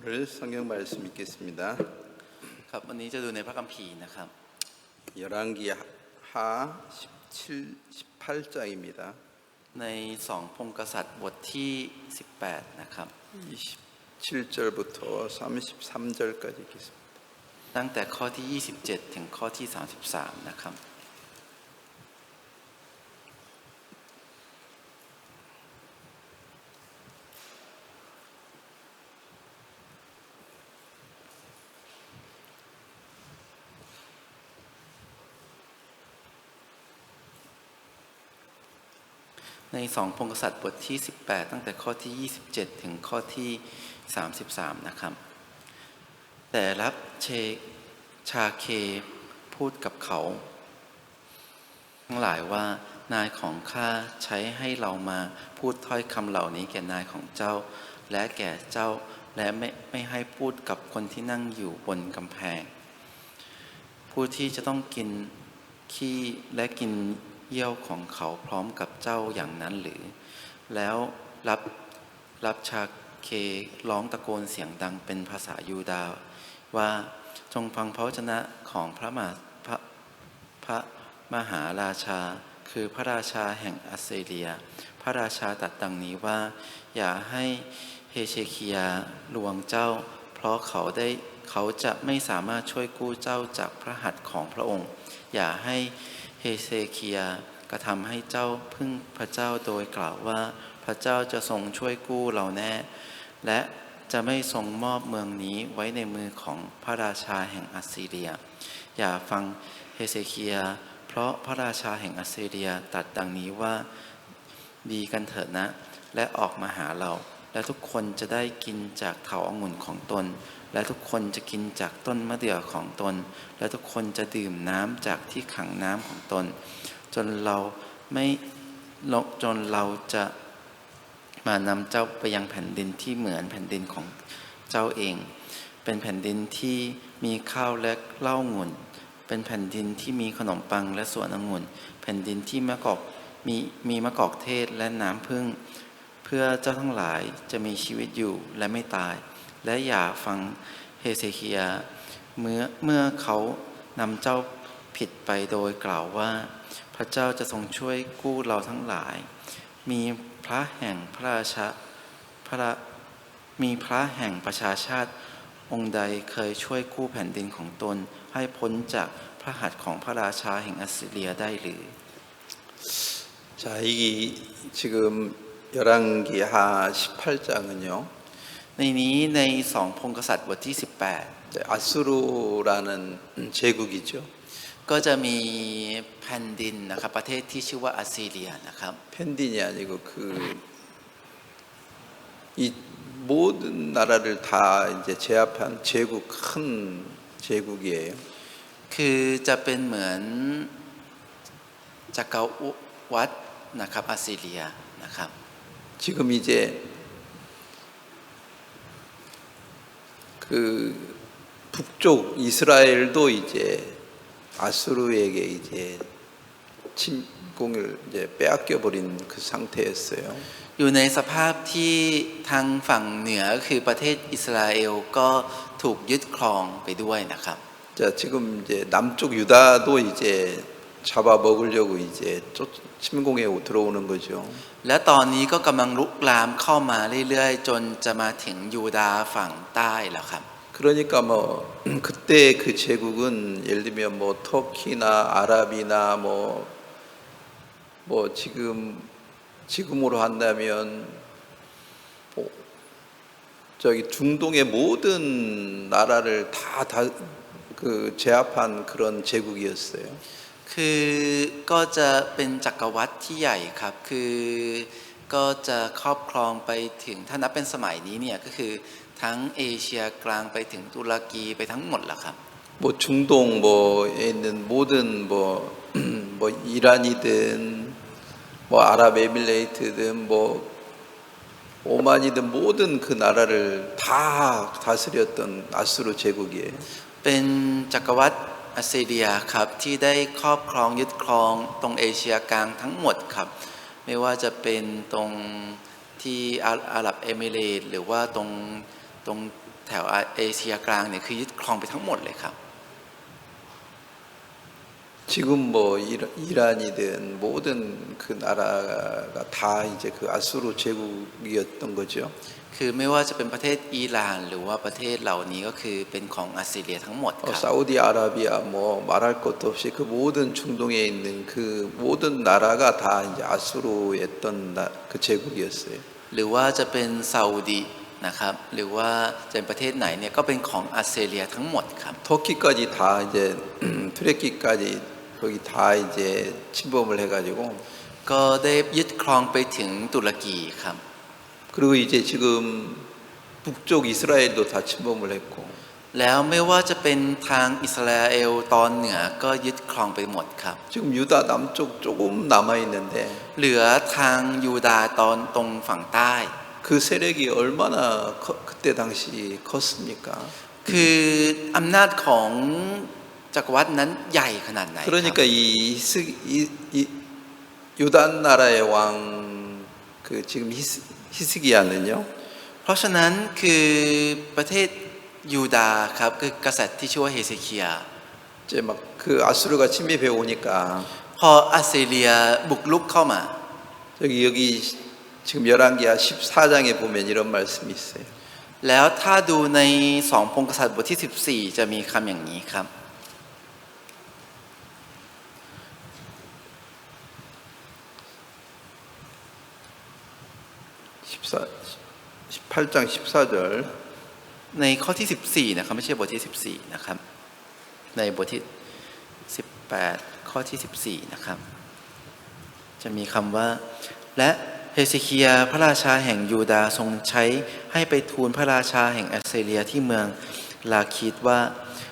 오늘 성경 말씀 읽겠습니다. ครับวันนี้จะดูในพระคัมภีร์นะครับ 열왕기 하 17, 18장입니다. ใน2พงศ์กษัตริย์บทที่18นะครับ 27절부터 33절까지 읽겠습니다. ตั้งแต่ข้อที่27ถึงข้อที่33นะครับใน2พงศ์กษัตริย์บทที่18ตั้งแต่ข้อที่27ถึงข้อที่33นะครับแต่รับชาเคพูดกับเขาทั้งหลายว่านายของข้าใช้ให้เรามาพูดถ้อยคำเหล่านี้แก่นายของเจ้าและแก่เจ้าและไม่ให้พูดกับคนที่นั่งอยู่บนกำแพงผู้ที่จะต้องกินขี้และกินเยี่ยวของเขาพร้อมกับเจ้าอย่างนั้นหรือแล้วรับชาเคร้องตะโกนเสียงดังเป็นภาษายูดาห์ว่าจงฟังพระวจนะของพระมหาราชาคือพระราชาแห่งอัสซีเรียพระราชาตรัสดังนี้ว่าอย่าให้เฮเชคียาลวงเจ้าเพราะเขาจะไม่สามารถช่วยกู้เจ้าจากพระหัตถ์ของพระองค์อย่าให้เฮเซคียากระทำให้เจ้าพึ่งพระเจ้าโดยกล่าวว่าพระเจ้าจะทรงช่วยกู้เราแน่และจะไม่ทรงมอบเมืองนี้ไว้ในมือของพระราชาแห่งอัสซีเรียอย่าฟังเฮเซคียาเพราะพระราชาแห่งอัสซีเรียตรัสดังนี้ว่าดีกันเถิดนะและออกมาหาเราและทุกคนจะได้กินจากเถาองุ่นของตนและทุกคนจะกินจากต้นมะเดื่อของตนและทุกคนจะดื่มน้ำจากที่ขังน้ำของตนจนเราจะมานำเจ้าไปยังแผ่นดินที่เหมือนแผ่นดินของเจ้าเองเป็นแผ่นดินที่มีข้าวและเหล้างุ่นเป็นแผ่นดินที่มีขนมปังและสวนองุ่นแผ่นดินที่มีมะกอกเทศและน้ำผึ้งเพื่อเจ้าทั้งหลายจะมีชีวิตอยู่และไม่ตายและอย่าฟังเฮเซคียาเมื่อเขานำเจ้าผิดไปโดยกล่าวว่าพระเจ้าจะทรงช่วยกู้เราทั้งหลายมีพระแห่งประชาชาติองค์ใดเคยช่วยกู้แผ่นดินของตนให้พ้นจากพระหัตถ์ของพระราชาแห่งอัสซีเรียได้หรือ 자, 지금 열왕기 하 18장은요. ในนี้ใน2พงศ์กษัตริย์บทที่아수르라는 제국이죠. 18ก็จะมีแผ่นดินนะครับประเทศที่ชื่อว่าอัสซีเรียนะครับ 펜딘이 아니고 이 모든 나라를 다 이제 제압한 제국 큰 제국이에요. คือจะเป็นเหมือนจักรวรรดินะครับอัสซีเรียนะครับ 지금 이제 그 북쪽 이스라엘도 이제 아수르에게 이제 침공을 이제 빼앗겨 버린 그 상태였어요. อยู่ในสภาพที่ทางฝั่งเหนือคือประเทศอิสราเอลก็ถูกยึดครองไปด้วยนะครับ 자, 지금 이제 남쪽 유다도 이제 잡아 먹으려고 이제 침공해 들어오는 거죠. และตอนนี้ก็กำลังลุกลามเข้ามาเรื่อยๆจนจะมาถึงยูดาห์ฝั่งใต้แล้วครับ 그러니까 뭐 그때 그 제국은 예를 들면 뭐 터키나 아랍이나 뭐 지금으로 한다면 뭐 저기 중동의 모든 나라를 다 그 제압한 그런 제국이었어요. คือก็จะเป็นจักรวรรดิที่ใหญ่ครับคือก็จะครอบครองไปถึงถ้านับเป็นสมัยนี้เนี่ยก็คือทั้งเอเชียกลางไปถึงตุรกีไปทั้งหมดแล้วครับ 뭐 중동 뭐에 있는 모든 뭐 이란이든 뭐 아랍에미레이트든 뭐 오만이든 모든 그 나라를 다 다스렸던 아수르 제국이에요. เป็นจักรวรรดิอัสซีเรียครับที่ได้ครอบครองยึดครองตรงเอเชียกลางทั้งหมดครับไม่ว่าจะเป็นตรงที่อาหรับเอมิเรตส์หรือว่าตรง แถวเอเชียกลางเนี่ยคือยึดครองไปทั้งหมดเลยครับ 지금 뭐 이란이든 모든 그 나라가 다 이제 그 아수르 제국이었던 거죠. คือไม่ว่าจะเป็นประเทศอิหร่านหรือว่าประเทศเหล่านี้ก็คือเป็นของอัสซีเรียทั้งหมดครับ 사우디아라비아 뭐 말할 것도 없이 그 모든 중동에 있는 그 모든 나라가 다 이제 아수르였던 그 제국이었어요. หรือว่าจะเป็นซาอุดีนะครับหรือว่าจะเป็นประเทศไหนเนี่ยก็เป็นของอัสซีเรียทั้งหมดครับ 터키까지 다 이제 투르키까지 거기 다 이제 침범을 해가지고 ก็ได้ยึดครองไปถึงตุรกีครับ 그리고 이제 지금 북쪽 이스라엘도 다 침범을 했고 แล้วไม่ว่าจะเป็นทางอิสราเอลตอนเหนือก็ยึดครองไปหมดครับ 지금 유다 남쪽 조금 남아 있는데 เหลือทางยูดาห์ตอนตรงฝั่งใต้ 그 세력이 얼마나 그때 당시 컸습니까? คืออำนาจของจักรวรรดินั้นใหญ่ขนาดไหนครับ 그러니까 이 유단 나라의 왕 그 지금 히스기야는요. เพราะฉะนั้นคือประเทศยูดาห์ครับคือกษัตริย์ที่ชื่อว่าเฮเซคียา 이제 막 그 아수르가 침입해 오니까 พออัสซีเรียบุกรุกเข้ามา 여기 지금 열왕기하 14장에 보면 이런 말씀이 있어요. แล้วถ้าดูใน2 พงศ์กษัตริย์บทที่14จะมีคำอย่างนี้ครับ 18장 14절 ในข้อที่14นะครับไม่ใช่บทที่14นะครับในบทที่18ข้อที่14นะครับจะมีคำว่าและเฮเซคียาพระราชาแห่งยูดาห์ทรงใช้ให้ไปทูลพระราชาแห่งอัสซีเรียที่เมืองลาคีดว่า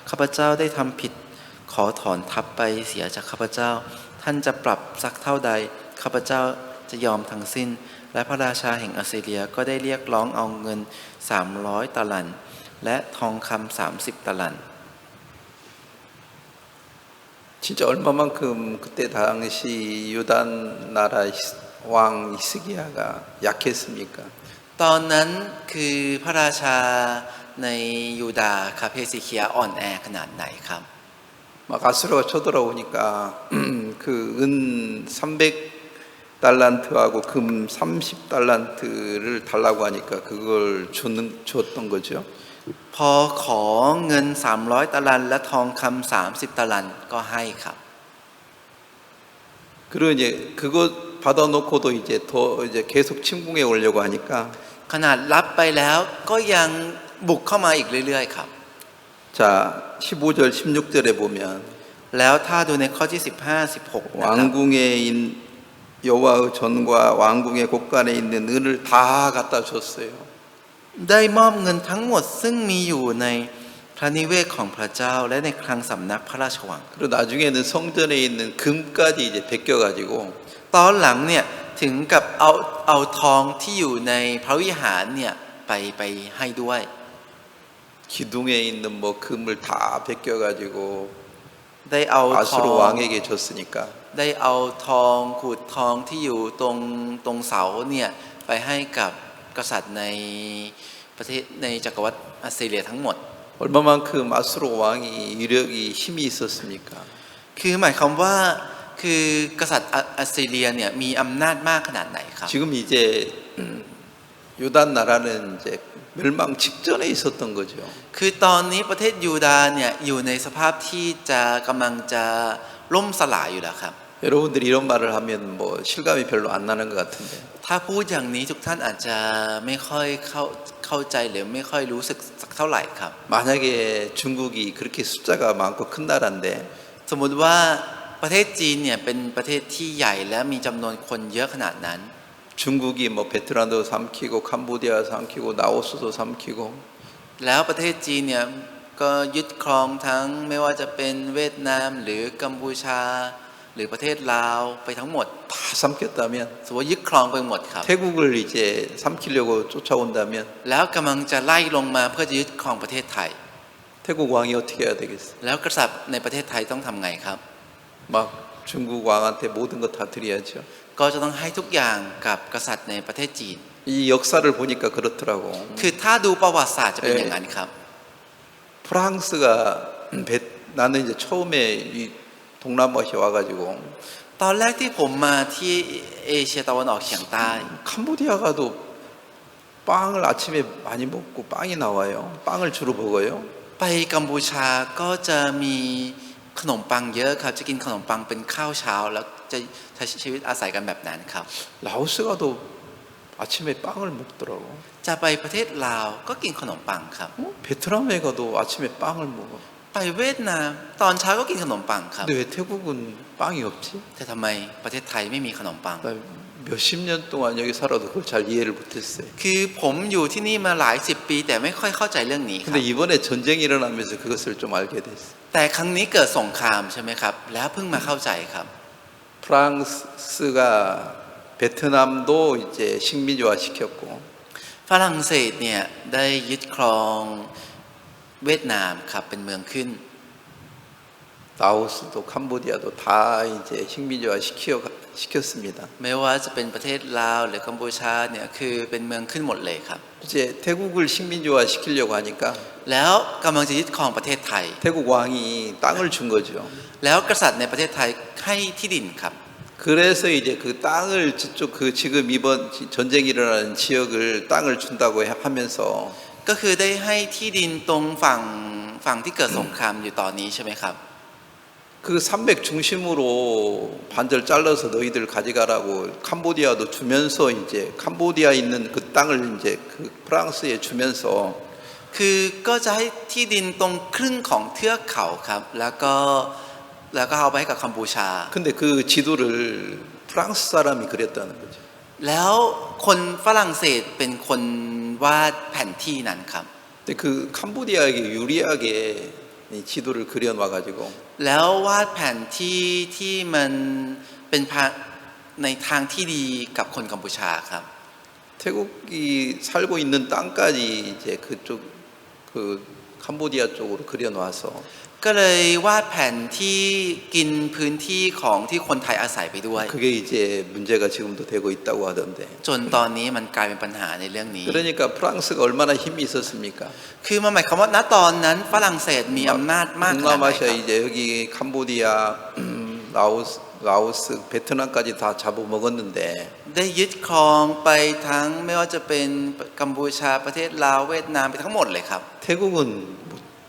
ข้าพเจ้าได้ทำผิดขอถอนทัพไปเสียจากข้าพเจ้าท่านจะปรับสักเท่าใดข้าพเจ้าจะยอมทั้งสิ้นและพระราชาแห่งอัสซีเรียก็ได้เรียกร้องเอาเงิน300ตะลันและทองคำ30ตะลัน 진짜 얼마만큼 그때 당시 유단 나라 왕 히스기야가 약했습니까? ตอนนั้นคือพระราชาในยูดาห์ครับเฮเซคียาอ่อนแอขนาดไหนครับ 막 아수르가 쳐들어오니까 그 은 300달란트하고 금 30달란트를 달라고 하니까 그걸 줬던 거죠. พอขอเงิน300ตะลันและทองคำ30ตะลันก็ให้ครับ 그리고 이제 그것 받아놓고도 이제 더 이제 계속 침공해 오려고 하니까 ขนาดรับไปแล้วก็ยังบุกเข้ามาอีกเรื่อยๆครับ 자 15절 16절에 보면 แล้วถ้าดูในข้อที่15 16นะครับ 왕궁에 여호와의 전과 왕궁의 곳간에 있는 은을 다 갖다 줬어요. ได้มอบเงินทั้งหมดซึ่งมีอยู่ในพระนิเวศของพระเจ้าและในคลังสำนักพระราชวัง 그리고 나중에는 성전에 있는 금까지 이제 베껴가지고 ตอนหลังเนี่ยถึงกับเอาทองที่อยู่ในพระวิหารเนี่ยไปให้ด้วย 기둥에 있는 뭐 금을 다 베껴가지고 ได้เอาทอ 아수르 ง 왕에게 줬으니까 ได้เอาทองขูดทองที่อยู่ตรงเสาเนี่ยไปให้กับกษัตริย์ในประเทศในจักรวรรดิอัสซีเรียทั้งหมด 얼마만큼 아수르 왕이 위력이 힘이 있었습니까? คือหมายความว่าคือกษัตริย์อัสซีเรียเนี่ยมีอำนาจมากขนาดไหนครับ 지금 이제 유단 나라는 이제 멸망 직전에 있었던 거죠. คือตอนนี้ประเทศยูดาห์เนี่ยอยู่ในสภาพที่กำลังจะล่มสลายอยู่แล้วครับ 여러분들이 이런 말을 하면 뭐 실감이 별로 안 나는 것 같은데 ถ้าพูดอย่างนี้ทุกท่านอาจจะไม่ค่อยเข้าใจหรือไม่ค่อยรู้สึกสักเท่าไหร่ครับ 만약에 중국이 그렇게 숫자가 많고 큰 나라인데 สมมุติว่าประเทศจีนเนี่ยเป็นประเทศที่ใหญ่และมีจำนวนคนเยอะขนาดนั้น 중국이 뭐 베트남도 삼키고 캄보디아 삼키고 라오스도 삼키고 แล้วประเทศจีนเนี่ยก็ยึดครองทั้งไม่ว่าจะเป็นเวียดนามหรือกัมพูชาหรือประเทศลาวไปทั้งหมด 다 삼켰다면 สมมติยึดครองไปหมดครับ 태국을 이제 삼키려고 쫓아온다면 แล้วกำลังจะไล่ลงมาเพื่อจะยึดครองประเทศไทย 태국 왕이 어떻게 해야 되겠어요? แล้วกษัตริย์ในประเทศไทยต้องทำไงครับ 막 중국 왕한테 모든 거 다 드려야죠. ก็จะต้องให้ทุกอย่างกับกษัตริย์ในประเทศจีน 이 역사를 보니까 그렇더라고. คือถ้าดูประวัติศาสตร์จะเป็นอย่างนั้นครับ 프랑스가 나는 이제 처음에 이 동남아시아 와가지고 ตอนแรกที่ผมมาที่เอเชียตะวันออกเฉียงใต้ 캄보디아 가도 빵을 아침에 많이 먹고 빵이 나와요. 빵을 주로 먹어요. ไปกัมพูชาก็จะมีขนมปังเยอะครับจะกินขนมปังเป็นข้าวเช้าแล้วจะใช้ชีวิตอาศัยกันแบบนั้นครับ 라오스 가도 아침에 빵을 먹더라고. จะไปประเทศลาวก็กินขนมปังครับ 베트남에 가도 아침에 빵을 먹어. ไปเวียดนามตอนเช้าก็กินขนมปังครับ 근데 왜 태국은 빵이 없지? แต่ทำไมประเทศไทยไม่มีขนมปัง 나 몇십 년 동안 여기 살아도 그걸 잘 이해를 못했어요. คือผมอยู่ที่นี่มาหลายสิบปี แต่ไม่ค่อยเข้าใจเรื่องนี้ครับ 근데 이번에 전쟁이 일어나면서 그것을 좀 알게 됐어요. แต่ครั้งนี้เกิดสงครามใช่ไหมครับ แล้วเพิ่งมาเข้าใจครับ 프랑스가 베트남도 이제 식민지화 시켰고 ฝรั่งเศสเนี่ยได้ยึดครองเวียดนามครับเป็นเมืองขึ้น 라오스도 캄보디아도 다 이제 식민지화 시켰습니다. ไม่ว่าจะเป็นประเทศลาวหรือกัมพูชาเนี่ยคือเป็นเมืองขึ้นหมดเลยครับ 이제 태국을 식민지화 시키려고 하니까 แล้วกำลังจะยึดครองประเทศไทย 태국 왕이 땅을 준 거죠. แล้วกษัตริย์ในประเทศไทยให้ที่ดินครับ 그래서 이제 그 땅을 저쪽 그 지금 이번 전쟁이 일어나는 지역을 땅을 준다고 하면서 ก็คือได้ให้ที่ดินตรงฝั่งที่เกิดสงครามอยู่ตอนนี้ใช่ไหมครับ 그 산맥 중심으로 반절 잘라서 너희들 가져가라고 캄보디아도 주면서 이제 캄보디아 있는 그 땅을 이제 그 프랑스에 주면서 คือก็จะให้ที่ดินตรงครึ่งของเทือกเขาครับแล้วก็เอาไปให้กับกัมพูชา 근데 그 지도를 프랑스 사람이 그렸다는 거죠. แล้วคนฝรั่งเศสเป็นคนวาดแผนที่นั้นครับ 근데 그 캄보디아에게 유리하게 이 지도를 그려놔 가지고 แล้ววาดแผนที่ที่มันเป็นในทางที่ดีกับคนกัมพูชาครับ 태국이 살고 있는 땅까지 이제 그쪽 그 캄보디아 쪽으로 그려놔서 ก็เลยวาดแผนที่กินพื้นที่ของที่คนไทยอาศัยไปด้วย 그게 이제 문제가 지금도 되고 있다고 하던데. จนตอนนี้มันกลายเป็นปัญหาในเรื่องนี้ 그러니까 프랑스가 얼마나 힘이 있었습니까? คือมันหมายความว่าณตอนนั้นฝรั่งเศสมีอำนาจมากขนาดไหนค 동남아시아 รับ 이제 여기 캄보디아, 라오스, 베트남까지 다 잡아먹었는데 ได้ยึดครองไปทั้งไม่ว่าจะเป็นกัมพูชาประเทศลาวเวียดนามไปทั้งหมดเลยครับ 태국은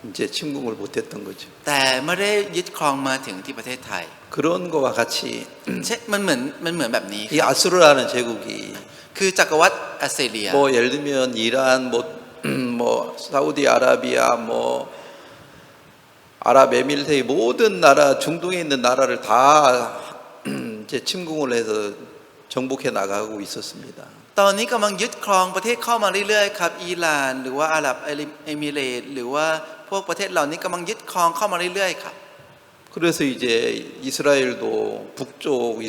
이제 침공을 못했던 거죠. แต่ไม่ได้ยึดครองมาถึงที่ประเทศไทย 그런 거와 같이 เช่นมันเหมือนแบบนี้ 이 아수르라는 제국이 คือจักรวรรดิอัสซีเรีย 뭐 예를 들면 이란, 뭐 사우디아라비아, 뭐 아랍에미리트의 모든 나라 중동에 있는 나라를 다 이제 침공을 해서 정복해 나가고 있었습니다. ตอนนี้กำลังยึดครองประเทศเข้ามาเรื่อยๆครับอิหร่านหรือว่าอาหรับเอมิเรตส์หรือว่าพวกประเทศเหล่านี้กำลังยึดครองเข้ามาเรื่อยๆครับ 그래서 이제 이스라엘도 북쪽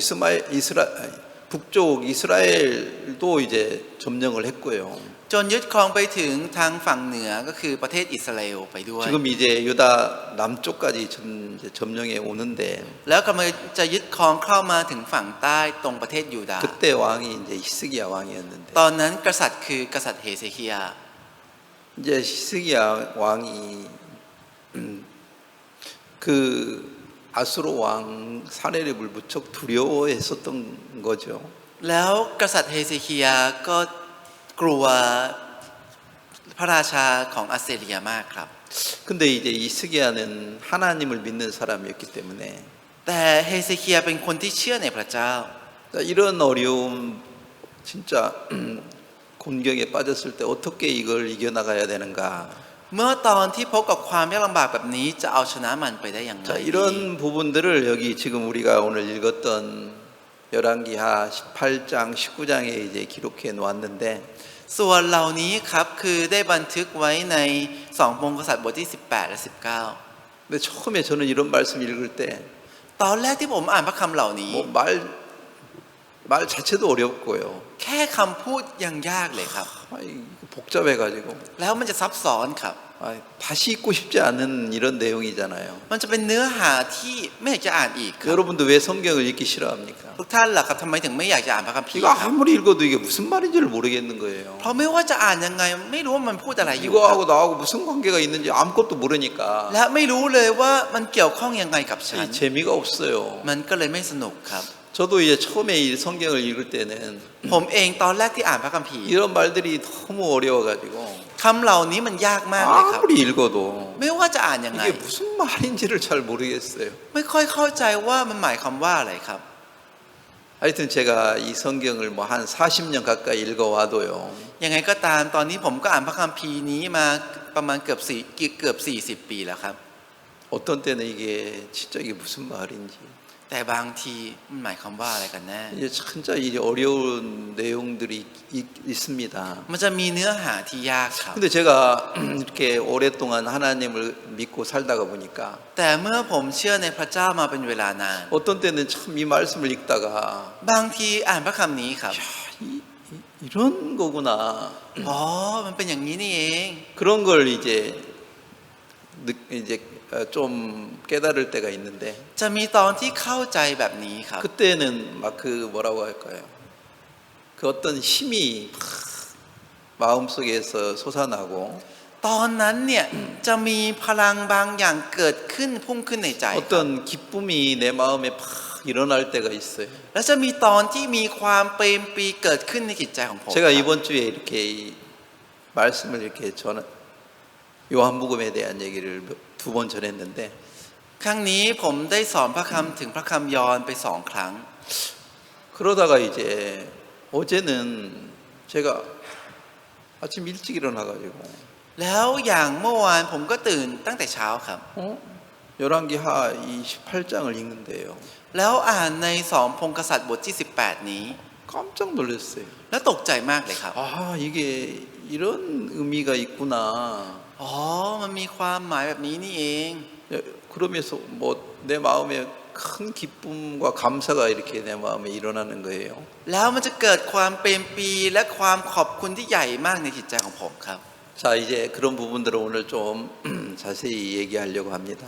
이스라엘도 이제 점령을 했고요. จนยึดครองไปถึงทางฝั่งเหนือก็คือประเทศอิสราเอลไปด้วย 지금 이제 유다 남쪽까지 이제 점령해 오는데 แล้วกำลังจะยึดครองเข้ามาถึงฝั่งใต้ตรงประเทศยูดาห์ 그때 왕이 이제 히스기야 왕이었는데 ตอนนั้นกษัตริย์คือกษัตริย์เฮเซคียา 이제 히스기야 왕이 그 아수르 왕 사내립을 무척 두려워했었던 거죠. แล้วกษัตริย์เฮเซคียาก็กลัวพระราชาของอัสซีเรียมากครับ 근데 이제 히스기야는 하나님을 믿는 사람이었기 때문에 แต่เฮเซคียาเป็นคนที่เชื่อในพระเจ้า 이런 어려움 진짜 곤경에 빠졌을 때 어떻게 이걸 이겨나가야 되는가. เมื่อตอนที่พบกับความยากลำบากแบบนี้จะเอาชนะมันไปได้อย่างไร 자, 이런 부분들을 여기 지금 우리가 오늘 읽었던 열왕기하 18장 19장에 이제 기록해 놓았는데 ส่วนเหล่านี้ครับคือได้บันทึกไว้ใน2 พงศ์กษัตริย์บทที่18และ19 근데 처음에 저는 이런 말씀 읽을 때 ตอนแรกที่ผมอ่านพระคำเหล่านี้ 뭐 말 자체도 어렵고요. แค่คำพูดยังยากเลยครับ 복잡해가지고 แล้วมันจะซับซ้อนครับ 다시 읽고 싶지 않은 이런 내용이잖아요. มันจะเป็นเนื้อหาที่ไม่อยากจะอ่านอีกครับ 여러분도 왜 성경을 읽기 싫어합니까? ทุกท่านล่ะครับทำไมถึงไม่อยากจะอ่านพระคัมภีร์ 이거 ครับ 아무리 읽어도 이게 무슨 말인지를 모르겠는 거예요. เพราะไม่ว่าจะอ่านยังไงไม่รู้ว่ามันพูดอะไรอยู่ครับ 이거하고 나하고 무슨 관계가 있는지 아무것도 모르니까 และไม่รู้เลยว่ามันเกี่ยวข้องยังไงกับฉัน 재미가 없어요. มันก็เลยไม่สนุกครับ 저도 이제 처음에 이 성경을 읽을 때는 ผมเองตอนแรกที่อ่านพระคัมภีร์ 이런 말들이 너무 어려워가지고 คำเหล่านี้มันยากมากเลยครับ 아무리 읽어도 ไม่ว่าจะอ่านยังไง 이게 무슨 말인지를 잘 모르겠어요. ไม่ค่อยเข้าใจว่ามันหมายความว่าอะไรครับ 하여튼 제가 이 성경을 뭐 한 40년 가까이 읽어와도요. ยังไงก็ตามตอนนี้ผมก็อ่านพระคัมภีร์นี้มาประมาณเกือบ40 ปีแล้วครับ 어떤 때는 이게 진짜 이게 무슨 말인지 แต่บางทีมันหมายความว่าอะไรกันแน่ 이제 진짜 이 어려운 내용들이 있습니다. มันจะมีเนื้อหาที่ยากครับ 근데 제가 이렇게 오랫동안 하나님을 믿고 살다가 보니까 แต่เมื่อผมเชื่อในพระเจ้ามาเป็นเวลานาน 어떤 때는 참 이 말씀을 읽다가 บางทีอ่านพระคำนี้ครับ 이런 거구나 อ๋อมันเป็นอย่างนี้นี่เอง 그런 걸 이제 좀 깨달을 때가 있는데 จะมีตอนที่เข้าใจแบบนี้ครับ 그때는 막 그 뭐라고 할까요? 그 어떤 힘이 막 마음속에서 솟아나고 ตอนนั้นเนี่ยจะมีพลังบางอย่างเกิดขึ้นพุ่งขึ้นในใจครับ 어떤 기쁨이 내 마음에 팍 일어날 때가 있어요. และจะมีตอนที่มีความเปรมปรีเกิดขึ้นในจิตใจของผม 제가 이번 주에 이렇게 이 말씀을 이렇게 저는 요한복음에 대한 얘기를 2번 전했는데 ครั้งนี้ผมได้สอนพระคำถึงพระคำยอห์นไป2 ครั้ง 그러다가 이제 어제는 제가 아침 일찍 일어나가지고 แล้วอย่างเมื่อวานผมก็ตื่นตั้งแต่เช้าครับ 열왕기하 이 18장을 읽는데요. แล้วอ่านใน2 พงศ์กษัตริย์บทที่18นี้ 깜짝 놀랐어요. แล้วตกใจมากเลยครับ 아 이게 이런 의미가 있구나. อ๋อมันมีความหมายแบบนี้นี่เอง 그러면서 뭐 내 마음에 큰 기쁨과 감사가 이렇게 내 마음에 일어나는 거예요. แล้วมันจะเกิดความเปรมปรีและความขอบคุณที่ใหญ่มากในจิตใจของผมครับ 자 이제 그런 부분들을 오늘 좀 자세히 얘기하려고 합니다.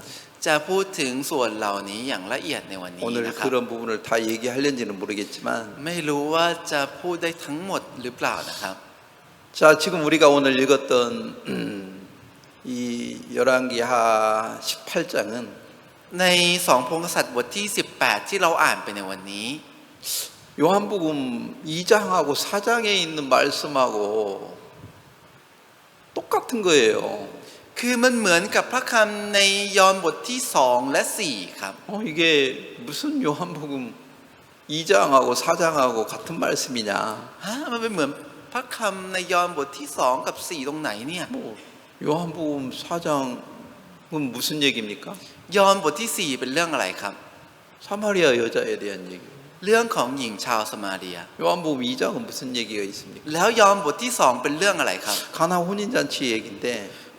จะพูดถึงส่วนเหล่านี้อย่างละเอียดในวันนี้ 오늘 นะครับ 그런 부분을 다 얘기하려는지는 모르겠지만 ไม่รู้ว่าจะพูดได้ทั้งหมดหรือเปล่านะครับ 자 지금 우리가 오늘 읽었던 이 열왕기하 18장은 ใน2 พงศ์กษัตริย์บทที่18ที่เราอ่านไปในวันนี้ 요한복음 2장하고 4장에 있는 말씀하고 똑같은 거예요. คือมันเหมือนกับพระคำในยอห์นบทที่2และ4ครับ 이게 무슨 요한복음 2장하고 4장하고 같은 말씀이냐? มันเป็นเหมือนพระคำในยอห์นบทที่2กับ4ตรงไหนเนี่ย 뭐 요한복음 4장은 무슨 얘기입니까? ยอห์นบทที่4เป็นเรื่องอะไรครับ 사마리아 여자에 대한 얘기. เรื่องของหญิงชาวสมาเรีย 요한복음 2장은 무슨 얘기가 있습니까? แล้วยอห์นบทที่2เป็นเรื่องอะไรครับ 가나 혼인잔치 얘기인데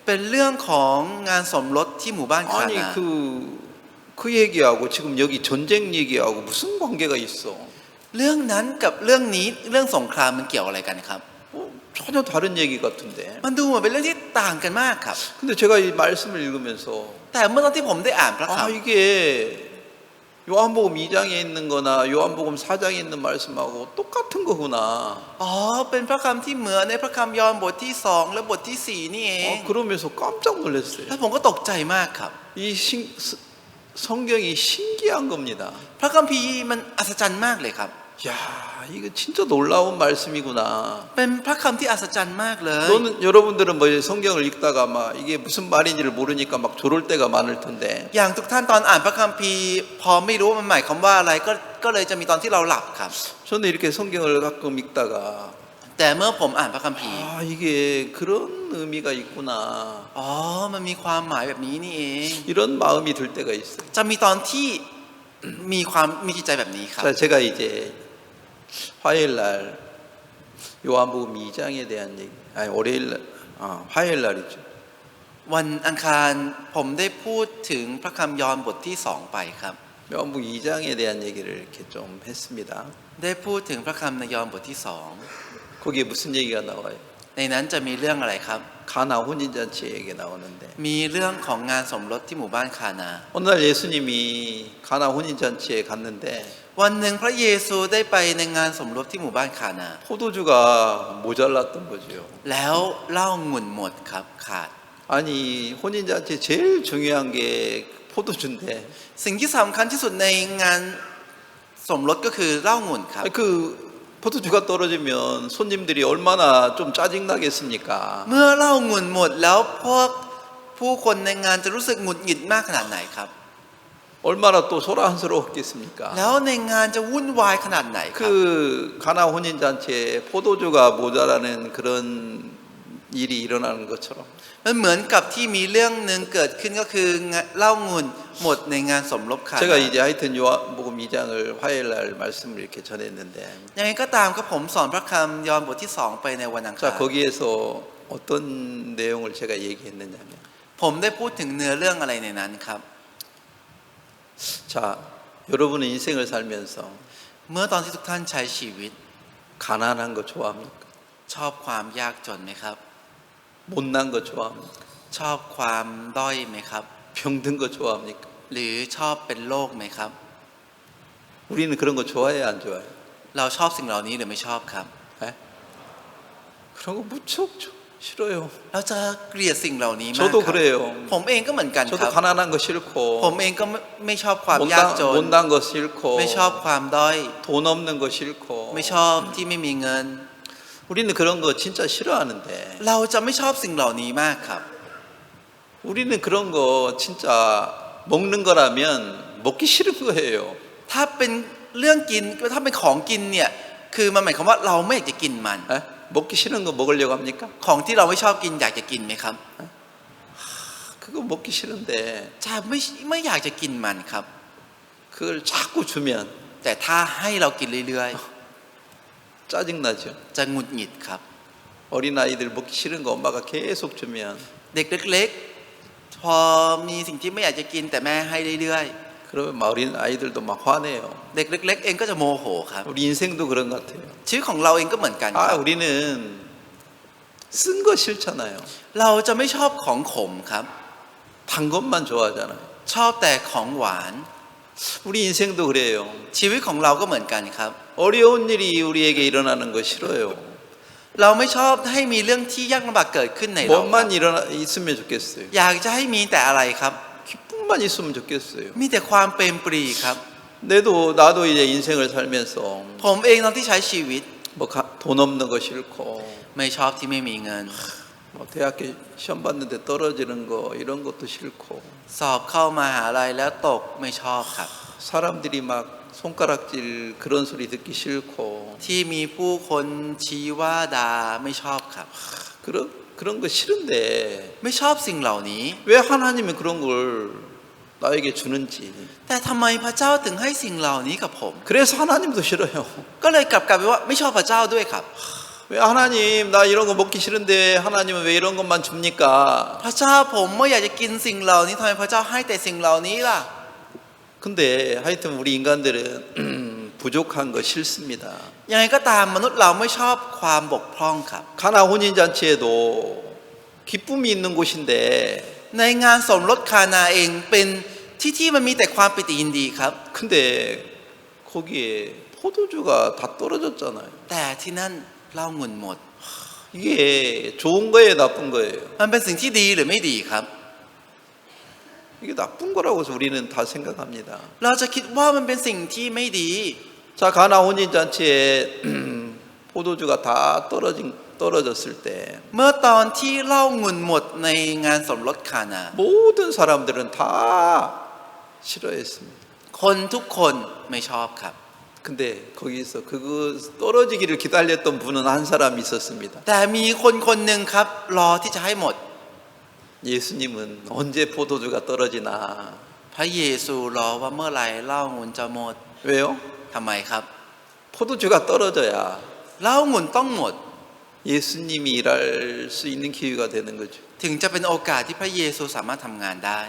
เป็นเรื่องของงานสมรสที่หมู่บ้านคา 아니 นา 그 얘기하고 지금 여기 전쟁 얘기하고 무슨 관계가 있어? เรื่องนั้นกับเรื่องนี้เรื่องสงครามมันเกี่ยวอะไรกันครับ 전혀 다른 얘기 같은데. มันดูเหมือนเป็นเรื่องที่ต่างกันมากครับ 근데 제가 이 말씀을 읽으면서 แต่เมื่อตอนที่ผมได้อ่านพระค 이게 요한복음 2장에 있는 거나 요한복음 4장에 있는 말씀하고 똑같은 거구나. ำอ๋อเป็นพระคำที่เหมือนในพระคำยอห์นบทที่2และบทที่4นี่เอง 그러면서 깜짝 놀랐어요. แล้วผมก็ตกใจมากครับ 이 성경이 신기한 겁니다. พระคัมภีร์มันอัศจรรย์มากเลยครับ 야, 이거 진짜 놀라운 말씀이구나. เป็นพระคำที่อัศจรรย์มากเลย 여러분들은 뭐 성경을 읽다가 막 이게 무슨 말인지를 모르니까 막 조를 때가 많을 텐데. อย่างทุกท่านตอนอ่านพระคัมภีร์พอไม่รู้ว่ามันหมายความว่าอะไรก็เลยจะมีตอนที่เราหลับครับ 저는 이렇게 성경을 가끔 읽다가 แต่เมื่อผมอ่านพระคัมภีร์ 이게 그런 의미가 있구나. อ๋อมันมีความหมายแบบนี้นี่เอง 이런 마음이 들 때가 있어요. จะมีตอนที่มีจิตใจแบบนี้ครับ 자, 제가 이제 화요일 날 요한복음 2장에 대한 얘기, 아니 월요일 날, 화요일 날이죠. วันอังคารผมได้พูดถึงพระคำยอห์นบทที่2ไปครับ 요한복음 2장에 대한 얘기를 이렇게 좀 했습니다. ได้พูดถึงพระคำในยอห์นบทที่ 거기에 무슨 얘기가 나와요? ในนั้นจะมีเรื่องอะไรครับ 가나 혼인잔치 얘기 나오는데 มีเรื่องของงานสมรสที่หมู่บ้านคานา 어느 날 예수님이 가나 혼인잔치에 갔는데 วันหนึ่งพระเยซูได้ไปในงานสมรสที่หมู่บ้านคานา 포도주가 모자랐던 거죠. แล้วเหล้างุ่นหมดครับขาด 아니 혼인잔치 제일 중요한 게 포도주인데 สิ่งที่สำคัญที่สุดในงานสมรสก็คือเหล้างุ่นครับ 그 포도주가 떨어지면 손님들이 얼마나 좀 짜증나겠습니까? เมื่อเหล้างุ่นหมดแล้วพวกผู้คนในงานจะรู้สึกหงุดหงิดมากขนาดไหนครับ 얼마나 또 소란스러웠겠습니까? แล้วในงานจะวุ่นวายขนาดไหนครับ 그 가나 혼인잔치에 포도주가 모자라는 그런 일이 일어나는 것처럼 มันเหมือนกับที่มีเรื่องหนึ่งเกิดขึ้นก็คือเหล้างุ่นหมดในงานสมรสคา 제가 นา 이제 하여튼 요한복음 2장을 화요일 날 말씀을 이렇게 전했는데 ยังไงก็ตามครับผมสอนพระคำยอห์นบทที่ 2ไปในวันอังคาร 자 거기에서 어떤 내용을 제가 얘기했느냐면 ผมได้พูดถึงเนื้อเรื่องอะไรในนั้นครับ 자 여러분은 인생을 살면서 เมื่อตอนที่ทุกท่านใช้ชีวิต 가난한 거 좋아합니까? ชอบความยากจนไหมครับ 못난 거 좋아합니까? ชอบความด้อยไหมครับ 병든 거 좋아합니까? หรือชอบเป็นโรคไหมครับ 우리는 그런 거 좋아해요 안 좋아해요? เราชอบสิ่งเหล่านี้หรือไม่ชอบครับ 에? 그런 거 무척 싫어요. เราจะเกลียดสิ่งเหล่านี้มาก 저도 ครับ 그래요. ผมเองก็เหมือนกันค 저도 รับ 가난한 거 싫고 ผมเองก็ไม่ชอบความยากจน 못난 거 싫고 ไม่ชอบความด้อย 돈 없는 거 싫고 ไม่ชอบที่ไม่มีเงิน 우리는 그런 거 진짜 싫어하는데 เราจะไม่ชอบสิ่งเหล่านี้มากครับ 우리는 그런 거 진짜 먹는 거라면 먹기 싫은 거예요. ถ้าเป็นเรื่องกินถ้าเป็นของกินเนี่ยคือมันหมายความว่าเราไม่อยากจะกินมัน 에? 먹기 싫은 거 먹으려고 합니까? ของที่เราไม่ชอบกินอยากจะกินไหมครับ 그거 먹기 싫은데 จะไม่อยากจะกินมันครับ 그걸 자꾸 주면 แต่ถ้าให้เรากินเรื่อย 짜증나죠. ๆ จะหงุดหงิดครับ 어린아이들 먹기 싫은 거 엄마가 계속 주면 เด็กเล็กๆ พอมีสิ่งที่ไม่อยากจะกินแต่แม่ให้เรื่อย 그러면 막 어린아이들도 막 화내요. ๆ เด็กเล็กๆ เองก็จะโมโหครับ 우리 인생도 그런 것 같아요. ชีวิตของเราเองก็เหมือนกันค 아 รับ 우리는 쓴 거 싫잖아요. เราจะไม่ชอบของขมครับ 단 것만 좋아하잖아요. ชอบแต่ของหวาน 우리 인생도 그래요. ชีวิตของเราก็เหมือนกันครับ 어려운 일이 우리에게 일어나는 거 싫어요. เราไม่ชอบให้มีเรื่องที่ยากลำบากเกิดขึ้นในเราครับ 뭐만 있으면 좋겠어요. อยากจะให้มีแต่อะไรครับ 기쁨만 있으면 좋겠어요. มีแต่ความเป็นปรีครับ 나도 이제 인생을 살면서 ผมเองตอนที่ใช้ชีวิต 뭐 돈 없는 거 싫고 ไม่ชอบที่ไม่มีเงิน 뭐 대학교 시험 봤는데 떨어지는 거 이런 것도 싫고 สอบเข้ามหาลัยแล้วตกไม่ชอบครับ 사람들이 막 손가락질 그런 소리 듣기 싫고 ที่มีผู้คนชี้ว่าด่าไม่ชอบครับ 그런 거 싫은데 ไม่ชอบสิ่งเหล่านี้ 왜 하나님은 그런 걸 나에게 주는지 แต่ทำไมพระเจ้าถึงให้สิ่งเหล่านี้กับผม 그래서 하나님도 싫어요. ก็เลยกลับไปว่าไม่ชอบพระเจ้าด้วยครับ 왜 하나님 나 이런 거 먹기 싫은데 하나님은 왜 이런 것만 줍니까? พระเจ้าผมไม่อยากจะกินสิ่งเหล่านี้ทำไมพระเจ้าให้แต่สิ่งเหล่านี้ล่ะ 근데 하여튼 우리 인간들은 부족한 거 싫습니다. ยังไงก็ตามมนุษย์เราไม่ชอบความบกพร่องครับ 가나 혼인잔치에도 기쁨이 있는 곳인데 ในงานสมรสคานาเองเป็นที่มันมีแต่ความปิติยินดีครับ 근데 거기에 포도주가 다 떨어졌잖아요. แต่ที่นั่นเหล้างุ่นหมด 이게 좋은 거예요, 나쁜 거예요? มันเป็นสิ่งที่ดีหรือไม่ดีครับ 이게 나쁜 거라고 우리는 다 생각합니다. เราจะคิดว่ามันเป็นสิ่งที่ไม่ดี 자, 가나 혼인잔치에 포도주가 다 떨어졌을 때 เมื่อตอนที่เหล้างุ่นหมดในงานสมรสคานา 모든 사람들은 다 싫어했습니다. คนทุกคนไม่ชอบครับ 근데 거기서 그거 떨어지기를 기다렸던 분은 한 사람 있었습니다. แต่มีคนหนึ่งครับรอที่จะให้หมด 예수님은 언제 포도주가 떨어지나. พระเยซูรอว่าเมื่อไหร่เหล้างุ่นจะหมด 왜요? ทำไมครับ 포도주가 떨어져야 เหล้างุ่นต้องหมด 예수님이 일할 수 있는 기회가 되는 거죠. ถึงจะเป็นโอกาสที่พระเยซูสามารถทำงานได้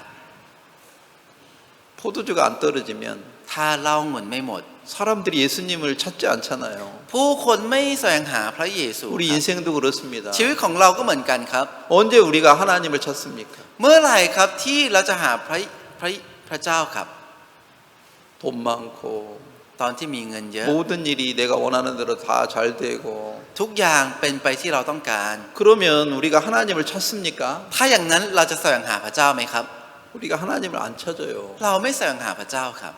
포도주가 안 떨어지면 ถ ถ้าเหล้าองุ่นไม่หมด 사람들이 예수님을 찾지 않잖아요. ผู้คนไม่แสวงหาพระเยซู 우리 인생도 그렇습니다. ชีวิตของเราก็เหมือนกันครับ 언제 우리가 하나님을 찾습니까? เมื่อไหร่ครับที่เราจะหาพระเจ้าครับ 돈 많고 ตอนที่มีเงินเยอะ 모든 일이 내가 원하는 대로 다 잘 되고 ทุกอย่างเป็นไปที่เราต้องการ 그러면 우리가 하나님을 찾습니까? ถ้าอย่างนั้นเราจะแสวงหาพระเจ้าไหมครับ 우리가 하나님을 안 찾아요. เราไม่แสวงหาพระเจ้าครับ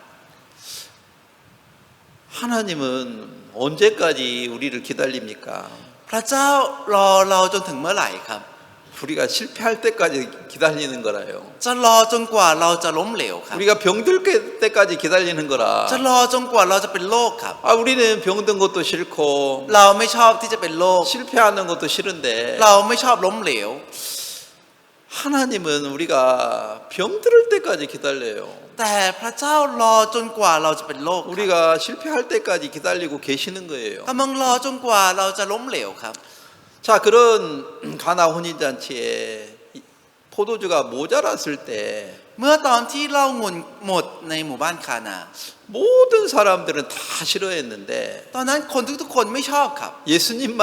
하나님은 언제까지 우리를 기다립니까? พระเจ้ารอเราจนถึงเมื่อไหร่ครับ 우리가 실패할 때까지 기다리는 거라요. จะรอจนกว่าเราจะล้มเหลวครับ 우리가 병들 때까지 기다리는 거라. จะรอจนกว่าเราจะเป็นโรคครับ 아, 우리는 병든 것도 싫고 เราไม่ชอบที่จะเป็นโรค 실패하는 것도 싫은데 เราไม่ชอบล้มเหลว 하나님은 우리가 병들을 때까지 기다려요. แต่พระเจ้ารอจนกว่าเราจะเป็นโรคครับ 우리가 실패할 때까지 기다리고 계시는 거예요. กำลังรอจนกว่าเราจะล้มเหลวครับ 자, 그런 가나 혼인잔치에 포도주가 모자랐을 때 เมื่อตอนที่เหล้าองุ่นหมดในหมู่บ้านคานา 모든 사람들은 다 싫어했는데 ตอนนั้นคนทุกๆคนไม่ชอบครับ 예수님만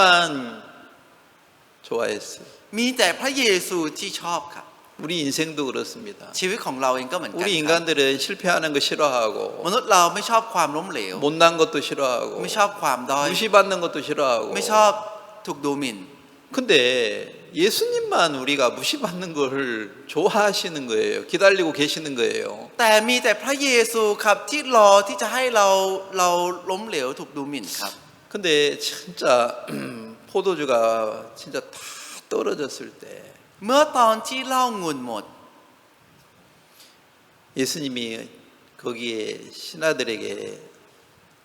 좋아했어요. มีแต่พระเยซูที่ชอบครับ 우리 인생도 그렇습니다. ชีวิตของเราเองก็เหมือนกัน 우리 ครับ 인간들은 실패하는 거 ม 싫어하고 นุษย์เราไม่ชอบความล้มเหลว 못난 것도 싫어하고 ไม่ชอบความด้อย 무시받는 것도 싫어하고 ไม่ชอบถูกดูหมิ่น 근데 예수님만 우리가 무시받는 걸 좋아하시는 거예요. 기다리고 계시는 거예요. แต่มีแต่พระเยซูครับที่รอที่จะให้เราล้มเหลวถูกดูหมิ่นครับ 근데 진짜 포도주가 진짜 다 떨어졌을 때 เมื่อตอนที่เหล้าองุ่นหมด 예수님이 거기에 신하들에게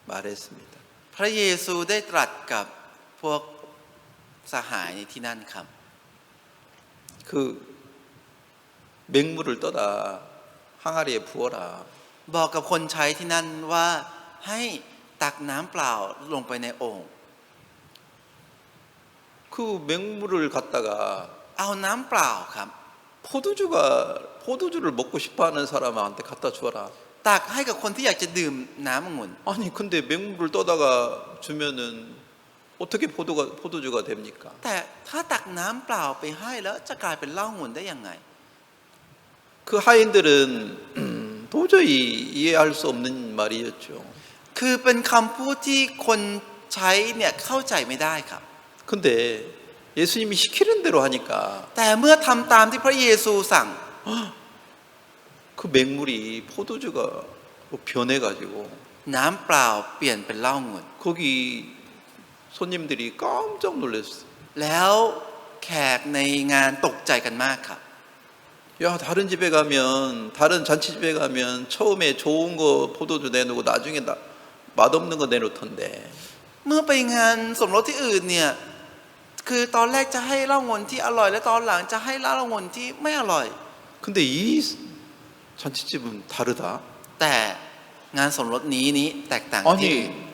말했습니다. พระเยซูได้ตรัสกับพวกสหายในที่นั่นครับ 그 맹물을 떠다 항아리에 부어라. บอกกับคนใช้ที่นั่นว่าให้ตักน้ำเปล่าลงไปในโอ่ง 그 맹물을 갖다가 เอาน้ำเปล่าครับ 포도주를 먹고 싶어하는 사람한테 갖다 주어라. ตักให้กับคนที่อยากจะดื่มน้ำองุ่น 아니 근데 맹물을 떠다가 주면은 어떻게 포도주가 됩니까? แต่ถ้าตักน้ำเปล่าไปให้แล้วจะกลายเป็นเหล้าองุ่นได้ยังไง 그 하인들은 도저히 이해할 수 없는 말이었죠. คือเป็นคำพูดที่คนใช้เนี่ยเข้าใจไม่ได้ครับ 근데 예수님이 시키는 대로 하니까 แต่เมื่อทำตามที่พระเยซูสั่ง 그 맹물이 포도주가 변해가지고 น้ำเปล่าเปลี่ยนเป็นเหล้าองุ่น 거기 손님들이 깜짝 놀랐어요. แล้วแขกในงานตกใจกันมากครับ 야, 다른 집에 가면 다른 잔치집에 가면 처음에 좋은 거 포도주 내놓고 나중에 맛없는 거 내놓던데 เมื่อไปงานสมรสที่อื่นเนี่ยคือตอนแรกจะให้เหล้างุ่นที่อร่อยและตอนหลังจะให้เหล้างุ่นที่ไม่อร่อย 근데 이 잔치집은 다르다. แต่งานสมรสนี้แตกต่างที่อื่น 아니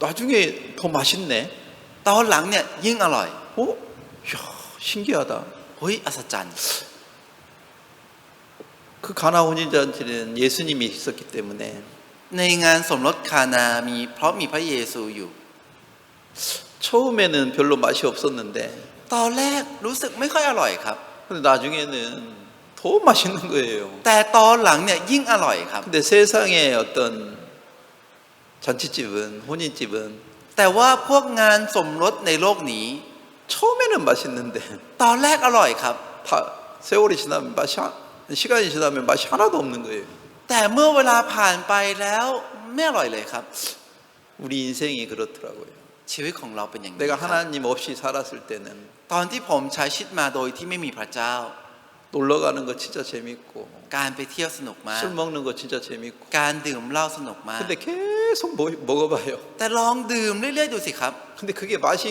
나중에 더 맛있네. ตอนหลังเนี่ยยิ่งอร่อย 어? 야, 신기하다. เฮ้ยอัศจรรย์ 그 가나 혼인잔치는 예수님이 있었기 때문에 ในงานสมรสคานามีเพราะมีพระเยซูอยู่ 처음에는 별로 맛이 없었는데 ตอนแรกรู้สึกไม่ค่อยอร่อยครับ 근데 나중에는 더 맛있는 거예요. แต่ตอนหลังเนี่ยยิ่งอร่อยครับ 근데 세상의 어떤 잔치집은 혼인집은 แต่ว่าพวกงานสมรสในโลกนี้ 처음에는 맛있는데 ตอนแรกอร่อยครับ 다 세월이 지나면 시간이 지나면 맛이 하나도 없는 거예요. แต่เมื่อเวลาผ่านไปแล้วไม่อร่อยเลยครับ 우리 인생이 그렇더라고요. ชีวิตของเราเป็นอย่างนี้ 내가 ครับ 하나님 없이 살았을 때는 ตอนที่ผมใช้ชีวิตมาโดยที่ไม่มีพระเจ้า 놀러 가는 거 진짜 재밌고 การไปเที่ยวสนุกมาก 술 먹는 거 진짜 재밌고 การดื่มเหล้าสนุกมาก 근데 계속 먹어봐요. แต่ลองดื่มเรื่อยๆดูสิครับ 근데 그게 맛이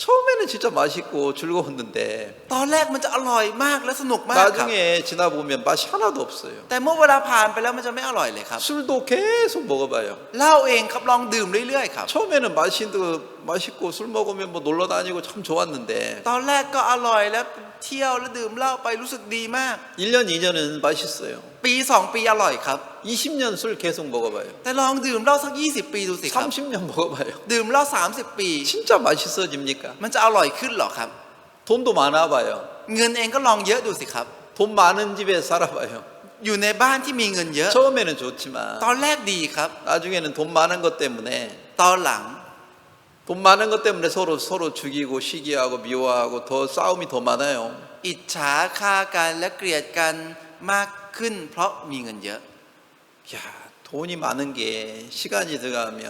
처음에는 진짜 맛있고 즐거웠는데 ตอนแรกมันจะอร่อยมากและสนุกมากครับ 나중에 지나 보면 맛이 하나도 없어요. แต่เมื่อเวลาผ่านไปแล้วมันจะไม่อร่อยเลยครับ 술도 계속 먹어봐요. เหล้าเองครับลองดื่มเรื่อยๆครับ 처음에는 맛있고 술 먹으면 뭐 놀러 다니고 참 좋았는데 ตอนแรกก็อร่อยแล้วเที่ยวแล้วดื่มเหล้าไปรู้สึกดีมาก 1년 2년은 맛있어요. ปี2 ปีอร่อยครับ 20년 술 계속 먹어봐요. แต่ลองดื่มเหล้าสัก20 ปีดูสิครับ 30년 먹어봐요. ดื่มเหล้า30 ปี 진짜 맛있어집니까? มันจะอร่อยขึ้นเหรอครับ 돈도 많아봐요. เงินเองก็ลองเยอะดูสิครับ 돈 많은 집에 살아봐요. อยู่ในบ้านที่มีเงินเยอะ 처음에는 ต 좋지만 อนแรกดีครับ 나중에는 돈 많은 것 때문에 ตอนหลัง 돈 많은 것 때문에 서로 죽이고 시기하고 미워하고 더 싸움이 더 많아요. อิจฉาฆ่ากันและเกลียดกันมากขึ้น เพราะมีเงินเยอะ 야, 돈이 많은 게 시간이 들어가면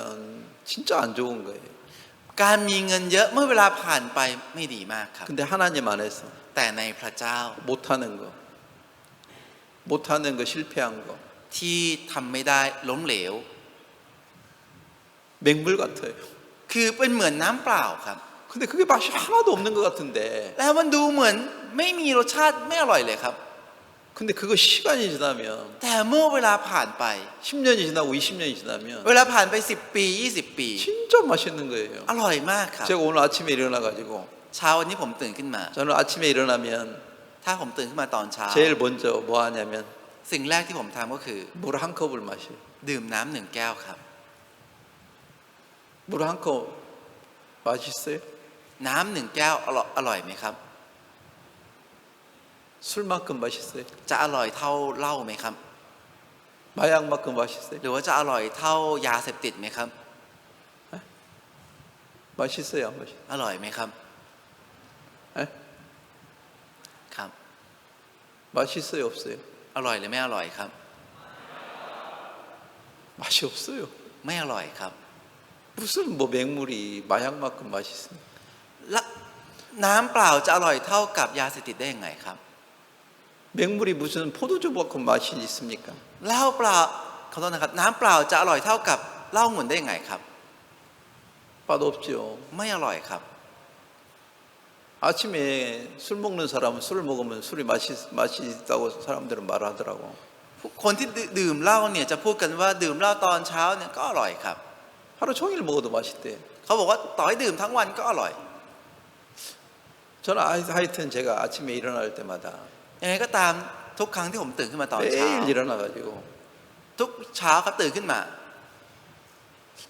진짜 안 좋은 거예요. การมีเงินเยอะเมื่อเวลาผ่านไปไม่ดีมากครับ 근데 하나님 안에서 แต่ในพระเจ้า 못하는 거 실패한 거 ที่ทำไม่ได้ล้มเหลว 맹물 같아요. คือเป็นเหมือนน้ำเปล่าครับ 근데 그게 맛이 하나도 없는 것 같은데 แล้วมันดูเหมือนไม่มีรสชาติไม่อร่อยเลยครับ 근데 그거 시간이 지나면 แต่เมื่อเวลาผ่านไป 10년이 지나고 20년이 지나면 เวลาผ่านไป10 ปี20 ปี 진짜 맛있는 거예요. อร่อยมากครับ 제가 오늘 아침에 일어나가지고 เช้าวันนี้ผมตื่นขึ้นมา 저는 아침에 일어나면 ถ้าผมตื่นขึ้นมาตอนเช้า 제일 먼저 뭐 하냐면 สิ่งแรกที่ผมทำก็คือ 물 한 컵을 마셔요. ดื่มน้ำ1 แก้วครับ 물 한 컵 맛있어요? น้ำ1 แก้วอร่อยไหมครับ 술만큼 맛있어요? จะอร่อยเท่าเหล้าไหมครับ 마약만큼 맛있어요? หรือว่าจะอร่อยเท่ายาเสพติดไหมครับ 맛있어요, 안 맛있어요? อร่อยไหมครับ 에? ครับ 맛있어요, 없어요? อร่อยหรือไม่อร่อยครับ 맛이 없어요. ไม่อร่อยครับ 무슨 뭐 맹물이 마약만큼 맛있어요? และน้ำเปล่าจะอร่อยเท่ากับยาเสพติดได้ยังไงครับ 맹물이 무슨 포도주만큼 맛이 있습니까? เหล้าเปล่าขอโทษนะครับ น้ำเปล่าจะอร่อยเท่ากับเหล้าองุ่นได้ยังไงครับ 맛 없죠. ไม่อร่อยครับ 아침에 술 먹는 사람은 술을 먹으면 술이 맛있다고 사람들은 말하더라고. คนที่ดื่มเหล้าเนี่ยจะพูดกันว่าดื่มเหล้าตอนเช้าเนี่ยก็อร่อยครับ 하루 종일 먹어도 맛있대. เขาบอกว่าต่อให้ดื่มทั้งวันก็อร่อย 저는 하여튼 제가 아침에 일어날 때마다 ยังไงก็ตามทุกครั้งที่ผมตื่นขึ้นมาตอนเช้า 매일 일어나가지고 ทุกเช้าครับตื่นขึ้นมา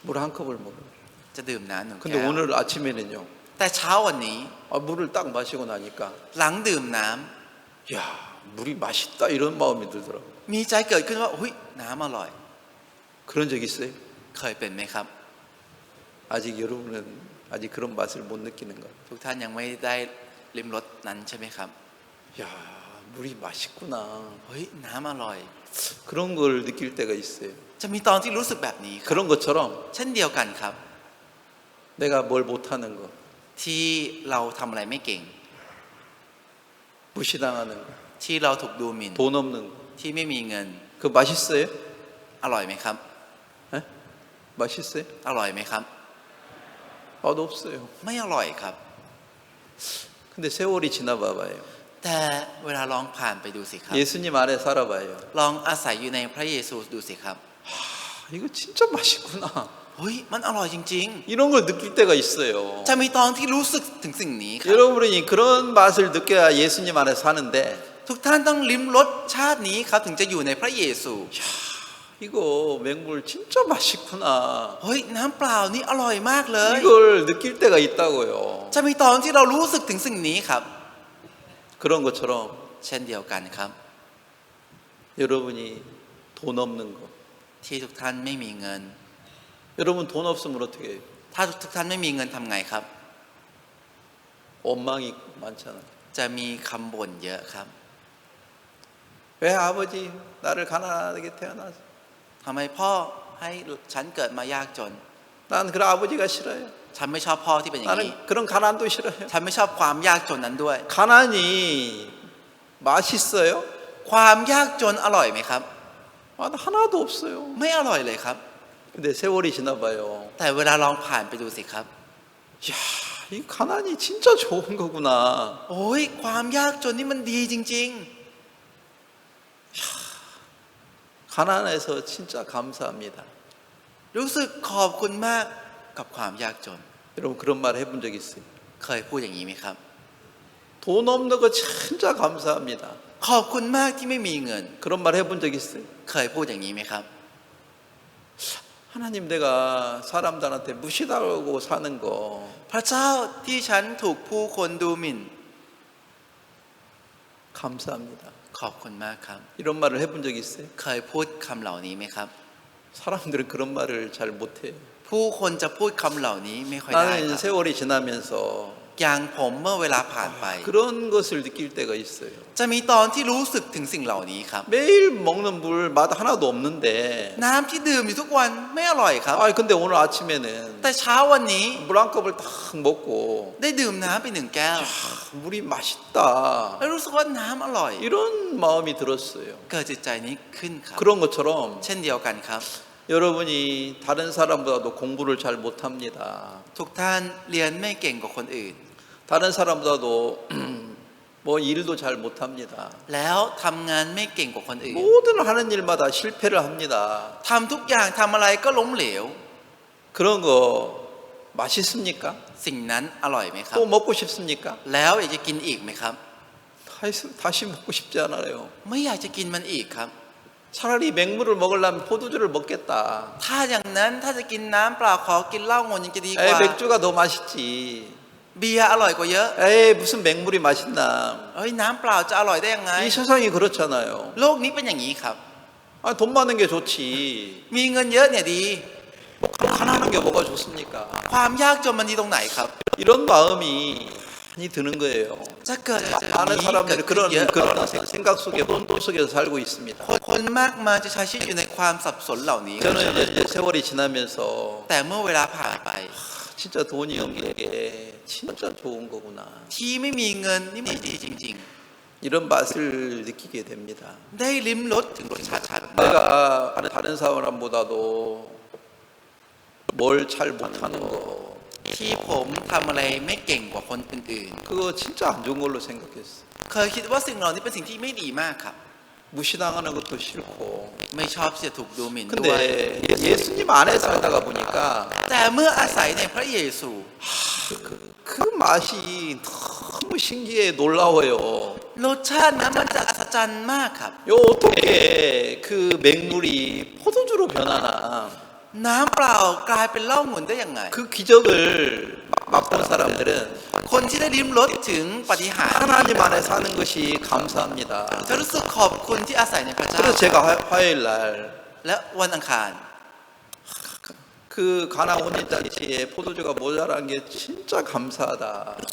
물 한 컵을 먹어요. จะดื่มน้ำ1 근데 แก้ว 오늘 아침에는요. แต่เช้าวันนี้ 물을 딱 마시고 나니까 หลังดื่มน้ำ 야, 물이 맛있다 이런 마음이 들더라고. มีใจเกิดขึ้นว่าอุ้ยน้ำอร่อย 그런 적 있어요? เคยเป็นไหมครับ 아직 여러분은 아직 그런 맛을 못 느끼는 것. ทุกท่านยังไม่ได้ลิ้มรสนั้นใช่ไหมครับ 야, 물이 맛있구나. เฮ้ยน้ำอร่อย 그런 걸 느낄 때가 있어요. จะมีตอนที่รู้สึกแบบนี้ครับ 그런 것처럼 เช่นเดียวกันครับ 내가 뭘 못하는 거, ที่เราทำอะไรไม่เก่ง 무시당하는 거, ที่เราถูกดูหมิ่น 돈 없는 거. ที่ไม่มีเงิน 그 맛있어요? อร่อยไหมครับ 에? 맛있어요? อร่อยไหมครับ 맛없어요. ไม่อร่อยครับ 근데 세월이 지나봐봐요. แต่เวลาลองผ่านไปดูสิครับ 예수님 안에 살아봐요. ลองอาศัยอยู่ในพระเยซูดูสิครับ 이거 진짜 맛있구나. เฮ้ยมันอร่อยจริง 이런 걸 느낄 때가 있어요. ๆ จะมีตอนที่รู้สึกถึงสิ่งนี้ครับ 여러분이 그런 맛을 느껴야 예수님 안에 사는데 ทุกท่านต้องลิ้มรสชาตินี้ครับถึงจะอยู่ในพระเยซู 이거 맹물 진짜 맛있구나. เฮ้ยน้ำเปล่านี่อร่อยมากเลย 이걸 느낄 때가 있다고요. จะมีตอนที่เรารู้สึกถึงสิ่งนี้ครับ 그런 것처럼 เช่นเดียวกันครับ 여러분이 돈 없는 거. ที่ทุกท่านไม่มีเงิน 여러분 돈 없으면 어떻게 해요? ถ้าทุกท่านไม่มีเงินทำไงครับ 원망이 많잖아. จะมีคำบ่นเยอะครับ 왜 아버지 나를 가난하게 태어나서? ทำไมพ่อให้ฉันเกิดมายากจน 난 그런 아버지가 싫어요. ฉันไม่ชอบพ่อที่เป็นอย่างนี้ 나는 그런 가난도 싫어요. ฉันไม่ชอบความยากจนนั้นด้วย 가난이 맛있어요? ความยากจนอร่อยไหมครับ 아, 하나도 없어요. ไม่อร่อยเลยครับ 근데 세월이 지나봐요. แต่เวลาลองผ่านไปดูสิครับ 야, 이 가난이 진짜 좋은 거구나. โอ้ยความยากจนนี่มันดีจริง 가난해서 진짜 감사합니다. ๆ รู้สึกขอบคุณมากกับความยากจน 여러분 그런 말 해본 적 있어요? เคยพูดอย่างนี้ไหมครับ 돈 없는 거 진짜 감사합니다. ขอบคุณมากที่ไม่มีเงิน 그런 말 해본 적 있어요? เคยพูดอย่างนี้ไหมครับ 하나님 내가 사람들한테 무시당하고 사는 거 พระเจ้าที่ฉันถูกผู้คนดูหมิ่น 감사합니다. ขอบคุณมากครับ 이런 말을 해본 적 있어요? เคยพูดคำเหล่านี้ไหมครับ 사람들은 그런 말을 잘 못해요. ผู้คนจะพูดคำเหล่านี้ไม่ค่อยได้ค 나는 รับ 세월이 지나면서 อย่างผมเมื่อเวลาผ่านไป 그런 것을 느낄 때가 있어요. จะมีตอนที่รู้สึกถึงสิ่งเหล่านี้ครับ 매일 먹는 물 맛 하나도 없는데 น้ำที่ดื่มอยู่ทุกวันไม่อร่อยครับ 근데 오늘 아침에는 แต่เช้าวันนี้ 물 한 컵을 딱 먹고 ได้ดื่มน้ำไป1 แก้ว 물이 맛있다 แล้วรู้สึกว่าน้ำอร่อย 이런 마음이 들었어요. เกิดจิตใจนี้ขึ้นครับ 그런 것처럼 เช่นเดียวกันครับ 여러분이 다른 사람보다도 공부를 잘 못합니다. ทุกท่านเรียนไม่เก่งกว่าคนอื่น 다른 사람보다도 뭐 일도 잘 못합니다. แล้วทำงานไม่เก่งกว่าคนอื่น 모든 하는 일마다 실패를 합니다. ทำทุกอย่างทำอะไรก็ล้มเหลว 그런 거 맛있습니까? สิ่งนั้นอร่อยไหมครับ 또 먹고 싶습니까? แล้วอยากจะกินอีกไหมครับ 다시 먹고 싶지 않아요. ไม่อยากจะกินมันอีกครับ 차라리 맹물을 먹으려면 포도주를 먹겠다. ถ้าอย่างนั้นถ้าจะกินน้ำเปล่าขอกินเหล้างนยังจะดีกว่า 맥주가 더 맛있지. เบียร์อร่อยกว่าเยอะ 무슨 맹물이 맛있나. เอ้ยน้ำเปล่าจะอร่อยได้ยังไง 이 세상이 그렇잖아요. โลกนี้เป็นอย่างนี้ครับ 돈 많은 게 좋지. มีเงินเยอะเนี่ยดี 가난한 게 뭐가 좋습니까? ความยากจนมันดีตรงไหนครับ 이런 마음이 많이 드는 거예요. จะเกิดแบบ 많은 นี้เกิด 사람들이 ขึ้นเยอะ 그런 생각 속에 혼돈 속에서 살고 있습니다. คนมากมายจะใช้ชีวิตอยู่ในความสับสนเหล่านี้ 저는 이제 세월이 지나면서 แต่เมื่อเวลาผ่านไป 진짜 돈이 없는 게 진짜 좋은 거구나. ที่ไม่มีเงินนี่ไม่ดีจริง 이런 맛을 느끼게 됩니다. ๆ ได้ลิ้มรสถึงรสชาติ 내가 다른 사람보다도 뭘 잘 못하는 거 ที่ผมทำอะไรไม่เก่งกว่าคนอื่น 그거 진짜 안 좋은 걸로 생각했어. ๆ เคยคิดว่าสิ่งเหล่านี้เป็นสิ่งที่ไม่ดีมากครับ 무시당하는 것도 싫고. ไม่ชอบที่จะถูกดูหมิ่นด้วย 근데 예수님 안에 살다가 보니까 แต่เมื่ออาศัยในพระเยซู 그 맛이 너무 신기해 놀라워요. รสชาตินั้นมันจะอัศจรรย์มากครับ 어떻게 그 맹물이 포도주로 변하나. น้ำเปล่ากลายเป็นเหล้าหมุนได้ยังไง 그 기적을 맛본 사람들은 คนที่ได้ลิ้มรสถึงปาฏิหาริย์ 하나님 안에 사는 것이 감사합니다. จะรู้สึกขอบคุณที่อาศัยในพระเจ้า 그래서 제가 화요일 날 และวันอังคาร 그 가나 혼인잔치에 포도주가 모자란 게 진짜 감사하다.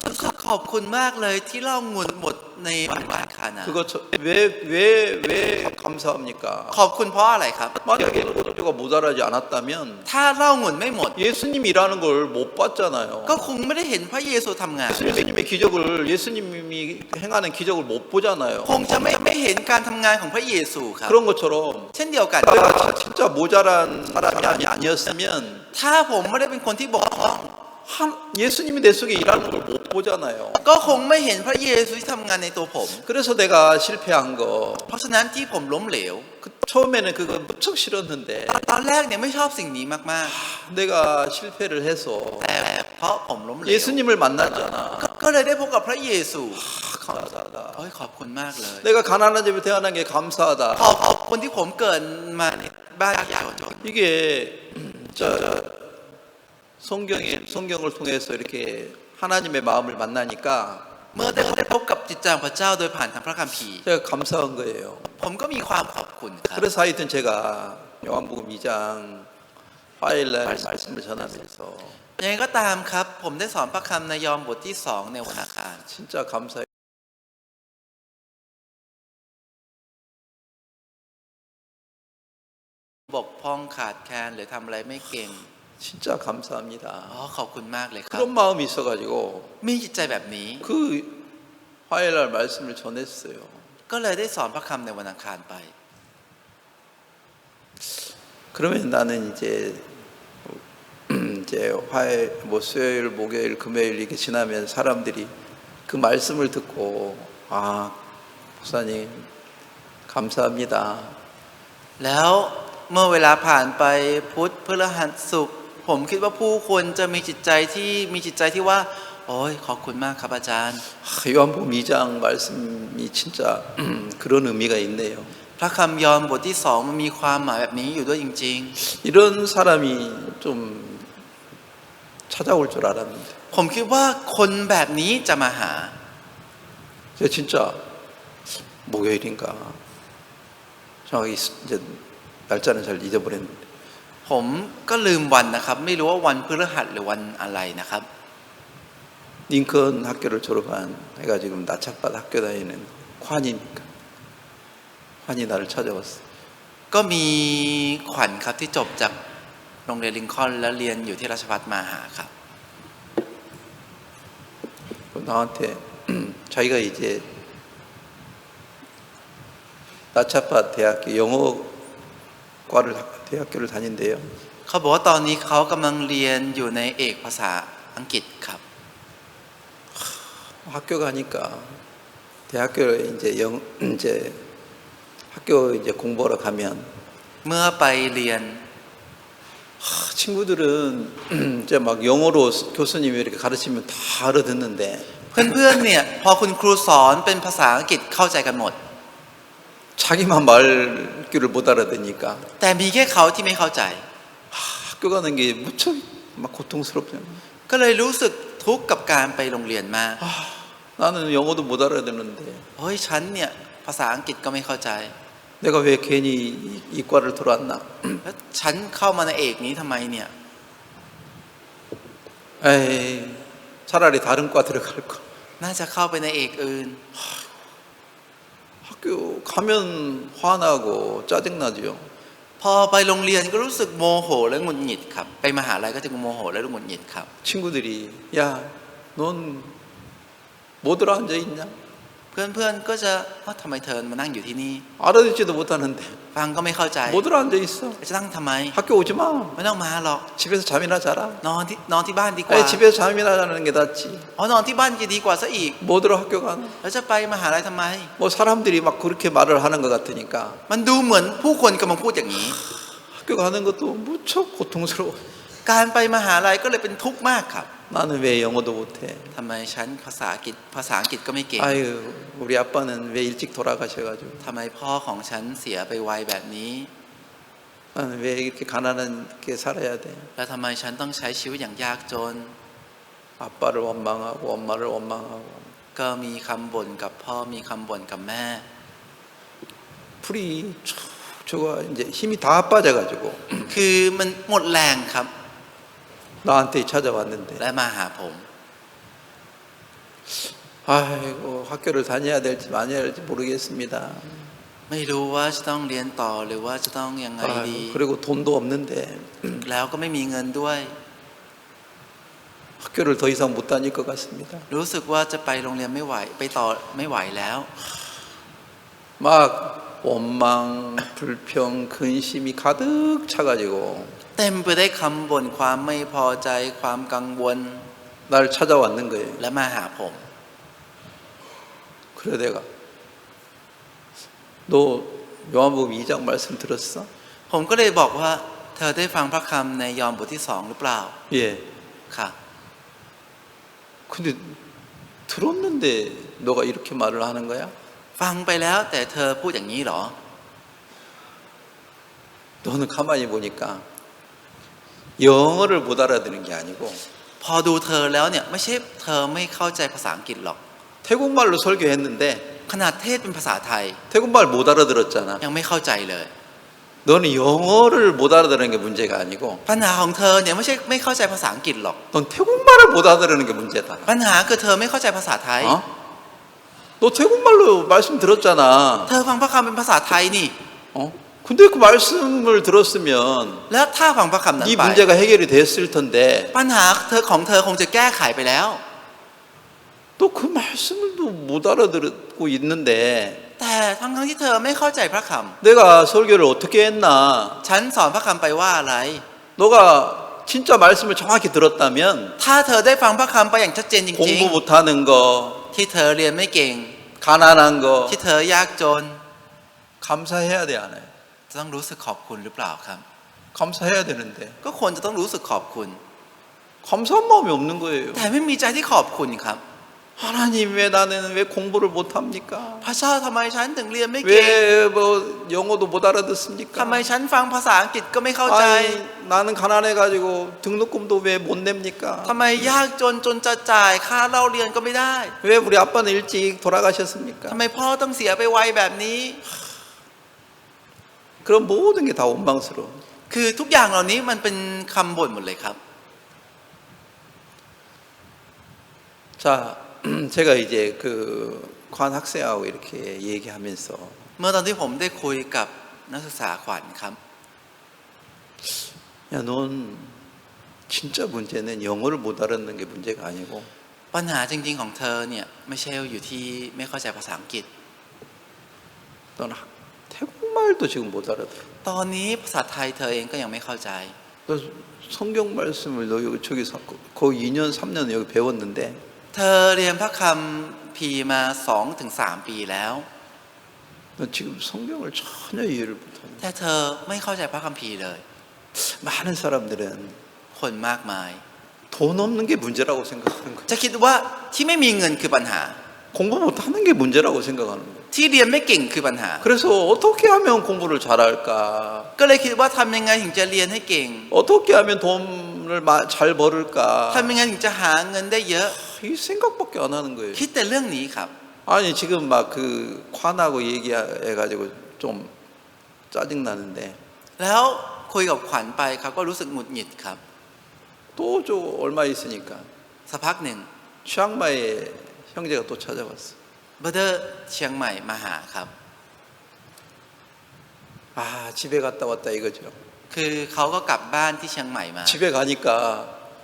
รู้สึกขอบคุณมากเลยที่เหล้าหมุนหมดในวันอังคารนะ 그거 왜 감사합니까? ขอบคุณเพราะอะไรครับ 만약에 포도주가 모자라지 않았다면 ถ้าเหล้าหมุนไม่หมด 예수님 일하는 걸 못 봤잖아요. ก็คงไม่ได้เห็นพระเยซูทำงาน 예수님의 기적을 예수님이 행하는 기적을 못 보잖아요. คงจะไม่เห็นการทำงานของพระเยซูครับ 그런 것처럼 เช่นเดียวกัน 내가 진짜 모자란 사람이 아니었으면 ถ้าผมไม่ได้เป็นคนที่บกพร่อง 예수님이 내 속에 일하는 걸 못 보잖아요. ก็คงไม่เห็นพระเยซูที่ทำงานในตัวผม 그래서 내가 실패한 거 เพราะฉะนั้นที่ผมล้มเหลว 처음에는 그거 무척 싫었는데 ตอนแรกเนี่ยไม่ชอบสิ่งนี้มาก 내가 실패를 해서 ๆ แต่เพราะผมล้มเหลว 예수님을 만났잖아. ก็เลยได้พบกับพระเยซู 감사하다. โอ้ยขอบคุณมากเลย 내가 가난한 집에 태어난 게 감사하다. ขอบคุณที่ผมเกิดมาในบ้านยากจน 이게 저 성경을 통해서 이렇게 하나님의 마음을 만나니까 เมื่อได้พบกับจิตใจของพระเจ้าโดยผ่านทางพระคัมภีร์ 제가 감사한 거예요. ผมก็มีความขอบคุณครับ 그래서 하여튼 제가 요한복음 2장 화요일날 말씀을 전하면서 ยังไงก็ตามครับ ผมได้สอนพระคำในยอห์นบทที่ 2 ในวันอังคาร 진짜 감사해요. บกพร่องขาดแคลนหรือทำอะไรไม่เก่ง 진짜 감사합니다. ขอบคุณมากเลยครับ 그런 마음이 있어가지고 มีจิตใจแบบนี้ 그 화요일날 말씀을 전했어요. ก็เลยได้สอนพระคำในวันอังคารไป 그러면 나는 이제 수요일, 목요일, 금요일 이렇게 지나면 사람들이 그 말씀을 듣고 목사님 감사합니다. แล้วเมื่อเวลาผ่านไปพุธพฤหัสศุกร์ผมคิดว่าผู้คนจะมีจิตใจที่ว่า โอ้ยขอบคุณมากครับอาจารย์ 요한복음 2장 말씀이 진짜 그런 의미가 있네요. พระคำยอห์นบทที่2มันมีความหมายแบบนี้อยู่ด้วยจริง 이런 사람이 좀 찾아올 줄 알았는데 ๆ ผมคิดว่าคนแบบนี้จะมาหา 제가 진짜 목요일인가 정확히 이제 날짜는 잘 잊어버렸는데 ผมก็ลืมวันนะครับ ไม่รู้ว่าวันพฤหัสหรือวันอะไรนะครับ 링컨 학교를 졸업한 애가 지금 나차밭 학교 다니는 관이니까 관이 나를 찾아왔어. ก็มีขวัญครับที่จบจากโรงเรียนลิงคอล์นแล้วเรียนอยู่ที่ราชภัฏมาหาครับ 나한테 자기가 이제 나차밭 대학교 영어과를 대학교를 다닌대요. เขาบอกว่าตอนนี้เขากำลังเรียนอยู่ในเอกภาษาอังกฤษครับ 학교 가니까 대학교 이제 학교 이제 공부하러 가면 เมื่อไปเรียน 친구들은 이제 막 영어로 교수님이 이렇게 가르치면 다 알아듣는데 เพื่อนๆเนี่ยพอคุณครูสอนเป็นภาษาอังกฤษเข้าใจกันหมด 자기만 말귀를 못 알아듣니까 แต่มีแค่เขาที่ไม่เข้าใจ 학교 가는 게 무척 막 고통스럽잖아. ก็เลยรู้สึกทุกข์กับการไปโรงเรียนมาก 나는 영어도 못 알아듣는데 เฮ้ยฉันเนี่ยภาษาอังกฤษก็ไม่เข้าใจ 내가 왜 괜히 이과를 들어왔나? แล้วฉันเข้ามาในเอกนี้ทำไมเนี่ย 에이, 차라리 다른 과 들어갈 거. น่าจะเข้าไปในเอกอื่น 학교 가면 화나고 짜증나죠. พอไปโรงเรียนก็รู้สึกโมโหและหงุดหงิดครับ ไปมหาลัยก็จะโมโหและหงุดหงิดครับ 친구들이 야, 넌 뭐 들어 앉아 있냐? เพื่อนๆก็จะว่าทำไมเธอมานั่งอยู่ที่นี่ 알아듣지도 못하는데 ฟังก็ไม่เข้าใจ 뭐 들어 앉아 있어? จะนั่งทำไม 학교 오지 마. ไม่ต้องมาหรอก 집에서 잠이나 자라. นอนที่บ้านดีกว่า 아니, 집에서 잠이나 자는 게 낫지. นอนที่บ้านจะดีกว่าซะอีก 뭐 들어 학교 가나? แล้วจะไปมหาลัยทำไม 뭐 사람들이 막 그렇게 말을 하는 것 같으니까 มันดูเหมือนผู้คนกำลังพูดอย่างนี้ 학교 가는 것도 무척 고통스러워. การไปมหาลัยก็เลยเป็นทุกข์มากครับ 나는 왜 영어도 못해? ทำไมฉันภาษาอังกฤษก็ไม่เก่ง 아유, 우리 아빠는 왜 일찍 돌아가셔가지고 ทำไมพ่อของฉันเสียไปไวแบบนี้ 나는 왜 이렇게 가난하게 살아야 돼? แล้วทำไมฉันต้องใช้ชีวิตอย่างยากจน 아빠를 원망하고 엄마를 원망하고 ก็มีคำบ่นกับพ่อมีคำบ่นกับแม่ 풀이 저가 이제 힘이 다 빠져가지고 คือมันหมดแรงครับ 나한테 찾아왔는데 และมาหาผม 아이고 학교를 다녀야 될지 말아야 될지 모르겠습니다. ไม่รู้ว่าจะต้องเรียนต่อหรือว่าจะต้องยังไงดี 아이고, 그리고 돈도 없는데 แล้วก็ไม่มีเงินด้วย 학교를 더 이상 못 다닐 것 같습니다. รู้สึกว่าจะไปโรงเรียนไม่ไหวไปต่อไม่ไหวแล้ว 막 원망, 불평, 근심이 가득 차가지고 เต็มไปได้วยคำบ่นความไม่พอใจความกังวล 날 찾아왔는 거예요. และมาหาผม 그래 내가 너 요한복음 2장 말씀 들었어? ผมก็เลยบอกว่า เธอได้ฟังพระคำในยอห์นบทที่2หรือเปล่า 예. ค่ะ 근데 들었는데 너가 이렇게 말을 하는 거야? ฟังไปแล้วแต่เธอพูดอย่างนี้เหรอ 너는 가만히 보니까 영어를 못 알아듣는 게 아니고 พอดูเธอแล้วเนี่ยไม่ใช่เธอไม่เข้าใจภาษาอังกฤษหรอก 태국말로 설교했는데 ขนาดทศเป็นภาษาไทย 태국말 못 알아들었잖아. ยังไม่เข้าใจเลย 너는 영어를 못 알아듣는 게 문제가 아니고 ปัญหาของเธอเนี่ยไม่ใช่ไม่เข้าใจภาษาอังกฤษหรอก 넌 태국말을 못 알아듣는 게 문제다. ปัญหาคือเธอไม่เข้าใจภาษาไทย 어? 너 태국말로 말씀 들었잖아. เธอฟังพระคำเป็นภาษาไทยนี่ 어? 근데 그 말씀을 들었으면 แล้วถ้าฟังพระคำนั้น 이 ไป 문제가 해결이 됐을 텐데 ปัญหาของเธอคงจะแก้ไขไปแล้ว 또 그 말씀을 또 못 알아듣고 있는데 แต่ทั้งที่เธอไม่เข้าใจพระค 내가 설교를 어떻게 했나? ำฉันสอนพระคำไปว่าอะไร 너가 진짜 말씀을 정확히 들었다면 ถ้าเธอได้ฟังพระคำไปอย่างชัดเจนจริง 공부 못하는 거, ๆที่เธอเรียนไม่เก่ง 가난한 거 ที่เธอยากจน 감사해야 돼, 안 해? จะต้องรู้สึกขอบคุณหรือเปล่าครับ 감사해야 되는데 ก็ควรจะต้องรู้สึกขอบคุณ 감사한 마음이 없는 거예요. แต่ไม่มีใจที่ขอบคุณครับ 하나님 왜 나는 왜 공부를 못 합니까? พระเจ้าทำไมฉันถึงเรียนไม่เก่ง 왜 뭐 영어도 못 ทำไม 알아듣습니까? ฉันฟังภาษาอังกฤษก็ไม่เข้าใจ 아니, 나는 가난해 가지고 등록금도 왜 못 냅니까? ทำไมยากจนจะจ่ายค่าเล่าเรียนก็ไม่ได้ 왜 우리 아빠는 일찍 돌아가셨습니까? ทำไมพ่อต้องเสียไปไวแบบนี้ 그런 모든 게 다 원망스러워. คือทุกอย่างเหล่านี้มันเป็นคำบ่นหมดเลยครับ 자, 제가 이제 그 관 학생하고 이렇게 얘기하면서 เมื่อตอนที่ผมได้คุยกับนักศึกษาขวัญครับ 야, 넌 진짜 문제는 영어를 못 알아듣는 게 문제가 아니고 ปัญหาจริงๆของเธอเนี่ยไม่ใช่อยู่ที่ไม่เข้าใจภาษาอังกฤษ 넌 태국말도 지금 못 알아들어. ตอนนี้ภาษาไทยเธอเองก็ยังไม่เข้าใจ 그래서 성경 말씀을 너 저기서 거의 2년 3년 여기 배웠는데 เธอเรียนพระคัมภีร์มา 2-3 ปีแล้ว 너 지금 성경을 전혀 이해를 못하는. แต่เธอไม่เข้าใจพระคัมภีร์เลย 많은 사람들은 คนมากมาย 돈 없는 게 문제라고 생각하는 거야. จะคิดว่าที่ไม่มีเงินคือปัญหา 공부 못하는 게 문제라고 생각하는 거야. ที่เรียนไม่เก่งคือปัญหา 그래서 어떻게 하면 공부를 잘할까? ก็เลยคิดว่าทำยังไงถึงจะเรียนให้เก่ง 어떻게 하면 돈을 잘 벌을까? ทำยังไงถึงจะหาเงินได้เยอะ 이 생각밖에 안 하는 거예요. คิดแต่เรื่องนี้ครับ 아니 지금 막 그 콴하고 얘기해가지고 좀 짜증 나는데 แล้วคุยกับขวัญไปเขาก็รู้สึกหงุดหงิดครับ 또 저 얼마 있으니까 สักพักหนึ่ง 치앙마이에 형제가 또 찾아왔어. เบอร์เดอร์เชียงใหม่มาหาครับ 아 집에 갔다 왔다 이거죠. คือเขาก็กลับบ้านที่เชียงใหม่มา 집에 가니까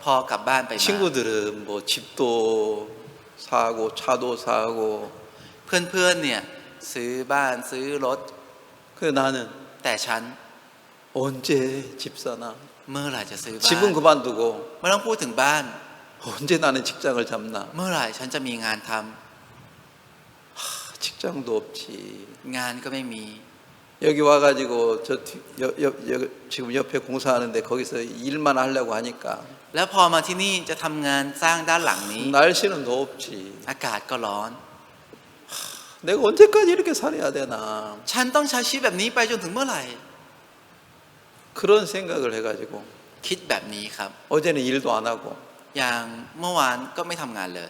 พอกลับบ้านไปมา 친구들은 뭐 집도 사고 차도 사고 เพื่อนๆเนี่ยซื้อบ้านซื้อรถ 그 나는 แต่ฉัน 언제 집 사나? เมื่อไหร่จะซื้อบ้าน 집은 그만두고 ไม่ต้องพูดถึงบ้าน 언제 나는 직장을 잡나? เมื่อไหร่ฉันจะมีงานทำ 직장도 없지. งานก็ไม่มี 여기 와가지고 지금 옆에 공사하는데 거기서 일만 하려고 하니까 แล้วพอมาที่นี่จะทำงานสร้างด้านหลังนี้ 날씨는 덥지. อากาศก็ร้อน 내가 언제까지 이렇게 살아야 되나? ฉันต้องใช้ชีวิตแบบนี้ไปจนถึงเมื่อไหร่ 그런 생각을 해가지고 คิดแบบนี้ครับ 어제는 일도 안 하고 อย่างเมื่อวานก็ไม่ทำงานเลย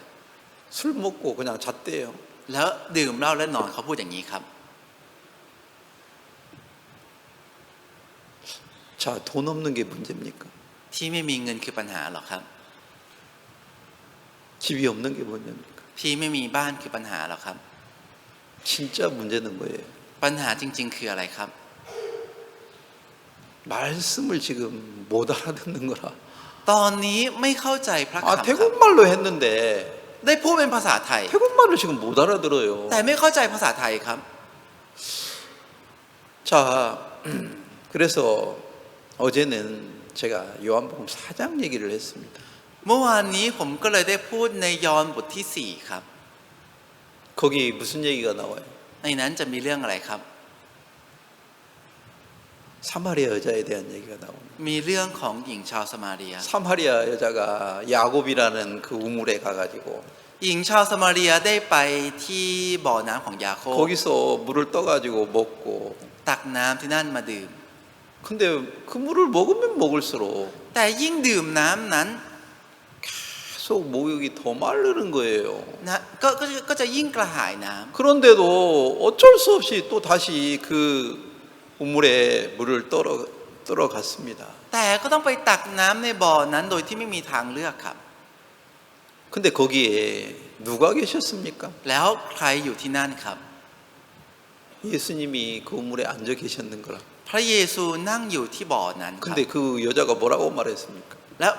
술 먹고 그냥 잤대요. แล้วดื่มเหล้าและนอนเขาพูดอย่างนี้ครับ 자, 돈 없는 게 문제입니까? ที่ไม่มีเงินคือปัญหาหรอครับ 집이 없는 게 문제입니까? ที่ไม่มีบ้านคือปัญหาหรอครับ 진짜 문제는 뭐예요? ปัญหาจริงๆคืออะไรครับ 말씀을 지금 못 알아듣는 거라. ตอนนี้ไม่เข้าใจพระคำ 아, ครับ 태국말로 했는데 ได้พูดเป็นภาษาไทย 태국말을 지금 못 알아들어요. แต่ไม่เข้าใจภาษาไทยครับ 자, 그래서 어제는 제가 요한복음 4장 얘기를 했습니다. เมื่อวานนี้ผมก็เลยได้พูดในยอห์นบทที่ 4 ครับ 거기 무슨 얘기가 나와요? ในนั้นจะมีเรื่องอะไรครับ 사마리아 여자에 대한 얘기가 나옵니다. มีเรื่องของหญิงชาวสมาเรีย 사마리아 여자가 야곱이라는 그 우물에 가가지고 หญิงชาวสมาเรียได้ไปที่บ่อน้ำของยาโคบ 거기서 물을 떠가지고 먹고 ตักน้ำที่นั่นมาดื่ม 근데 그 물을 먹으면 먹을수록 แต่ยิ่งดื่มน้ำนั้น 계속 목욕이 더 마르는 거예요. นะก็จะยิ่งกระหายน้ำ 그런데도 어쩔 수 없이 또 다시 그 우물에 물을 떨어갔습니다. แต่ก็ต้องไปตักน้ำในบ่อนั้นโดยที่ไม่มีทางเลือกครับ 근데 거기에 누가 계셨습니까? แล้วใครอยู่ที่นั่นครับ 예수님이 그 우물에 앉아 계셨는 거라. พระเยซูนั่งอยู่ที่บ่อนั้นครับ 근데 그 여자가 뭐라고 말했습니까? แล้ว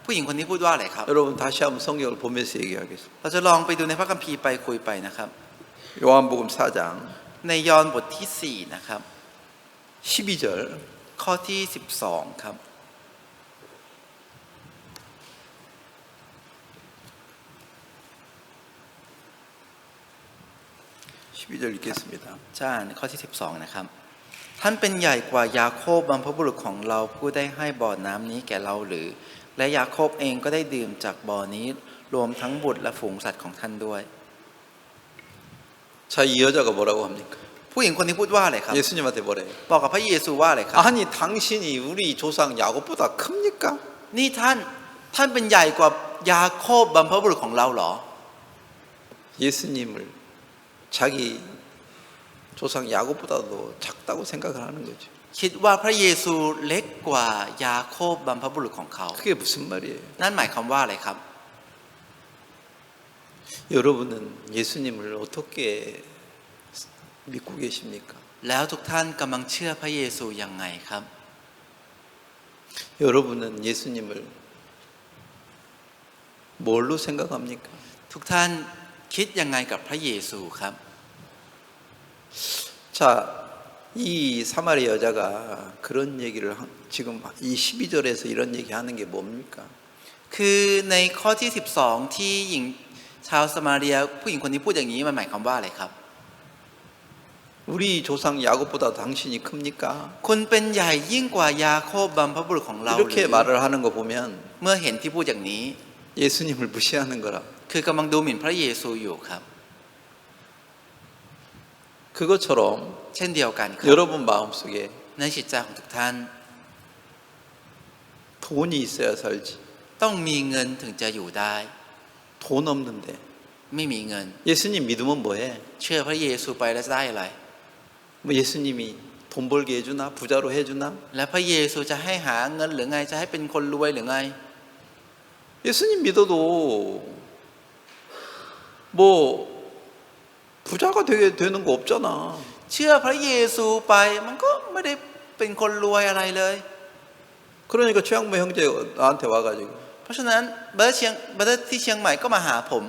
ผู้หญิงคนนี้พูดว่าอะไรครับ 여러분 다시 한번 성경을 보면서 얘기하겠습니다. เราจะลองไปดูในพระคัมภีร์ไปคุยไปนะครับ 요한복음 4장 ในยอห์นบทที่ 4 นะครับ 12절 ข้อที่ 12 ครับ 12절 읽겠습니다. จะอ่านข้อที่ 12 นะครับ ท่านเป็นใหญ่กว่ายาโคบบรรพบุรุษของเราผู้ได้ให้บ่อน้ำนี้แก่เราหรือ และยาโคบเองก็ได้ดื่มจากบ่อนี้รวมทั้งบุตรและฝูงสัตว์ของท่านด้วย 자, 이 여자가 뭐라고 합니까? ผู้หญิงคนนี้พูดว่าอะไรครับ 예수님한테 뭐래요? บอกกับพระเยซูว่าอะไรครับ 아니, 당신이 우리 조상 야곱보다 큽니까? นี่ท่านเป็นใหญ่กว่ายาโคบบรรพบุรุษของเราเหรอ 예수님을 자기 조상 야곱보다도 작다고 생각을 하는 거죠. คิดว่าพระเยซูเล็กกว่ายาโคบบรรพบุรุษของเขา 그게 무슨 말이에요? นั่นหมายความว่าอะไรครับ 여러분은 예수님을 어떻게 믿고 계십니까? แล้วทุกท่านกำลังเชื่อพระเยซูยังไงครับ 여러분은 예수님을 뭘로 생각합니까? ทุกท่านคิดยังไงกับพระเยซูครับ 자, 이 사마리 여자가 그런 얘기를 지금 이 12절에서 이런 얘기하는 게 뭡니까? คือในข้อที่ 12 ที่หญิงชาวสมาเรียผู้หญิงคนนี้พูดอย่างนี้มันหมายความว่าอะไรครับ 우리 조상 야곱보다 당신이 큽니까? คุณเป็นใหญ่ยิ่งกว่ายาโคบบรรพบุรุษของเราหรือ 이렇게 말을 하는 거 보면 เมื่อเห็นที่พูดอย่างนี้ 예수님을 무시하는 거라. คือกำลังดูหมิ่นพระเยซูอยู่ครับ 그것처럼 เช่นเดียวกันครับ 여러분 마음속에 ในจิตใจของทุกท่าน 돈이 있어야 살지. ต้องมีเงินถึงจะอยู่ได้ 돈 없는데 ไม่มีเงิน 예수님 믿으면 뭐해? เชื่อพระเยซูไปแล้วจะได้อะไร 뭐 예수님이 돈 벌게 해주나? 부자로 해주나? และพระเยซูจะให้หาเงินหรือไงจะให้เป็นคนรวยหรือไง 예수님 믿어도 뭐 부자가 되는 거 없잖아. เชื่อพระเยซูไปมันก็ไม่ได้เป็นคนรวยอะไรเลย 그러니까 최양모 형제 나한테 와가지고 เพราะฉะนั้นเบิร์ตที่เชียงใหม่ก็มาหาผม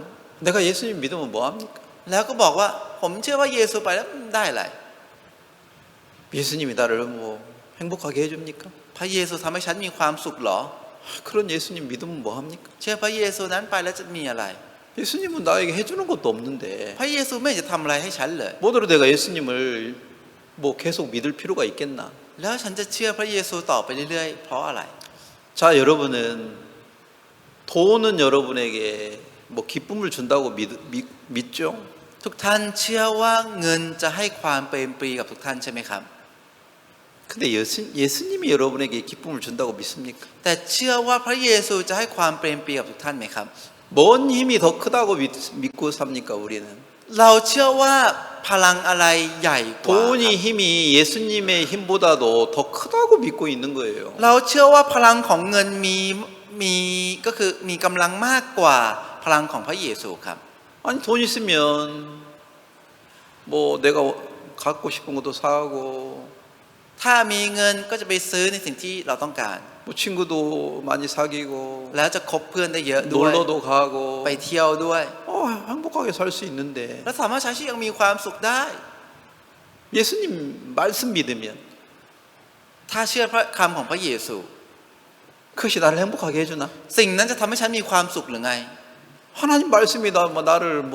내가 예수님 믿으면 뭐 합니까? แล้วก็บอกว่าผมเชื่อว่าเยซูไปแล้วได้อะไร 예수님이 나를 뭐 행복하게 해줍니까? พระเยซูทำให้ฉันมีความสุขเหรอ 그런 예수님 믿으면 뭐 합니까? เชื่อพระเยซูนั้นไปแล้วจะมีอะไร 예수님은 나에게 해주는 것도 없는데 พระเยซูไม่จะทำอะไรให้ฉันเลย 뭐더러 내가 예수님을 뭐 계속 믿을 필요가 있겠나? แล้วฉันจะเชื่อพระเยซูต่อไปเรื่อยๆเพราะอะไร 자, 여러분은 돈은 여러분에게 뭐 기쁨을 준다고 믿죠? ทุกท่านเชื่อว่าเงินจะให้ความเปรมปรีกับทุกท่านใช่ไหมครับ 근데 예수님이 여러분에게 기쁨을 준다고 믿습니까? แต่เชื่อว่าพระเยซูจะให้ความเปรมปรีกับทุกท่านไหมครับ 뭔 힘이 더 크다고 믿고 삽니까, 우리는? เราเชื่อว่าพลังอะไรใหญ่กว่า 돈이 힘이 예수님의 힘보다도 더 크다고 믿고 있는 거예요. เราเชื่อว่าพลังของเงินมีก็คือมีกำลังมากกว่าพลังของพระเยซูครับ 아니, 돈 있으면 뭐 내가 갖고 싶은 것도 사고 ถ้ามีเงินก็จะไปซื้อในสิ่งที่เราต้องการ 뭐 친구도 많이 사귀고 แล้วจะคบเพื่อนได้เยอะด้วย 놀러도 가고 ไปเที่ยวด้วย 행복하게 살 수 있는데 และสามารถใช้ชีวิตอย่างมีความสุขได้ 예수님 말씀 믿으면 ถ้าเชื่อพระคำของพระเยซู 그것이 나를 행복하게 해주나? สิ่งนั้นจะทำให้ฉันมีความสุขหรือไง 하나님 말씀이 나를 뭐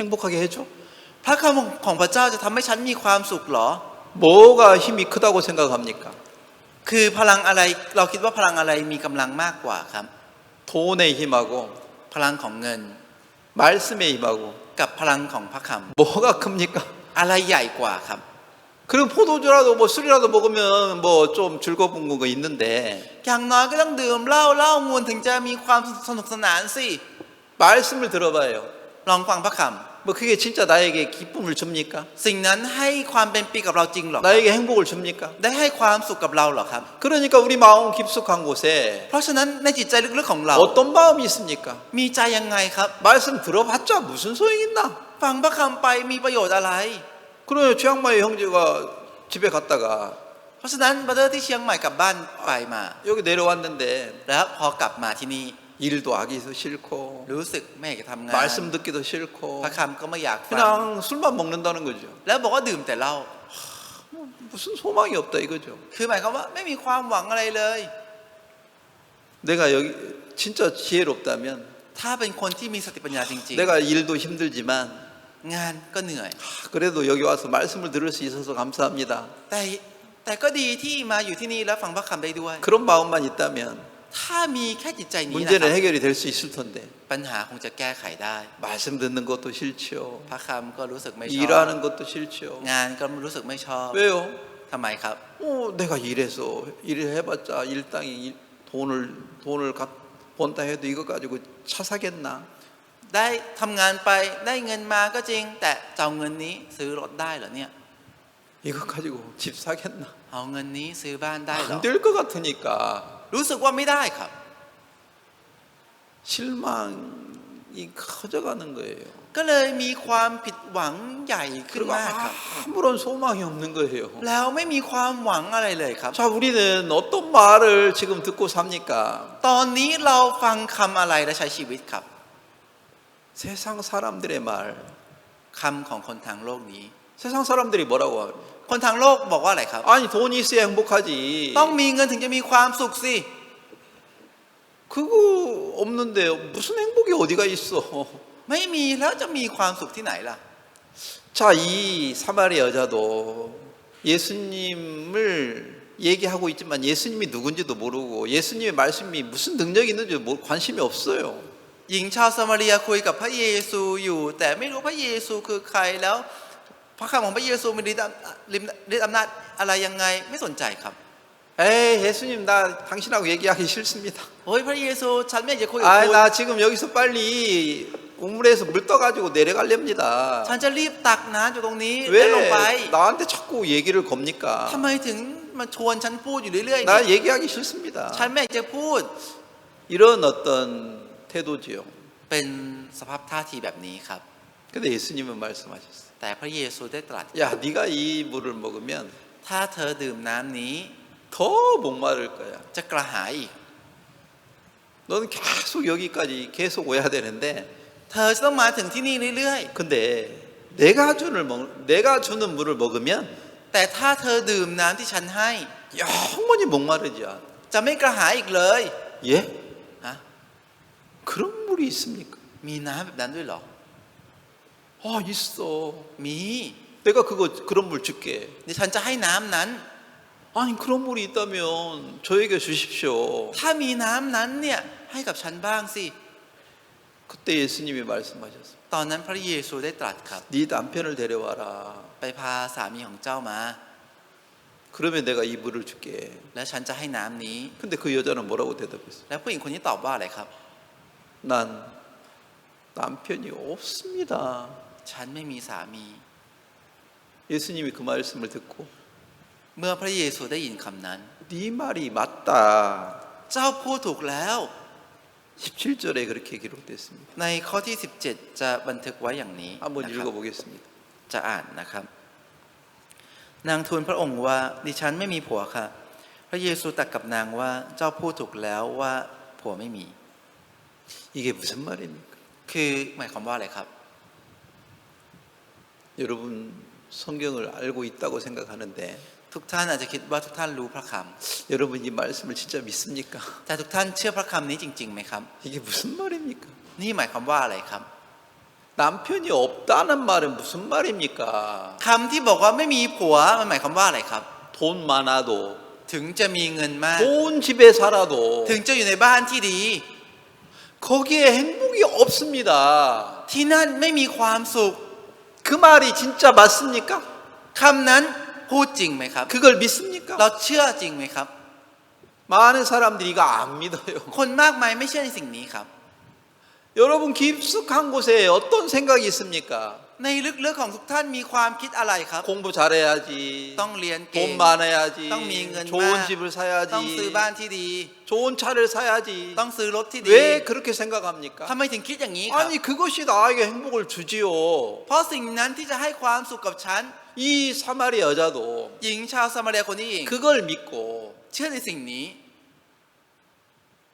행복하게 해줘? พระคำของพระเจ้าจะทำให้ฉันมีความสุขเหรอ 뭐가 힘이 크다고 생각합니까? คือพลังอะไรเราคิดว่าพลังอะไรมีกำลังมากกว่าครับ 돈의 힘하고 พลังของเงิน 말씀의 힘하고 กับพลังของพระค 뭐가 큽니까? ำอะไรใหญ่กว่าครับ 그럼 포도주라도 뭐 술이라도 먹으면 뭐 좀 즐거운 거 있는데 อย่างน้อยก็ต้องดื่มเหล้างวนถึงจะมีความสนุกสนานสิ 말씀을 들어봐요. ลองฟังพระค 뭐 그게 진짜 나에게 기쁨을 줍니까? ำสิ่งนั้นให้ความเป็นปีกับเราจริงหรอครับ 나에게 행복을 줍니까? ได้ให้ความสุขกับเราหรอครับ 그러니까 우리 마음 깊숙한 곳에 เพราะฉะนั้นในจิตใจลึกๆของเรา 어떤 마음이 있습니까? มีใจยังไงครับ 말씀 들어봤자 무슨 소용이 있나? ฟังพระคำไปมีประโยชน์อะไร 그러면 최양마의 형제가 집에 갔다가 เพราะฉะนั้นบัตเตอร์ที่เชียงใหม่กลับบ้านไปมา 여기 내려왔는데 แล้วพอกลับมาที่นี่ 일도 하기도 싫고 รู้สึกไม่อยากจะทำงาน 말씀 듣기도 싫고 พระคำก็ไม่อยากฟัง 그냥 술만 먹는다는 거죠. แล้วบอกว่าดื่มแต่เหล้า 무슨 소망이 없다 이거죠. คือหมายความว่าไม่มีความหวังอะไรเลย 내가 여기 진짜 지혜롭다면 ถ้าเป็นคนที่มีสติปัญญาจริง 내가 일도 힘들지만 ๆ งานก็เหนื่อย 그래도 여기 와서 말씀을 들을 수 있어서 감사합니다. แต่ก็ดีที่มาอยู่ที่นี่แล้วฟังพระคำได้ด้วย 그런 마음만 있다면 ถ้ามีแค่จิตใจนี้นะค 문제는 รับ 해결이 될 수 있을 텐데 ปัญหาคงจะแก้ไขได้ 말씀 듣는 것도 싫죠. พระคำก็รู้สึกไม่ชอบ 일하는 것도 싫죠. งานก็รู้สึกไม่ชอบ 왜요? ทำไมครับ 내가 일해서 일을 해봤자 일당이 돈을 번다 해도 이거 가지고 차 사겠나? ได้ทำงานไปได้เงินมาก็จริง แต่จะเอาเงินนี้ซื้อรถได้เหรอเนี่ย 이거 가지고 집 사겠나? เอาเงินนี้ซื้อบ้านได้เหรอ 안 될 것 같으니까 รู้สึกว่าไม่ได้ครับ 실망이 커져가는 거예요. ก็เลยมีความผิดหวังใหญ่ขึ้น 그리고 มากครับ 아무런 소망이 없는 거예요. แล้วไม่มีความหวังอะไรเลยครับ 자, 우리는 어떤 말을 지금 듣고 삽니까? ตอนนี้เราฟังคำอะไรและใช้ชีวิตครับ 세상 사람들의 말. คำของคนทางโลกนี้ 세상 사람들이 뭐라고 하요? คนทางโลกบอกว่าอะไรครับ 아니 돈이 있어야 행복하지. ต้องมีเงินถึงจะมีความสุขสิ 그거 없는데 무슨 행복이 어디가 있어? ไม่มีแล้วจะมีความสุขที่ไหนล่ะ 자, 이 사마리 여자도 예수님을 얘기하고 있지만 예수님이 누군지도 모르고 예수님의 말씀이 무슨 능력이 있는지 관심이 없어요. หญิงชาวซามารียคุยกับพระเยซูอยู่ แต่ไม่รู้พระเยซูคือใครแล้วพระคำของพระเยซูมีฤทธิ์อำนาจอะไรยังไงไม่สนใจครับ 에이, 예수님 나 당신하고 얘기하기 싫습니다. โอ้ยพระเยซูฉันไม่อยากจะคุยกับ 아, คุณ 나 지금 여기서 빨리 우물에서 물 떠가지고 내려가렵니다. ฉันจะรีบตักน้ำจากตรงนี้แล้วลงไป 왜 나한테 자꾸 얘기를 겁니까? ทำไมถึงมาชวนฉันพูดอยู่เรื่อยๆ 나 เนี่ย 얘기하기 싫습니다. ฉันไม่อยากจะพูด 이런 어떤 태도지요. เป็นสภาพท่าทีแบบนี้ครับ 근데 예수님은 말씀하셨어요. แต่พระเยซูได้ตรัส 야, 네가 이 물을 먹으면 ถ้าเธอดื่มน้ำนี้ 더 목마를 거야. จะกระหายอีก 너는 계속 여기까지 계속 오야 되는데 เธอจะต้องมาถึงที่นี่เรื่อย 근데 내가 주는 물을 먹으면 ๆ แต่ถ้าเธอดื่มน้ำที่ฉันให้ 영원히 목마르지 않아. จะไม่กระหายอีกเลย 예? ฮะ 그런 물이 있습니까? มีน้ำแบบนั้นด้วยเหรอ 아, 있어. มี 내가 그런 물 줄게. เดี๋ยวฉันจะให้น้ำนั้น 아니, 그런 물이 있다면 저에게 주십시오. ถ้ามีน้ำนั้นเนี่ยให้กับฉันบ้างสิ 그때 예수님이 말씀하셨어요. ตอนนั้นพระเยซูได้ตรัสครับ 네 남편을 데려와라. ไปพาสามีของเจ้ามา 그러면 내가 이 물을 줄게. แล้วฉันจะให้น้ำนี้ 근데 그 여자는 뭐라고 대답했어요? แล้วผู้หญิงคนนี้ตอบว่าอะไรครับ 난 남편이 없습니다. ฉันไม่มีสามี 예수님이 그 말씀을 듣고 เมื่อพระเยซูได้ยินคำนั้น 네 말이 맞다. เจ้าพูดถูกแล้ว 17절에 그렇게 기록됐습니다. ในข้อที่ 17 จะบันทึกไว้อย่างนี้ 한번 นะครับ 읽어보겠습니다. จะอ่านนะครับ นางทูลพระองค์ว่าดิฉันไม่มีผัวค่ะ พระเยซูตรัสกับนางว่าเจ้าพูดถูกแล้วว่าผัวไม่มี 이게 무슨 말입니까? คือหมายความว่าอะไรครับ 여러분 성경을 알고 있다고 생각하는데 ทุกท่านอาจจะคิดว่าทุกท่านรู้พระค 여러분 이 말씀을 진짜 믿습니까? ำแต่ทุกท่านเชื่อพระคำนี้จริงๆไหมครับ 이게 무슨 말입니까? นี่หมายความว่าอะไรครับ 남편이 없다는 말은 무슨 말입니까? คำที่บอกว่าไม่มีผัวมันหมายความว่าอะไรครับ 돈 많아도 ถึงจะมีเงินมาก 좋은 집에 살아도 ถึงจะอยู่ในบ้านที่ดี 거기에 행복이 없습니다. ที่นั่นไม่มีความสุข 그 말이 진짜 맞습니까? คำนั้นพูดจริงไหมครับ 그걸 믿습니까? เราเชื่อจริงไหมครับ 많은 사람들이 이거 안 믿어요. คนมากมายไม่เชื่อในสิ่งนี้ครับ 여러분 깊숙한 곳에 어떤 생각이 있습니까? ในลึกๆของทุกท่านมีความคิดอะไรครับ 공부 잘해야지. ต้องเรียนเก่ง 돈 많아야지.ต้องมีเงิน 좋은 มาก 집을 ต้องซื้อ 사야지. บ้านที่ดี 좋은 차를 사야지. ต้องซื้อรถที่ดี 왜 그렇게 생각합니까? ทำไมถึงคิดอย่างนี้ครับ 아니 그것이 나에게 행복을 주지요. เพราะสิ่งนั้นที่จะให้ความสุขกับฉัน 이 사마리 여자도 หญิงชาวซามาเรียคนนี้เอง 그걸 믿고 เชื่อในสิ่งนี้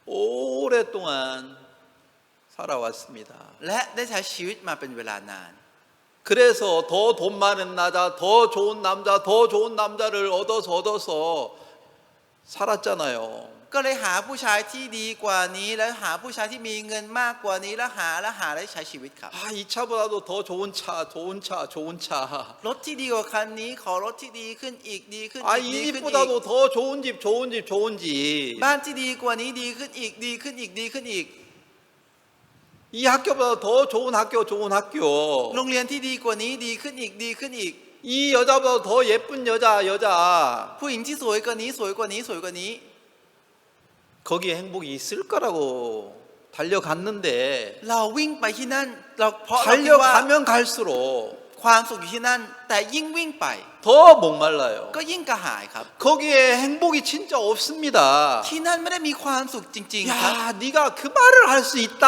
오랫동안 살아왔습니다. และได้ใช้ชีวิตมาเป็นเวลานาน 그래서 더 돈 많은 남자, 더 좋은 남자, 더 좋은 남자를 얻어서 살았잖아요. ก็เลยหาผู้ชายที่ดีกว่านี้แล้วหาผู้ชายที่มีเงินมากกว่านี้แล้วหาแล้วใช้ชีวิตครับ 아, 이 차보다도 더 좋은 차, 좋은 차. รถที่ดีกว่าคันนี้ขอรถที่ดีขึ้นอีกดีขึ้น 아, อีก 이 ดีขึ้นอีก 집보다도 더 좋은 집, 좋은 집. บ้านที่ดีกว่านี้ดีขึ้นอีกดีขึ้นอีกดีขึ้นอีก 이 학교보다 더 좋은 학교, 좋은 학교. โรงเรียนที่ดีกว่านี้ดีขึ้นอีกดีขึ้นอีก 이 여자보다 더 예쁜 여자. ผู้หญิงที่สวยกว่านี้สวยกว่านี้สวยกว่านี้ 거기에 행복이 있을 거라고 달려갔는데 เราวิ่งไปที่นั่นเราเพราะเราคิดว่า 달려가면 갈수록 ความสุขอยู่ที่นั่น แต่ยิ่งวิ่งไป 더 목말라요. ก็ยิ่งกระหายครับ 거기에 행복이 진짜 없습니다. ที่นั่นไม่ได้มีความสุขจริงๆครับ 야, 네가 그 말을 할 수 있다?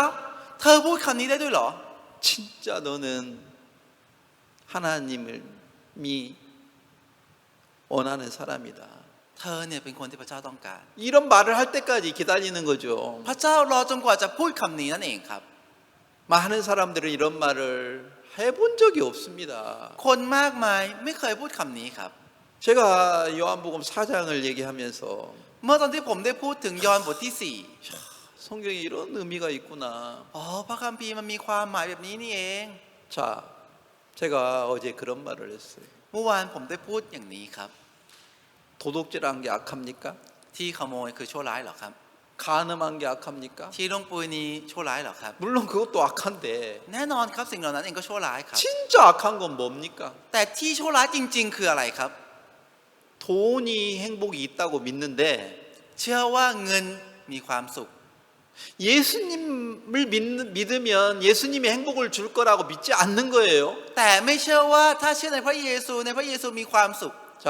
เธอพูดคำนี้ได้ด้วยเหรอ 진짜 너는 하나님을 원하는 사람이다. เธอเนี่ยเป็นคนที่พระเจ้าต้องการ 이런 말을 할 때까지 기다리는 거죠. พระเจ้ารอจนกว่าจะพูดคำนี้นั่นเองครับ 많은 사람들은 이런 말을 해본 적이 없습니다. คนมากมายไม่เคยพูดคำนี้ครับ 제가 요한복음 4장을 얘기하면서 เมื่อตอนที่ผมได้พูดถึงยอห์นบทที่ 성경에 이런 의미가 있구나. 4อ๋อพระคัมภีร์มันมีความหมายแบบนี้นี่เอง 자, 제가 어제 그런 말을 했어요. เมื่อวานผมได้พูดอย่างนี้ครับ 도둑질한 게 악합니까? ที่ขโมยคือชั่วร้ายเหรอครับ 간음한 게 악합니까? ที่ลงปืนนี้ชั่วร้ายเหรอครับ 물론 그것도 악한데 แน่นอนครับสิ่งเหล่านั้นเองก็ชั่วร้ายครับ 진짜 악한 건 뭡니까? แต่ที่ชั่วร้ายจริงๆคืออะไรครับ 돈이 행복이 있다고 믿는데 เชื่อว่าเงินมีความสุข 예수님을 믿으면 예수님이 행복을 줄 거라고 믿지 않는 거예요. แต่ไม่เชื่อว่าถ้าเชื่อในพระเยซูมีความสุข 자,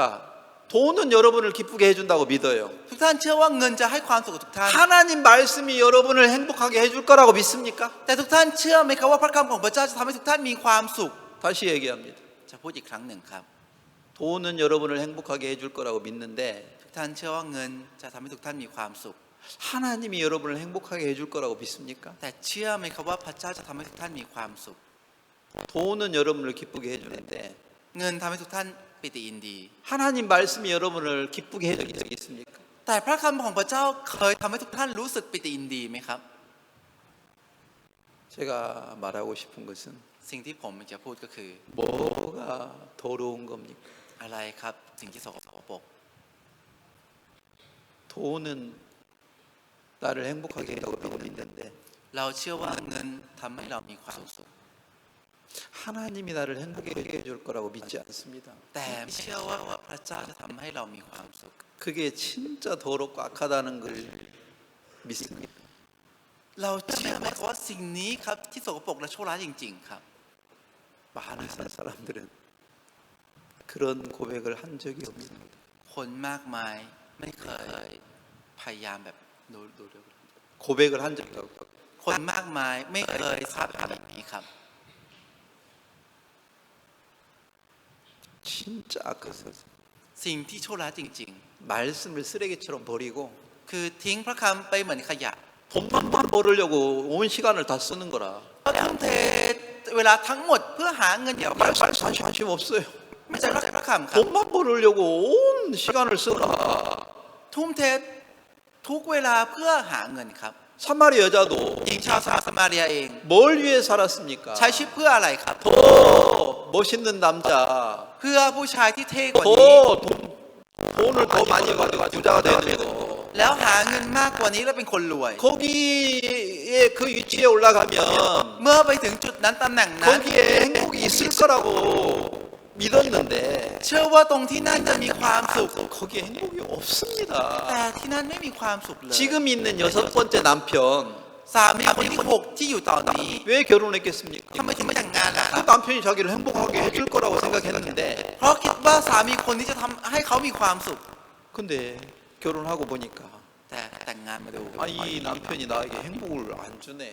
돈은 여러분을 기쁘게 해준다고 믿어요. ทุกท่านเชื่อว่าเงินจะให้ความสุขกับทุกท่าน 하나님 말씀이 여러분을 행복하게 해줄 거라고 믿습니까? แต่ทุกท่านเชื่อไหมครับว่าพระคำของพระเจ้าจะทำให้ทุกท่านมีความสุข 다시 얘기합니다. จะพูดอีกครั้งหนึ่งครับ 돈은 여러분을 행복하게 해줄 거라고 믿는데 ทุกท่านเชื่อว่าเงินจะทำให้ทุกท่านมีความสุข 하나님이 여러분을 행복하게 해줄 거라고 믿습니까? แต่เชื่อไหมครับว่าพระเจ้าจะทำให้ทุกท่านมีความสุข 돈은 여러분을 기쁘게 해주는데 เงินทำให้ทุกท่านปิติยินดี 하나님 말씀이 여러분을 기쁘게 해준 적이 있습니까? แต่พระคำของพระเจ้าเคยทำให้ทุกท่านรู้สึกปิติยินดีไหมครับ 제가 말하고 싶은 것은 สิ่งที่ผมจะพูดก็คือ 뭐가 더러운 겁니까? อะไรครับสิ่งที่สกปรก 돈은 나를 행복하게 해주고 믿는데 เราเชื่อว่าเงินทำให้เรามีความสุข 하나님이 나를 행복하게 해줄 거라고 믿지 않습니다. แต่เชื่อว่าพระเจ้าจะทำให้เรามีความสุข 그게 진짜 더럽고 악하다는 걸 믿습니까? เราเชื่อไหมว่าสิ่งนี้ครับที่สกปรกและชั่วร้ายจริงๆครับ 많은 사람들은 그런 고백을 한 적이 없습니다. คนมากมายไม่เคยพยายามแบบดู 고백을 한 적이 없고 คนมากมายไม่เคยทราบแบบนี้ครับ 진짜 악해서 สิ่งที่ชั่วร้ายจริง 말씀을 쓰레기처럼 버리고 ๆ คือทิ้งพระคำไปเหมือนขยะ 돈만 벌으려고 온 시간을 다 쓰는 거라. ทุ่มเทเวลาทั้งหมดเพื่อหาเงินอย่างเดียว 말씀 관심 없어요. ไม่ใช่พระคำครับ 돈만 벌으려고 온 시간을 쓰라. ทุ่มเททุกเวลาเพื่อหาเงินครับ 사마리 여자도 หญิงชาวสมาเรียเอง 뭘 위해 살았습니까? ใช้ชีวิตเพื่ออะไรครับ 더 멋있는 남자, เพื่อผู้ชายที่เท่กว่านี้ 돈을 더 많이 가지고 부자가 돼야 되고 แล้วหาเงินมากกว่านี้แล้วเป็นคนรวย 거기에 그 위치에 올라가면 เมื่อไปถึงจุดนั้นตำแหน่งนั้น 거기에 행복이 있을 거라고 믿었는데 เชื่อว่าตรงที่นั่นจะมีความสุข 거기에 행복이 없습니다. แต่ที่นั่นไม่มีความสุขเลย 지금 있는 6번째 남편 สามีคนที่6ที่อยู่ตอนนี้ 왜 결혼했겠습니까? ทำไมถึงไม่แต่งงานล่ะ 그 남편이 자기를 행복하게 해줄 거라고 생각했는데 เพราะคิดว่าสามีคนนี้จะทำให้เขามีความสุข 근데 결혼하고 보니까 แต่แต่งงานมาดู 아, 이 남편이 나에게 행복을 안 주네.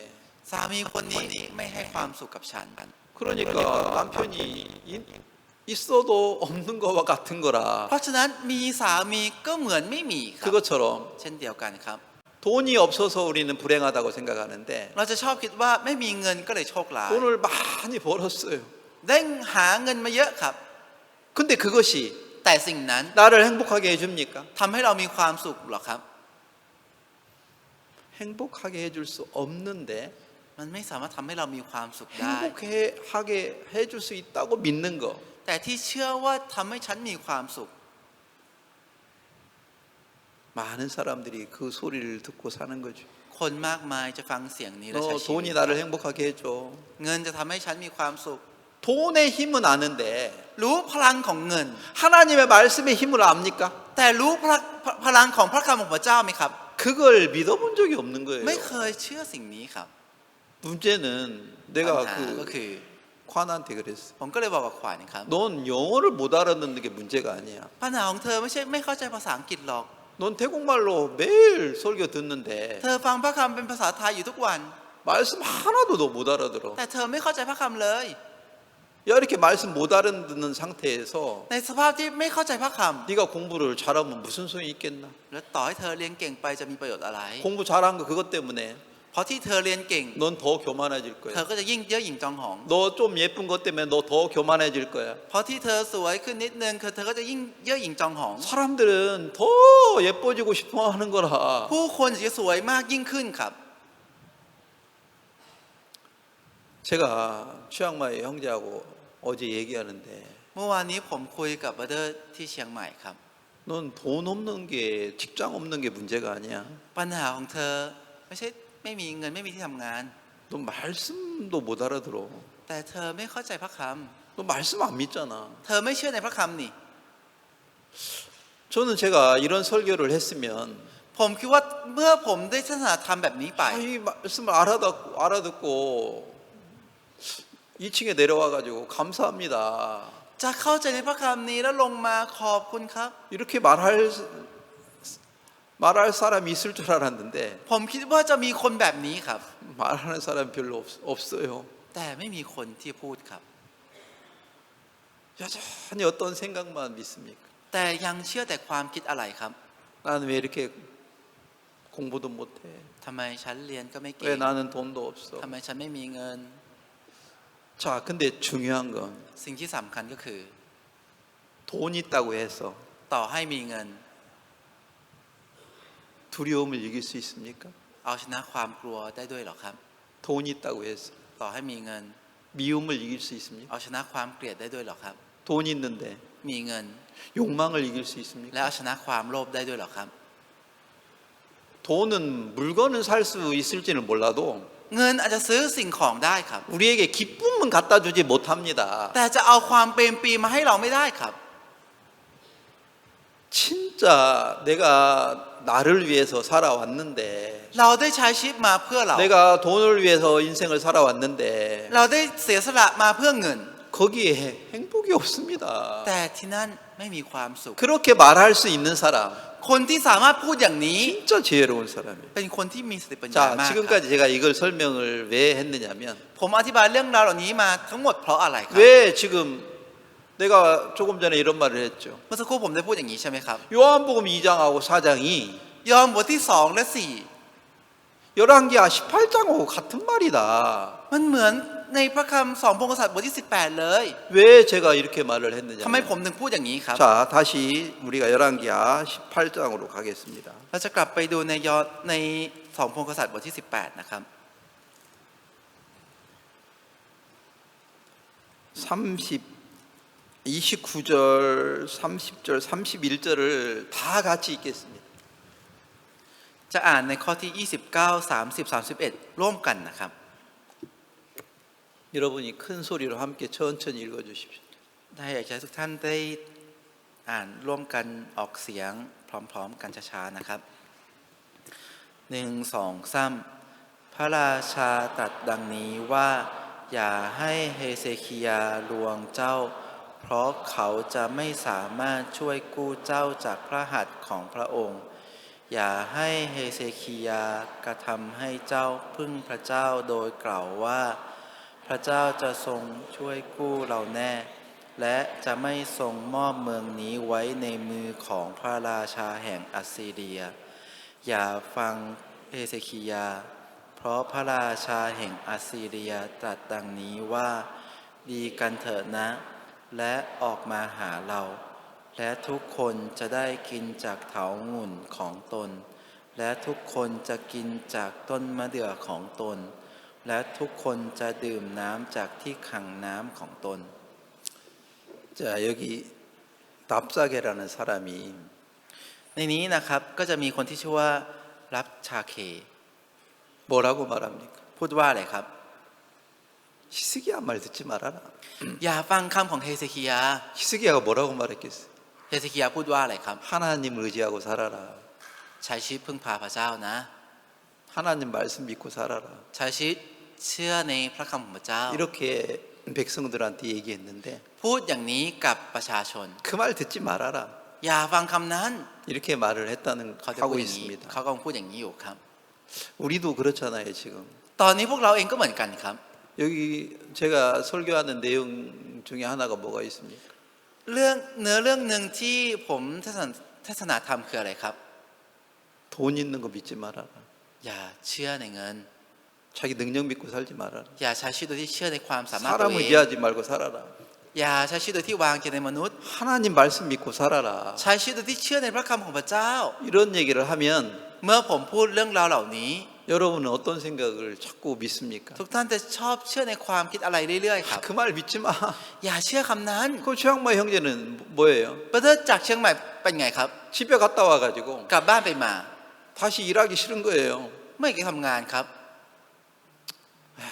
สามีคนนี้ไม่ให้ความสุขกับฉัน 그러니까 남편이 있어도 없는 거와 같은 거라. เพราะฉะนั้นมีสามีก็เหมือนไม่มีครับ 그것처럼 เช่นเดียวกันครับ 돈이 없어서 우리는 불행하다고 생각하는데 เราจะชอบคิดว่าไม่มีเงินก็เลยโชคร้าย 돈을 많이 벌었어요. ได้หาเงินมาเยอะครับ 근데 그것이 แต่สิ่งนั้น 나를 행복하게 해줍니까? ทำให้เรามีความสุขหรอครับ 행복하게 해줄 수 없는데 มันไม่สามารถทำให้เรามีความสุขได้ 행복하게 해줄 수 있다고 믿는 거 แต่ที่เชื่อว่าทำให้ฉันมีความสุข 많은 사람들이 그 소리를 듣고 사는 거죠. คนมากมายจะฟังเสียงนี้และใช้ 너 ชีวิต 돈이 나를 행복하게 해줘. เงินจะทำให้ฉันมีความสุข 돈의 힘은 아는데 รู้พลังของเงิน 하나님의 말씀의 힘을 압니까? แต่รู้พลังของพระคำของพระเจ้าไหมครับ 그걸 믿어본 적이 없는 거예요. ไม่เคยเชื่อสิ่งนี้ครับ 문제는 ปัญ 내가 หาก็ 그 คือ 관한테 그랬어. ผมก็เลยบอกกับขวัญครับ 넌 영어를 못 알아듣는 게 문제가 아니야. ปัญหาของเธอไม่ใช่ไม่เข้าใจภาษาอังกฤษหรอก 넌 태국말로 매일 설교 듣는데 เธอฟังพระคำเป็นภาษาไทยอยู่ทุกวัน 말씀 하나도 너 못 알아들어. แต่เธอไม่เข้าใจพระคำเลย 야, 이렇게 말씀 못 알아듣는 상태에서 ในสภาพที่ไม่เข้าใจพระค 네가 공부를 잘하면 무슨 소용이 있겠나? ำแล้วต่อให้เธอเรียนเก่งไปจะมีประโยชน์อะไร 공부 잘한 거 그것 때문에 เพราะที่เธอเรียนเก่ง 넌 더 교만해질 เธอ 거야. ก็จะยิ่งเย่อหยิ่งจองหอง 너 좀 예쁜 것 때문에 너 더 교만해질 거야. เพราะที่เธอสวยขึ้นนิดนึงเธอก็จะยิ่งเย่อหยิ่งจองหอง 사람들은 더 예뻐지고 싶어 하는 거라. ผู้คนจะสวยมากยิ่งขึ้นครับ 제가 취향마의 형제하고 어제 얘기하는데 เมื่อวานนี้ผมคุยกับบัตเตอร์ที่เชียงใหม่ครับ 넌 돈 없는 게 직장 없는 게 문제가 아니야. ปัญหาของเธอไม่ใช่ไม่มีเงินไม่มีที่ทำงาน 너 말씀도 못 알아들어. แต่เธอไม่เข้าใจพระค 너 말씀 안 믿잖아. ำเธอไม่เชื่อในพระคำนี่ 저는 제가 이런 설교를 했으면 ผมคิดว่าเมื่อผมได้ศาสนาธรรมแบบนี้ไป 이 말씀을 알아듣고 2층에 내려와가지고 감사합니다. จะเข้าใจในพระคำนี้แล้วลงมาขอบคุณครับ 이렇게 말할 사람이 있을 줄 알았는데 ผมคิดว่าจะมีคนแบบนี้ครับ 말하는 사람이 별로 없어요. แต่ไม่มีคนที่พูดครับ 여전히 어떤 생각만 믿습니까? แต่ยังเชื่อแต่ความคิดอะไรครับ 나는 왜 이렇게 공부도 못해? ทำไมฉันเรียนก็ไม่เก่ 왜 ง 나는 돈도 없어? ทำไมฉันไม่มีเงิน 자, 근데 중요한 건 สิ่งที่สำคัญก็คือ 돈 있다고 해서 ต่อให้มีเงิน 두려움을 이길 수 있습니까? เอาชนะความกลัวได้ด้วยหรอครับ 돈 있다고 해서 ต่อให้มีเงิน 미움을 이길 수 있습니까? เอาชนะความเกลียดได้ด้วยหรอครับ 돈 있는데 มีเงิน 욕망을 이길 수 และ 있습니까? เอาชนะความโลภได้ด้วยหรอครับ 돈은 물건을 살 수 있을지는 몰라도 เงินอาจจะซื้อสิ่งของได้ครับ 우리에게 기쁨은 갖다 주지 못합니다. แต่จะเอาความเปรมปรีมาให้เราไม่ได้ครับ 진짜 내가 나를 위해서 살아왔는데 เราได้ใช้ชีวิตมาเพื่อเรา 내가 돈을 위해서 인생을 살아왔는데 เราได้เสียสละมาเพื่อเงิน 거기에 행복이 없습니다. แต่ที่นั่นไม่มีความสุข 그렇게 말할 수 있는 사람 คนที่สามารถพูดอย่างนี้ 진짜 지혜로운 사람이에요. เป็นคนที่มีสติปัญญา 자, มากครับ 지금까지 제가 이걸 설명을 왜 했느냐면 ผมอธิบายเรื่องราวเหล่านี้มาทั้งหมดเพราะอะไรครับ 왜 지금 내가 조금 전에 이런 말을 했죠. เมื่อสักครู่ผมได้พูดอย่างนี้ใช่ไหมครับ 요한복음 2장하고 4장이 ยอห์นบทที่2และ4 열왕기하 18장하고 같은 말이다. มันเหมือนในพระคำ2พงศ์กษัตริย์บทที่18เลย 왜 제가 이렇게 말을 ทำไม 했느냐? ผมถึงพูดอย่างนี้ครับ 자, 다시 우리가 열왕기하 18장으로 가겠습니다. เราจะกลับไปดูใน2พงศ์กษัตริย์บทที่18นะครับ 29절, 30절, 31절을 다 같이 읽겠습니다. จะอ่านในข้อที่29 30 31ร่วมกันนะครับ 여러분이 큰 소리로 함께 천천히 읽어주십시오. ได้อยากจะให้ทุกท่านได้อ่านร่วมกันออกเสียงพร้อมๆกันช้าๆนะครับ1 2 3พระราชาตรัสดังนี้ว่าอย่าให้เฮเซคียาลวงเจ้าเพราะเขาจะไม่สามารถช่วยกู้เจ้าจากพระหัตถ์ของพระองค์อย่าให้เฮเซคียากระทำให้เจ้าพึ่งพระเจ้าโดยกล่าวว่าพระเจ้าจะทรงช่วยกู้เราแน่และจะไม่ทรงมอบเมืองนี้ไว้ในมือของพระราชาแห่งอัสซีเรียอย่าฟังเฮเซคียาเพราะพระราชาแห่งอัสซีเรียตรัสดังนี้ว่าดีกันเถิดนะและออกมาหาเรา และทุกคนจะได้กินจากเถาหงุ่นของตน และทุกคนจะกินจากต้นมะเดื่อของตน และทุกคนจะดื่มน้ำจากที่ขังน้ำของตน 자, 여기 랍사게라는 사람이 ในนี้นะครับก็จะมีคนที่ชื่อว่ารับชาเค 뭐라고 말합니까? พูดว่าอะไรครับ 히스기야 말 듣지 말아라. อย่าฟังคำของเฮเซคียา 히스기야가 뭐라고 말했겠어요? เฮเซคียาพูดว่าอะไรครับ 하나님을 의지하고 살아라. ใช้ชีวิตพึ่งพาพระเจ้านะ 하나님 말씀 믿고 살아라. ใช้ชีวิตเชื่อในพระคำของพระเจ้า 이렇게 백성들한테 얘기했는데 พูดอย่างนี้กับประชาชน 그 말 듣지 말아라. อย่าฟังคำนั้น 이렇게 말을 했다는 เขาจะ 하고 พูดอย่างนี้ 있습니다. เขากำลังพูดอย่างนี้อยู่ครับ 우리도 그렇잖아요, 지금. ตอนนี้พวกเราเองก็เหมือนกันครับ 여기 제가 설교하는 내용 중에 하나가 뭐가 있습니까? เรื่องเนื้อเรื่องหนึ่งที่ผมเทศนาธรรมคืออะไรครับ 돈 있는 거 믿지 말아라. อย่าเชื่อในเงิน 자기 능력 믿고 살지 말아라. อย่าใช้ชีวิตโดยที่เชื่อในความสามารถตัว 사람을 เอง 이해하지 말고 살아라. อย่าใช้ชีวิตโดยที่วางใจในมนุษย์ 하나님 말씀 믿고 살아라. ใช้ชีวิตโดยที่เชื่อในพระคำของพระเจ้า 이런 얘기를 하면 เมื่อผมพูดเรื่องราวเหล่านี้ 여러분은 어떤 생각을 자꾸 믿습니까? ทุกท่านจะชอบเชื่อในความคิดอะไรเรื่อยๆครับ 그 말 믿지 마. อย่าเชื่อคำนั้น 그 최양마 형제는 뭐예요? ประเทศจากเชียงใหม่เป็นไงครับ 집에 갔다 와가지고 กลับบ้านไปมา 다시 일하기 싫은 거예요. ไม่อยากจะทำงานครับ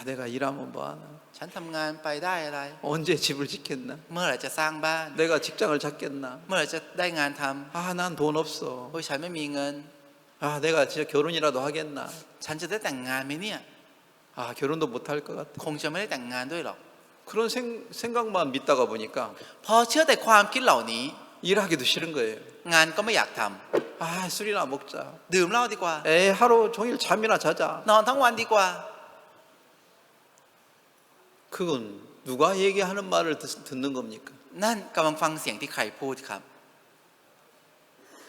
내가 일하면 뭐하나? ฉันทำงานไปได้อะไร 언제 집을 짓겠나? เมื่อไหร่จะสร้างบ้าน 내가 직장을 잡겠나? เมื่อไหร่จะได้งานท 난 돈 없어. ำโอ้ยฉันไม่มีเงิน 내가 진짜 결혼이라도 하겠나? ฉันจะได้แต่งงานไหมเนี่ย 결혼도 못 할 것 같아. คงจะไม่ได้แต่งงานด้วยหรอก 그런 생각만 믿다가 보니까 พอเชื่อแต่ความคิดเหล่านี้ 일하기도 싫은 거예요. งานก็ไม่อยากท 술이나 먹자. ำดื่มเหล้าดีกว่า 하루 종일 잠이나 자자. นอนทั้งวันดีกว่า 그건 누가 얘기하는 말을 듣는 겁니까? นั่นกำลังฟังเสียงที่ใครพูดครับ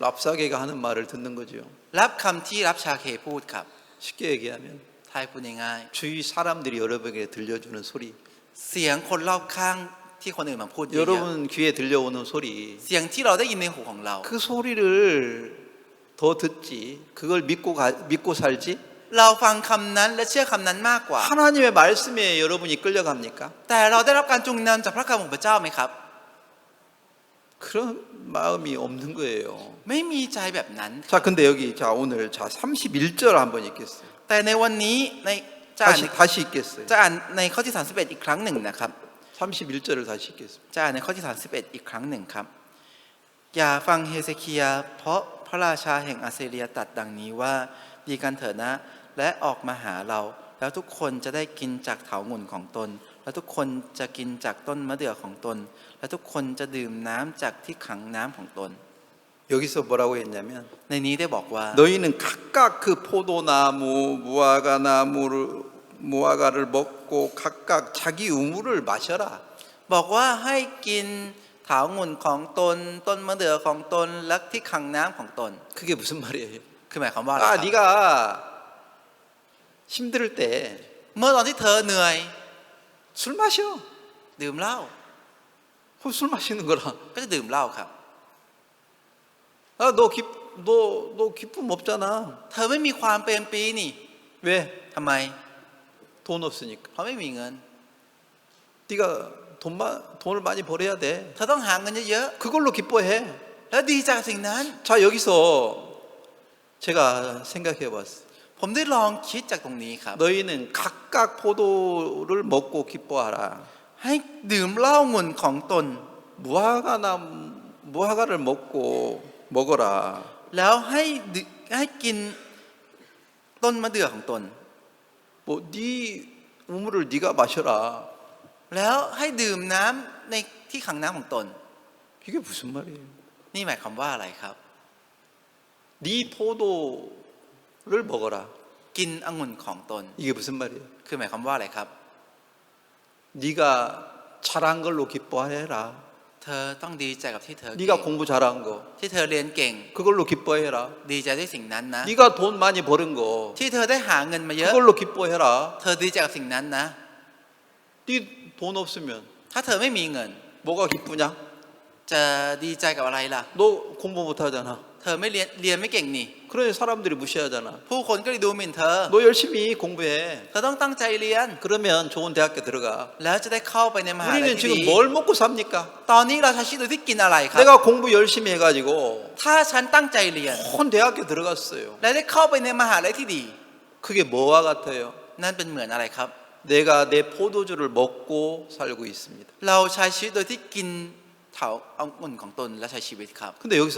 랍사게가 하는 말을 듣는 거죠. รับคำที่รับชาเคพูดครับ 쉽게 얘기하면 ทายพูดง่าย 주위 사람들이 여러분에게 들려주는 소리, ๆเสียงคนรอบข้างที่คนอื่นมาพูดเยอะ 여러분 귀에 들려오는 소리, ๆเสียงที่เราได้ยินในหูของเรา 그 소리를 더 듣지. 그걸 믿고 살지. เราฟังคำนั้นและเชื่อคำนั้นมากกว่า 하나님의 말씀에 여러분이 끌려갑니까? แต่เราได้รับการจูงนำจากพระคำของพระเจ้าไหมครับ 그런 마음이 없는 거예요. ไม่มีใจแบบนั้น 자, 근데 여기 오늘 31절 한번 읽겠어요. แต่ในวันนี้ในจะอ่าน 다시 읽겠어요. จะอ่านในข้อที่31อีกครั้งหนึ่งนะครับ 31절을 다시 읽겠습니다. จะอ่านในข้อที่31อีกครั้งหนึ่งครับ อย่าฟังเฮเซคียาเพราะพระราชาแห่งอาเซเรียตรัสดังนี้ว่าดีกันเถิดนะและออกมาหาเรา แล้วทุกคนจะได้กินจากเถาหงุ่นของตน และทุกคนจะกินจากต้นมะเดื่อของตน และทุกคนจะดื่มน้ำจากที่ขังน้ำของตน 여기서 뭐라고 했냐면 ในนี้ได้บอกว่า 너희는 각각 그 포도나무, 무화과를 먹고 각각 자기 우물을 마셔라. บอกว่าให้กินเถาหงุ่นของตน ต้นมะเดื่อของตนและที่ขังน้ำของตน 그게 무슨 말이에요? คือหมายความว่าอะไรครับ 네가 힘들 때 เมื่อตอนที่เธอเหนื่อย 술 마셔. ดื่มเหล้า 술 마시는 거라. ก็จะดื่มเหล้าครับ 너 기쁨 없잖아. เธอไม่มีความเปรมปรีนี่ 왜? ทำไม 돈 없으니까. เพราะไม่มีเงิน 네가 돈을 많이 벌어야 돼. เธอต้องหาเงินเยอะ 그걸로 기뻐해. ๆแล้วดีใจกับสิ่งนั้น 자, 여기서 제가 생각해 봤어요. ผมได้ลองคิดจากตรงนี้ครับ 너희는 각각 포도를 먹고 기뻐하라. ให้ดื่มเหล้าองุ่นของตน 무화과를 먹어라. แล้วให้กินต้นมะเดื่อของตน 네 우물을 네가 마셔라. แล้วให้ดื่มน้ำในที่ขังน้ำของตน 이게 무슨 말이에요? นี่หมายความว่าอะไรครับ 네 포도를 먹어라. กินองุ่นของตน 이게 무슨 말이에요? คือหมายความว่าอะไรครับ 네가 잘한 걸로 기뻐해라. เธอต้องดีใจกับที่เธอ 네가 공부 잘한 거 ที่เธอเรียนเก่ง 그걸로 기뻐해라. ดีใจด้วยสิ่งนั้นนะ 네가 돈 많이 버는 거 ที่เธอได้หาเงินมาเยอะ 그걸로 기뻐해라. เธอดีใจกับสิ่งนั้นนะ 네 돈 없으면 ถ้าเธอไม่มีเงิน 뭐가 기쁘냐? จะดีใจกับอะไรล่ะ 너 공부 못하잖아. เธอไม่เรียนไม่เก่งนี่ 그러니 사람들이 무시하잖아. ผู้คนก็เลยดูหมิ่นเธอ 너 열심히 공부해. เธอต้องตั้งใจเรียน 그러면 좋은 대학교 들어가. แล้วจะได้เข้าไปในมหาลัย 우리는 ที่ดี 지금 뭘 먹고 삽니까? ตอนนี้เราใช้ชีวิตโดยที่กินอะไรครับ 내가 공부 열심히 해가지고 ถ้าฉันตั้งใจเรียน 좋은 대학교 들어갔어요. และได้เข้าไปในมหาลัยที่ดี 그게 뭐와 같아요? นั่นเป็นเหมือนอะไรครับ 내가 내 포도주를 먹고 살고 있습니다. เราใช้ชีวิตโดยที่กินเถาองุ่นของตนและใช้ชีวิตครับ 근데 여기서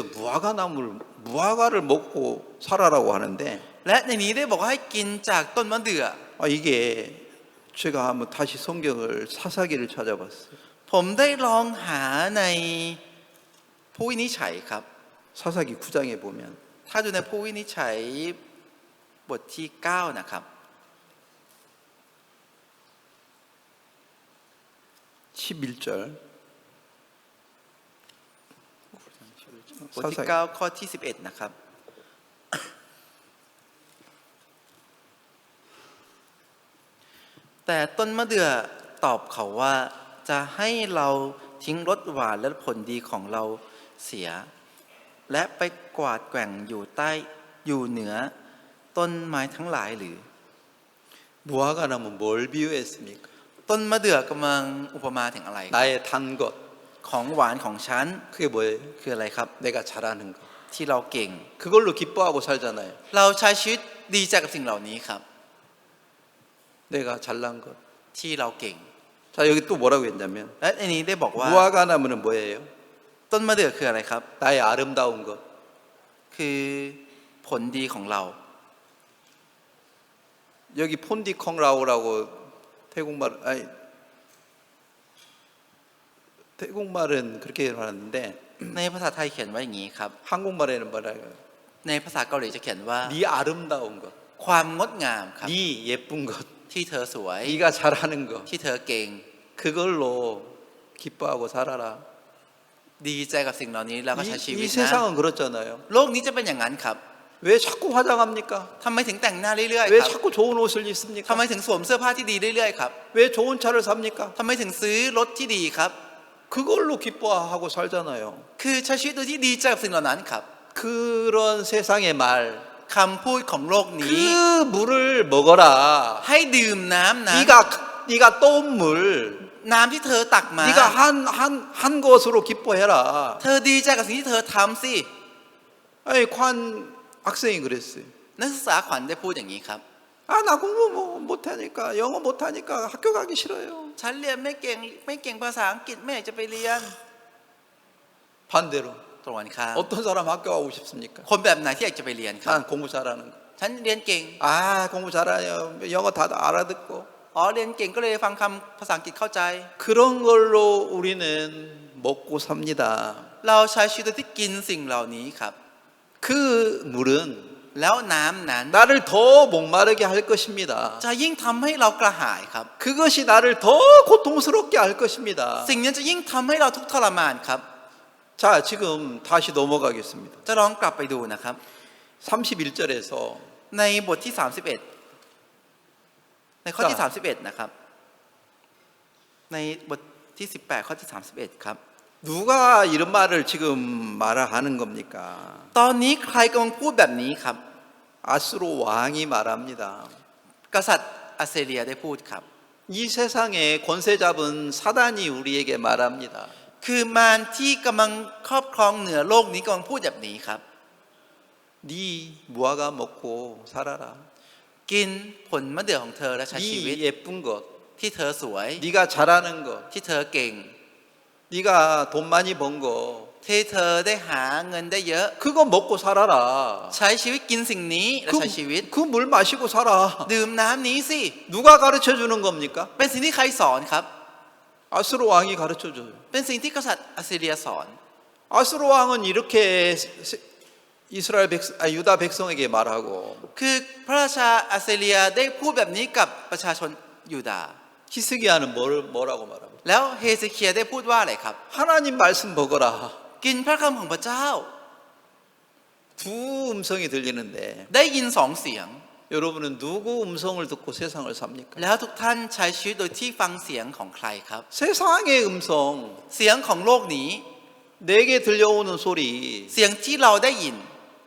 무화과를 먹고 살아라고 하는데 และในนี้ได้บอกว่าให้กินจากต้นมะเดื่อ 이게 제가 한번 다시 성경을 사사기를 찾아봤어요. ผมได้ลองหาในผู้วินิจฉัยครับ 사사기 9장에 보면 ถ้าดูในผู้วินิจฉัยบทที่ 9 นะครับ 11절 บทที่ 9 ข้อที่ 11 นะครับ แต่ต้นมะเดื่อตอบเขาว่าจะให้เราทิ้งรสหวานและผลดีของเราเสีย และไปกวาดแกว่งอยู่เหนือต้นไม้ทั้งหลายหรือ 무화과나무 뭘 비유했습니까? ต้นมะเดื่อกำลังอุปมาถึงอะไรครับ 나의 단 것. ของหวานของฉัน 그게 뭐예요? คืออะไรครับ 내가 잘하는 거. ที่เราเก่ง 그걸로 기뻐하고 살잖아요. เราใช้ชีวิตดีใจกับสิ่งเหล่านี้ครับ 내가 잘난 것. ที่เราเก่ง 자, 여기 또 뭐라고 했냐면 และในนี้ได้บอกว่า 무화과나무는 뭐예요? ต้นมะเดื่อคืออะไรครับ 나의 아름다운 것. คือผลดีของเรา 여기 폰디콩라우라고 태국말은 그렇게 말하는데 ในภาษาไทยเขียนไว้อย่างนี้ครับ 한국말에는 뭐라고? ในภาษาเกาหลีจะเขียนว่า 네 아름다운 것. ความงดงามครับ 네 예쁜 것. ที่เธอสวย 네가 잘하는 것. ที่เธอเก่ง 그걸로 기뻐하고 살아라. ดีใจกับสิ่งเหล่านี้แล้วก็ใช้ชีวิ 이 ตนะ 세상은 그렇잖아요. โลกนี้จะเป็นอย่างนั้นครับ 왜 자꾸 화장합니까? ทำไมถึงแต่งหน้าเรื่อยๆ 왜 ครับ 자꾸 좋은 옷을 ทำ 입습니까? ไมถึงสวมเสื้อผ้าที่ดีเรื่อยๆครับ 왜 좋은 차를 삽니까? ทำไมถึงซื้อรถที่ดีครับ 그걸로 기뻐하고 살잖아요. คือใช้ชีวิตโดยที่ดีใจกับสิ่งเหล่านั้นครับ 그런 세상의 말. คำพูดของโลกนี้ 그 물을 먹어라. ให้ดื่มน้ำนั้น 네가 떠온 물. น้ำที่เธอตักมา 네가 한 것으로 기뻐해라. เธอดีใจกับสิ่งที่เธอทำสิ 아니 관 학생이 그랬어요. นักศึกษาขวัญได้พูดอย่างนี้ครับ 나 공부 못하니까 영어 못하니까 학교 가기 싫어요. ฉันเรียนไม่เก่งภาษาอังกฤษไม่อยากจะไปเรียน 반대로 ตรงกันข้าม 어떤 사람 학교 가고 싶습니까? คนแบบไหนที่อยากจะไปเรียนครับ 난 공부 잘하는 거. ฉันเรียนเก่ง 공부 잘해요. 영어 다 알아듣고. เรียนเก่งก็เลยฟังคำภาษาอังกฤษเข้าใจ 그런 걸로 우리는 먹고 삽니다. เราใช้ชีวิตโดยที่กินสิ่งเหล่านี้ครับ 그 물은 แล้วน้ำนั้น 나를 더 목마르게 할 것입니다. จะยิ่งทำให้เรากระหายครับ 그것이 나를 더 고통스럽게 할 것입니다. สิ่งนี้จะยิ่งทำให้เราทุกข์ทรมานครับ 자, 지금 다시 넘어가겠습니다. จะลองกลับไปดูนะครับ 31절에서 ในบทที่ 31 ในข้อที่ 31 นะครับ ในบทที่ 18 ข้อที่ 31 ครับ 누가 이런 말을 지금 말하는 겁니까? ตอนนี้ใครกำลังพูดแบบนี้ครับ 아수로 왕이 말합니다. กษัตริย์อัสซีเรียได้พูดครับ 이 세상에 권세 잡은 사단이 우리에게 말합니다. คือมารที่กำลังครอบครองเหนือโลกนี้กำลังพูดแบบนี้ครับ 네 무화과 먹고 살아라. กินผลมะเดื่อของเธอและใช้ชีวิต 네 예쁜 것, ที่เธอสวย 네가 잘하는 것, ที่เธอเก่ง 네가 돈 많이 번 거, ที่เธอได้หาเงินได้เยอะ 그거 먹고 살아라. ใช้ชีวิตกินสิ่งนี้และใช้ชีวิต 그 물 마시고 살아. ดื่มน้ำนี้สิ 누가 가르쳐 주는 겁니까? เป็นสิ่งที่ใครสอนครับ 아수로 왕이 가르쳐 줘요. เป็นสิ่งที่กษัตริย์อัสซีเรียสอน 아수로 왕은 이렇게 유다 백성에게 말하고 คือพระราชาอัสซีเรียได้พูดแบบนี้กับประชาชนยูดาห์ 히스기야는 뭐라고 말합니까? แล้วเฮเซเคียได้พูดว่าอะไรครับ 하나님 말씀 먹어라. กินพระคำของพระเจ้า 두 음성이 들리는데 ได้ยินสองเสียง 여러분은 누구 음성을 듣고 세상을 삽니까? แล้วทุกท่านใช้ชีวิตโดยที่ฟังเสียงของใครครับ 세상의 음성, เสียงของโลกนี้ 내게 들려오는 소리 เสียงที่เราได้ยิน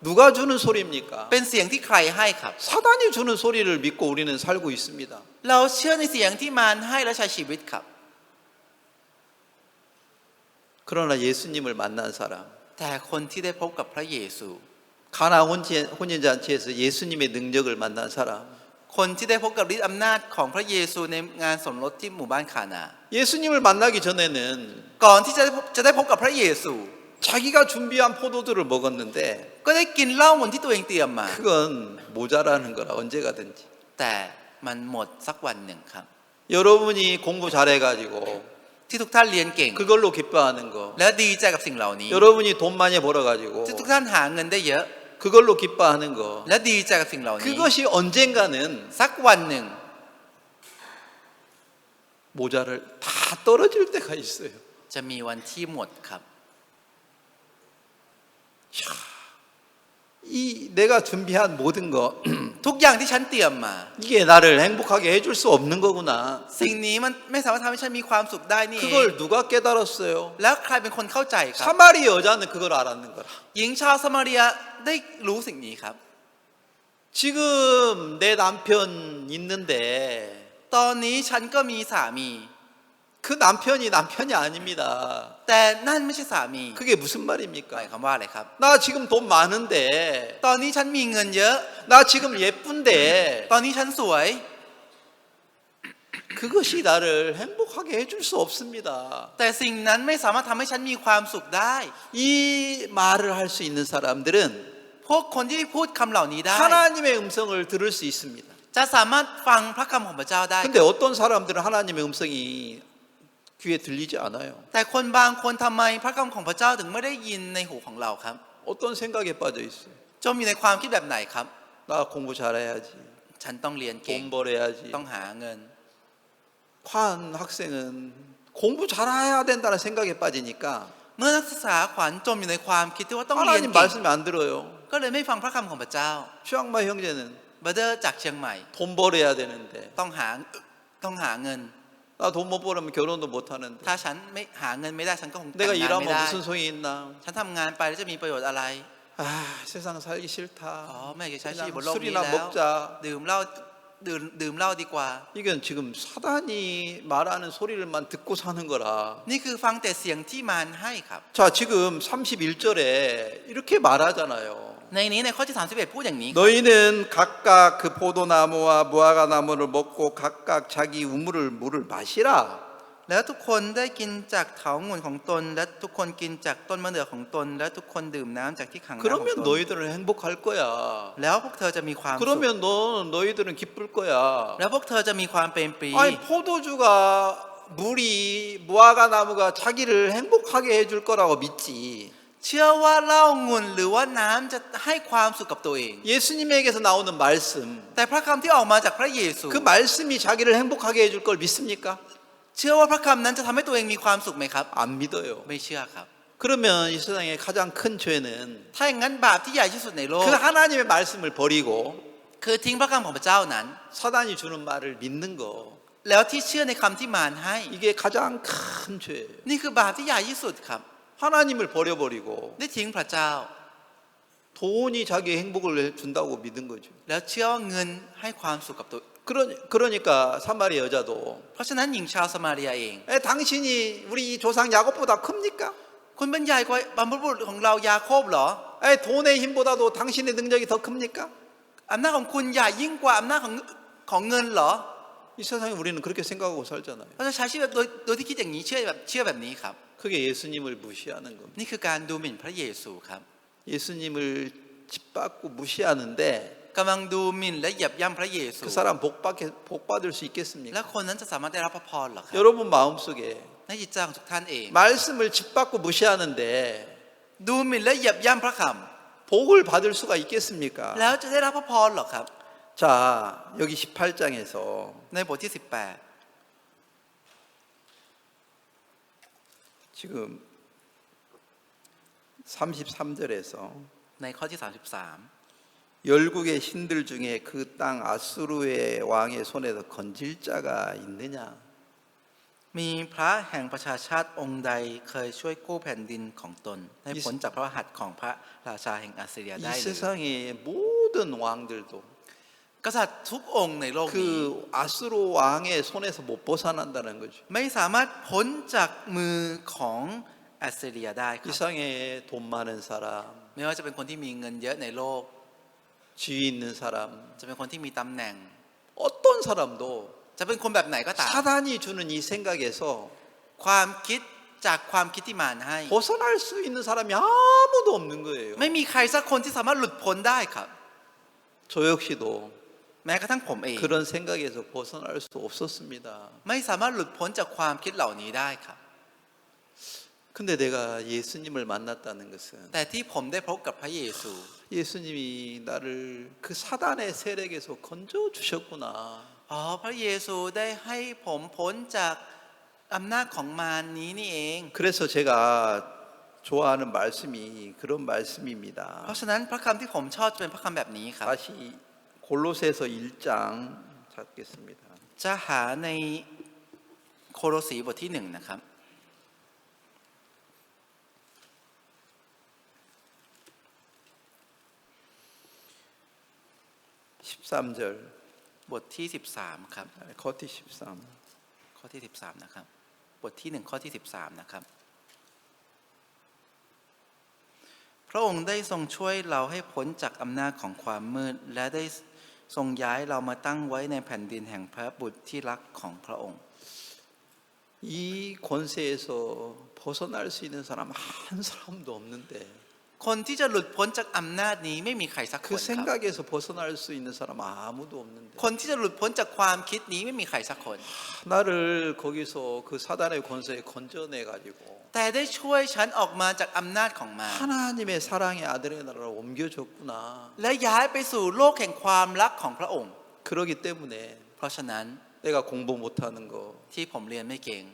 누가 주는 소리입니까? เป็นเสียงที่ใครให้ครับ 사단이 주는 소리를 믿고 우리는 살고 있습니다. เราเชื่อในเสียงที่มารให้และใช้ชีวิตครับ 그러나 예수님을 만난 사람, แต่คนที่ได้พบกับพระเยซู 가나 혼인잔치에서 예수님의 능력을 만난 사람, คนที่ได้พบกับฤทธิ์อำนาจของพระเยซูในงานสมรสที่หมู่บ้านคานา 예수님을 만나기 전에는 ก่อนที่จะได้พบกับพระเยซู 자기가 준비한 포도주를 먹었는데 ก็ได้กินเหล้าเหมือนที่ตัวเองเตรียมมา 그건 모자라는 거라 언제가든지. แต่มันหมดสักวันหนึ่งครับ 여러분이 공부 잘해가지고 ที่ทุกท่านเรียนเก่ง 그걸로 기뻐하는 거, และดีใจกับสิ่งเหล่านี้ 여러분이 돈 많이 벌어가지고 ที่ทุกท่านหาเงินได้เยอะ 그걸로 기뻐하는 거, และดีใจกับสิ่งเหล่านี้ 그것이 언젠가는 สักวันหนึ่ง 모자를 다 떨어질 때가 있어요. จะมีวันที่หมดครับ 이 내가 준비한 모든 거 ทุกอย่างที่ฉันเตรียมมา 이게 나를 행복하게 해줄 수 없는 거구나. สิ่งนี้มันไม่สามารถทำให้ฉันมีความสุขได้นี่เอง 그걸 누가 깨달았어요? แล้วใครเป็นคนเข้าใจครับ 사마리 여자는 그걸 알았는 거라. หญิงชาวสมาเรียได้รู้สิ่งนี้ครับ 지금 내 남편 있는데 ตอนนี้ฉันก็มีสามี 그 남편이 아닙니다. แต่นั่นไม่ใช่สามี 그게 무슨 หมาย 말입니까? ความว่าอะไรครับ 나 지금 돈 많은데, ตอนนี้ฉันมีเงินเยอะ 나 지금 예쁜데 ตอนนี้ฉันสวย 그것이 나를 행복하게 해줄 수 없습니다. แต่สิ่งนั้นไม่สามารถทำให้ฉันมีความสุขได้ 이 말을 할 수 있는 사람들은 พวกคนที่พูดคำเหล่านี้ได้ 하나님의 음성을 들을 수 있습니다. จะสามารถฟังพระคำของพระเจ้าได้ 근데 어떤 사람들은 하나님의 음성이 귀에 들리지 않아요. แต่คนบางคนทำไมพระคำของพระเจ้าถึงไม่ได้ยินในหูของเราครับ 어떤 생각에 빠져 있어요. จมอยู่ในความคิดแบบไหนครับ 나 공부 잘해야지. ฉันต้องเรียนเก่ง 돈 벌어야지. ต้องหาเงิน 관 학생은 공부 잘해야 된다는 생각에 빠지니까 เมื่อนักศึกษาขวัญจมอยู่ในความคิดที่ว่าต้องเรียน 하나님 เก่ง 말씀이 안 들어요. ก็เลยไม่ฟังพระคำของพระเจ้า 추앙마 형제는 บัตเดอร์จากเชียงใหม่ 돈 벌어야 되는데 ต้องหาเงิน 나 돈 못 벌으면 결혼도 못 하는데 ถ้าฉันไม่หาเงินไม่ได้ฉันก็คงแต่ง 내가 งานไม่ 일하면 ได้ 무슨 소용이 있나? ฉันทำงานไปแล้วจะมีประโยชน์อะไร 아, 세상 살기 อ๋อ 싫다. ไม่อยากจะใช้ชีวิตบนโลกนี้ 술이나 แล้ว 먹자. ดื่มเหล้าดีกว่า 이건 지금 사단이 말하는 소리를만 듣고 사는 거라. นี่คือฟังแต่เสียงที่มารให้ครับ 자, 지금 31절에 이렇게 말하잖아요. ในนี้ในข้อที่31พูดอย่างนี้ 너희는 각각 그 포도나무와 무화과 나무를 먹고 각각 자기 우물을 물을 마시라. แล้วทุกคนได้กินจากเถาองุ่นของตนและทุกคนกินจากต้นมะเดื่อของตนและทุกคนดื่มน้ำจากที่ขังน้ำของ 그러면 ตน 너희들은 행복할 거야. แล้วพวกเธอจะมีความสุข 그러면 너희들은 기쁠 거야. แล้วพวกเธอจะมีความเป็นปรี 아니 포도주가 물이 무화과 나무가 자기를 행복하게 해줄 거라고 믿지. เชื่อว่าเหล้าองุ่นหรือว่าน้ำจะให้ความสุขกับตัวเอง 예수님에게서 나오는 말씀. แต่พระคำที่ออกมาจากพระเยซู 그 말씀이 자기를 행복하게 해줄 걸 믿습니까? เชื่อว่าพระคำนั้นจะทำให้ตัวเองมีความสุขไหมครับ 안 믿어요. ไม่เชื่อครับ 그러면 이 세상의 가장 큰 죄는 ถ้าอย่างนั้นบาปที่ใหญ่ที่สุดในโลก 그 하나님의 말씀을 버리고 คือทิ้งพระคำของพระเจ้านั้น 사단이 주는 말을 믿는 거. แล้วที่เชื่อในคำที่มารให้ 이게 가장 큰 죄예요. นี่คือบาปที่ใหญ่ที่สุดครับ 하나님을 버려버리고 ได้ทิ้งพระเจ้า 돈이 자기의 행복을 준다고 믿은 거죠. แล้วเชื่อว่าเงินให้ความสุขกับตัว 그러니까 사마리 여자도 เพราะฉะนั้นหญิงชาวสมาเรียเอง 당신이 우리 조상 야곱보다 큽니까? คุณเป็นใหญ่กว่าบรรพบุรุษของเรายาโคบเหรอ 돈의 힘보다도 당신의 능력이 더 큽니까? อำนาจของคุณใหญ่ยิ่งกว่าอำนาจของเงินเหรอ 이 세상에 우리는 그렇게 생각하고 살잖아요. เราจะใช้ชีวิตโดยที่คิดอย่างนี้เชื่อแบบนี้ครับ 그게 예수님을 무시하는 겁니다. นี่คือการดูหมิ่นพระเยซูครับ 예수님을 짓밟고 무시하는데 กำลังดูหมิ่นและเหยียบย่ำพระเยซู 그 사람 복 받을 수 และ 있겠습니까? คนนั้นจะสามารถได้รับพระพรเหรอครับ 여러분 마음속에 ในจิตใจของทุกท่านเอง 말씀을 짓밟고 무시하는데 ดูหมิ่นและเหยียบย่ำพระค 복을 받을 수가 있겠습니까? ำแล้วจะได้รับพระพรเหรอครับ 자, 여기 18장에서 ในบทที่지금 33절에서 18ในข้อที่33 열국의 신들 중에 그 땅 아수르의 왕의 손에서 건질 자가 있느냐? มีพระแห่งประชาชาติองค์ใดเคยช่วยกู้แผ่นดินของตนให้พ้นจากพระหัตถ์ของพระราชาแห่งอัสซีเรีย 이 ได้หรือ 세상의 모든 왕들도 กษัตริย์ทุกองค์ในโลกนี้ 그 아수르 왕의 손에서 못 벗어난다는 거죠. ไม่สามารถพ้นจากมือของอัสซีเรียได้ครับ 이상의 돈 많은 사람, ไม่ว่าจะเป็นคนที่มีเงินเยอะในโลก 지위 있는 사람, จะเป็นคนที่มีตำแหน่ง 어떤 사람도 จะเป็นคนแบบไหนก็ตาม 사단이 주는 이 생각에서 ความคิดจากความคิดที่มารให้ 벗어날 수 있는 사람이 아무도 없는 거예요. ไม่มีใครสักคนที่สามารถหลุดพ้นได้ครับ 저 역시도 แม้กระทั่งผมเอง 그런 생각에서 벗어날 수 없었습니다. ไม่สามารถหลุดพ้นจากความคิดเหล่านี้ได้ครับ 근데 내가 예수님을 만났다는 것은 แต่ที่ผมได้พบกับพระเยซู 예수님이 나를 그 사단의 세력에서 건져 주셨구나. อ๋อพระเยซูได้ให้ผมพ้นจากอำนาจของมารนี้นี่เอง 그래서 제가 좋아하는 말씀이 그런 เพ 말씀입니다. ราะฉะนั้นพระคำที่ผมชอบจะเป็นพระคำแบบนี้ครับ 다시 골로새서 1장 찾겠습니다. จะหาในโคโลสีบทที่1นะครับ 13절 บทที่13ครับ 커티 13. ข้อที่13นะครับบทที่1ข้อที่13นะครับพระองค์ได้ทรงช่วยเราให้พ้นจากอำนาจของความมืดและได้ทรงย้ายเรามาตั้งไว้ในแผ่นดินแห่งพระบุตรที่รักของพระองค์ 이 권세에서 벗어날 수 있는 사람 한 사람도 없는데 คนที่จะหลุดพ้นจากอำนาจนี้ไม่มีใครสักคน 그 ครับ 생각에서 벗어날 수 있는 사람 아무도 없는데 คนที่จะหลุดพ้นจากความคิดนี้ไม่มีใครสักคน 나를 거기서 그 사단의 권세에 건져내 가지고 แต่ได้ช่วยฉันออกมาจากอำนาจของมาร 하나님의 사랑의 아들의 나라로 옮겨줬구나. และย้ายไปสู่โลกแห่งความรักของพระองค์ 그러기 때문에 เพราะฉะนั้น 내가 공부 못하는 거, ที่ผมเรียนไม่เก่ง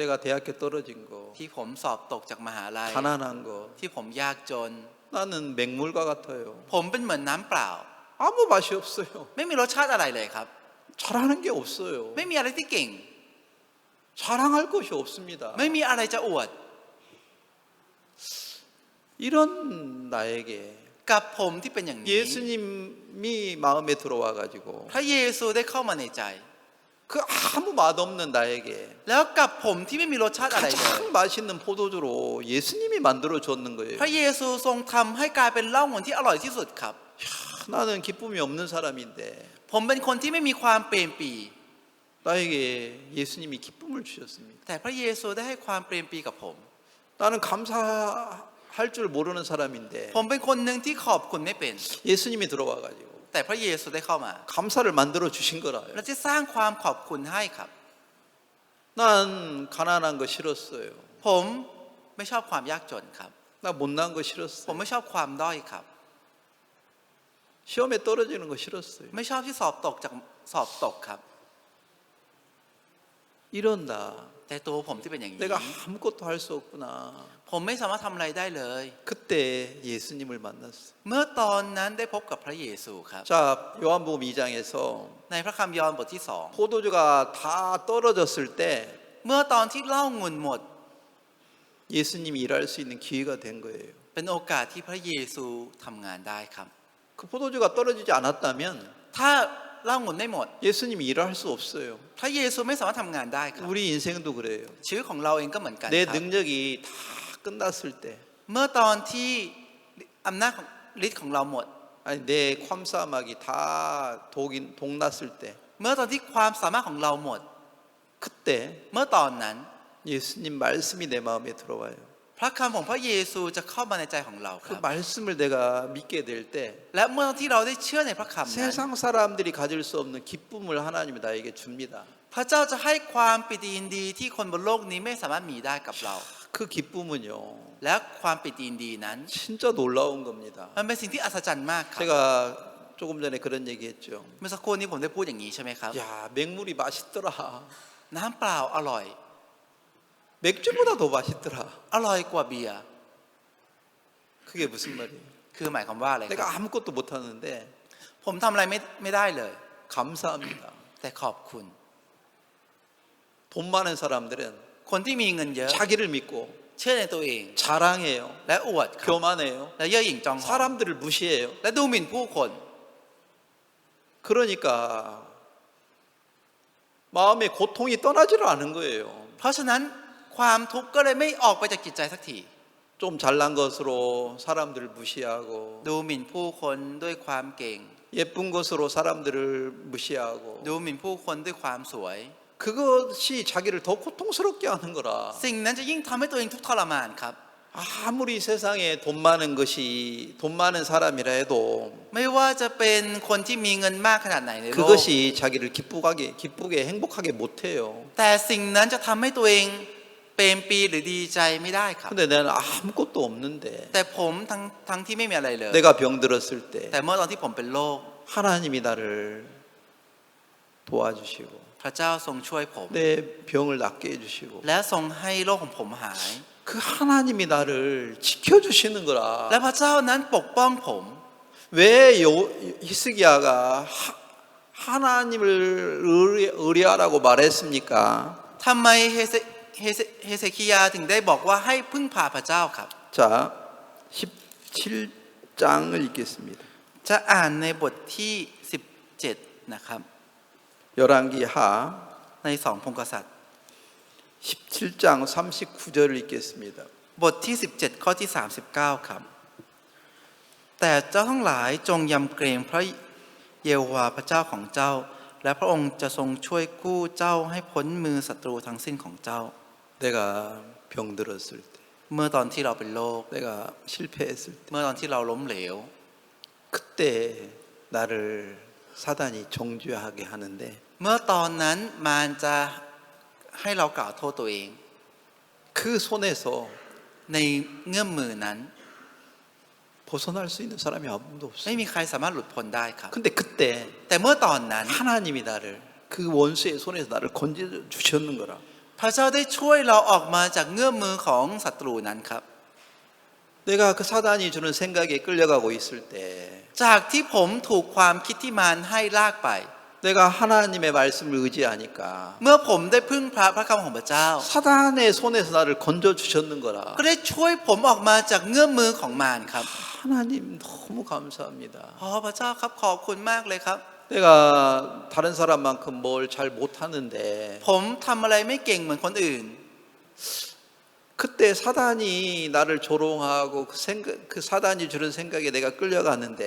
내가 대학교 떨어진 거, ที่ผมสอบตกจากมหาลัย 가난한 거, ที่ผมยากจน 나는 맹물과 같아요. ผมเป็นเหมือนน้ำเปล่า 아무 맛이 없어요. ไม่มีรสชาติอะไรเลยครับ 잘하는 게 없어요. ไม่มีอะไรที่เก่ง 자랑할 것이 없습니다. ไม่มีอะไรจะอวด 이런 나에게 กับผมที่เป็นอย่างนี้ 예수님이 마음에 들어와 가지고 พระเยซูได้เข้ามาในใจ 그 아무 맛없는 나에게 แล้วกับผมที่ไม่มีรสชาติอะไรเลย 가장 맛있는 포도주로 예수님이 만들어 줬는 거예요. พระเยซูทรงทำให้กลายเป็นเหล้าหมุนที่อร่อยที่สุดครับ 나는 기쁨이 없는 사람인데 ผมเป็นคนที่ไม่มีความเปรมปรี 나에게 예수님이 기쁨을 주셨습니다. แต่พระเยซูได้ให้ความเปรมปรีกับผม 나는 감사할 줄 모르는 사람인데 ผมเป็นคนหนึ่งที่ขอบคุณไม่เป็น 예수님이 들어와 가지고 แต่พระเยซูได้เข้ามา 감사를 만들어 주신 และ 거라요. จะสร้างความขอบคุณให้ครับ 난 가난한 거 싫었어요. ผมไม่ชอบความยากจนครับ 나 못난 거 ผม 싫었어요. ไม่ชอบความด้อยครับ 시험에 떨어지는 거 싫었어요. ไม่ชอบที่สอบตกครับ 이런다. แต่ตัวผมที่เป็นอย่างนี้ 내가 아무것도 할 수 없구나. ผมไม่สามารถทำอะไรได้เลย 그때 예수님을 만났어요. เมื่อตอนนั้นได้พบกับพระเยซูครับ 자, 요한복음 2장에서 ในพระคัมภีร์ยอห์นบทที่ 포도주가 다 떨어졌을 때 2 เมื่อตอนที่เหล้างุ่นหมด 예수님이 일할 수 있는 기회가 된 거예요. เป็นโอกาสที่พระเยซูทำงานได้ครับ 그 포도주가 떨어지지 않았다면 ถ้าเหล้างุ่นไม่หมด 예수님이 일을 할 수 없어요. พระเยซูไม่สามารถทำงานได้ครับ 우리 인생도 그래요. ชีวิตของเราเองก็เหมือนกัน 내 ครับ 능력이 다 끝났을 때 เมื่อตอนที่อำนาจของฤทธิ์ของเราหมด 아니 내 ความ사막이 다 동났을 때 เมื่อตอนที่ความสามารถของเราหมด 그때 เมื่อตอนนั้น 예수님 말씀이 내 마음에 들어와요. พระคำของพระเยซูจะเข้ามาในใจของเราค 그 รับ 말씀을 내가 믿게 될 때 และเมื่อที่เราได้เชื่อในพระคำนั้น 세상 사람들이 가질 수 없는 기쁨을 하나님이 나에게 줍니다. พระเจ้าจะให้ความปิติยินดีที่คนบนโลกนี้ไม่สามารถมีได้กับเรา 그 기쁨은요 และความปิติยินดีนั้น 진짜 놀라운 겁니다. มันเป็นสิ่งที่อัศจรรย์มากครับ 제가 조금 전에 그런 얘기했죠. เมื่อสักครู่นี้ผมได้พูดอย่างนี้ใช่ไหมครับ 야 맹물이 맛있더라. น้ำเปล่าอร่อย 맥주보다 더 맛있더라. อร่อยกว่าเบียร์ 그게 무슨 말이에요? คือหมายความว่าอะไรค 내가 รับ 아무것도 못하는데 ผมทำอะไรไม่ได้เลย 감사합니다. แต่ขอบคุณ 돈 많은 사람들은 คนที่มีเงินเยอะ 자기를 믿고 เชื่อในตัวเอง 자랑해요. และอวดครับ 교만해요. และเย่อหยิ่งจองหอง 사람들을 무시해요. และดูหมิ่นผู้คน 그러니까 마음의 고통이 떠나지를 않은 거예요. เพราะฉะนั้นความทุกข์ก็เลยไม่ออกไปจากจิตใจสักที 좀 잘난 것으로 사람들을 무시하고 ดูหมิ่นผู้คนด้วยความเก่ง 예쁜 것으로 사람들을 무시하고 ดูหมิ่นผู้คนด้วยความสวย 그것이 자기를 더 고통스럽게 하는 거라. สิ่งนั้นจะยิ่งทำให้ตัวเองทุกข์ทรมานครับ 아무리 세상에 돈 많은 것이 돈 많은 사람이라 해도 ไม่ว่าจะเป็นคนที่มีเงินมากขนาดไหนในโลก 그것이 자기를 기쁘게 행복하게 못해요. แต่สิ่งนั้นจะทำให้ตัวเองเปรมปรีหรือดีใจไม่ได้ครับ 근데 나는 아무것도 없는데 แต่ผมทั้งที่ไม่มีอะไรเลย 내가 병들었을 때 แต่เมื่อตอนที่ผมเป็นโรค 하나님이 나를 도와주시고 พระเจ้าทรงช่วยผม 내 병을 낫게 해주시고 และทรงให้โรคของผมหาย 그 하나님이 나를 지켜주시는 และ 거라. พระเจ้านั้นปกป้องผม 왜 히스기야가 하나님을 의뢰하라고 말했습니까? ทำไมเฮเซคิยาถึงได้บอกว่าให้พึ่งพาพระเจ้าครับ 자, 17장을 읽겠습니다. จะอ่านในบทที่ 17 นะครับ 열왕기 하 ใน2 พงศ์กษัตริย์ 17장 39절을 읽겠습니다. บทที่ 17 ข้อที่ 39 ครับ แต่เจ้าทั้งหลายจงยำเกรงพระเยโฮวาห์พระเจ้าของเจ้า และพระองค์จะทรงช่วยกู้เจ้าให้พ้นมือศัตรูทั้งสิ้นของเจ้า 내가 병들었을 때, เมื่อตอนที่เราเป็นโรค 내가 실패했을 때, เมื่อตอนที่เราล้มเหลว 그때 나를 사단이 정죄하게 하는데 เมื่อตอนนั้นมารจะให้เรากล่าวโทษตัวเอง 그 손에서 ในเงื่อมมือนั้น 벗어날 수 있는 사람이 아무도 ไม่ 없어요. มีใครสามารถหลุดพ้นได้ครับ 근데 그때 แต่เมื่อตอนนั้น 하나님이 나를 그 원수의 손에서 나를 건져 주셨는 거라. พระเจ้าได้ช่วยเราออกมาจากเงื่อมมือของศัตรูนั้นครับ 내가 그 사단이 주는 생각에 끌려가고 있을 때 จากที่ผมถูกความคิดที่มารให้ลากไป 내가 하나님의 말씀을 의지하니까 เมื่อผมได้พึ่งพระคำของพระเจ้า 사단의 손에서 나를 건져 주셨는 거라. ก็ได้ช่วยผมออกมาจากเงื่อมมือของมารครับ 하나님 너무 감사합니다. พระเจ้าครับขอบคุณมากเลยครับ 내가 다른 사람만큼 뭘 잘 못하는데 ผมทำอะไรไม่เก่งเหมือนคนอื่น 그때 사단이 나를 조롱하고 그 사단이 주는 생각에 내가 끌려가는데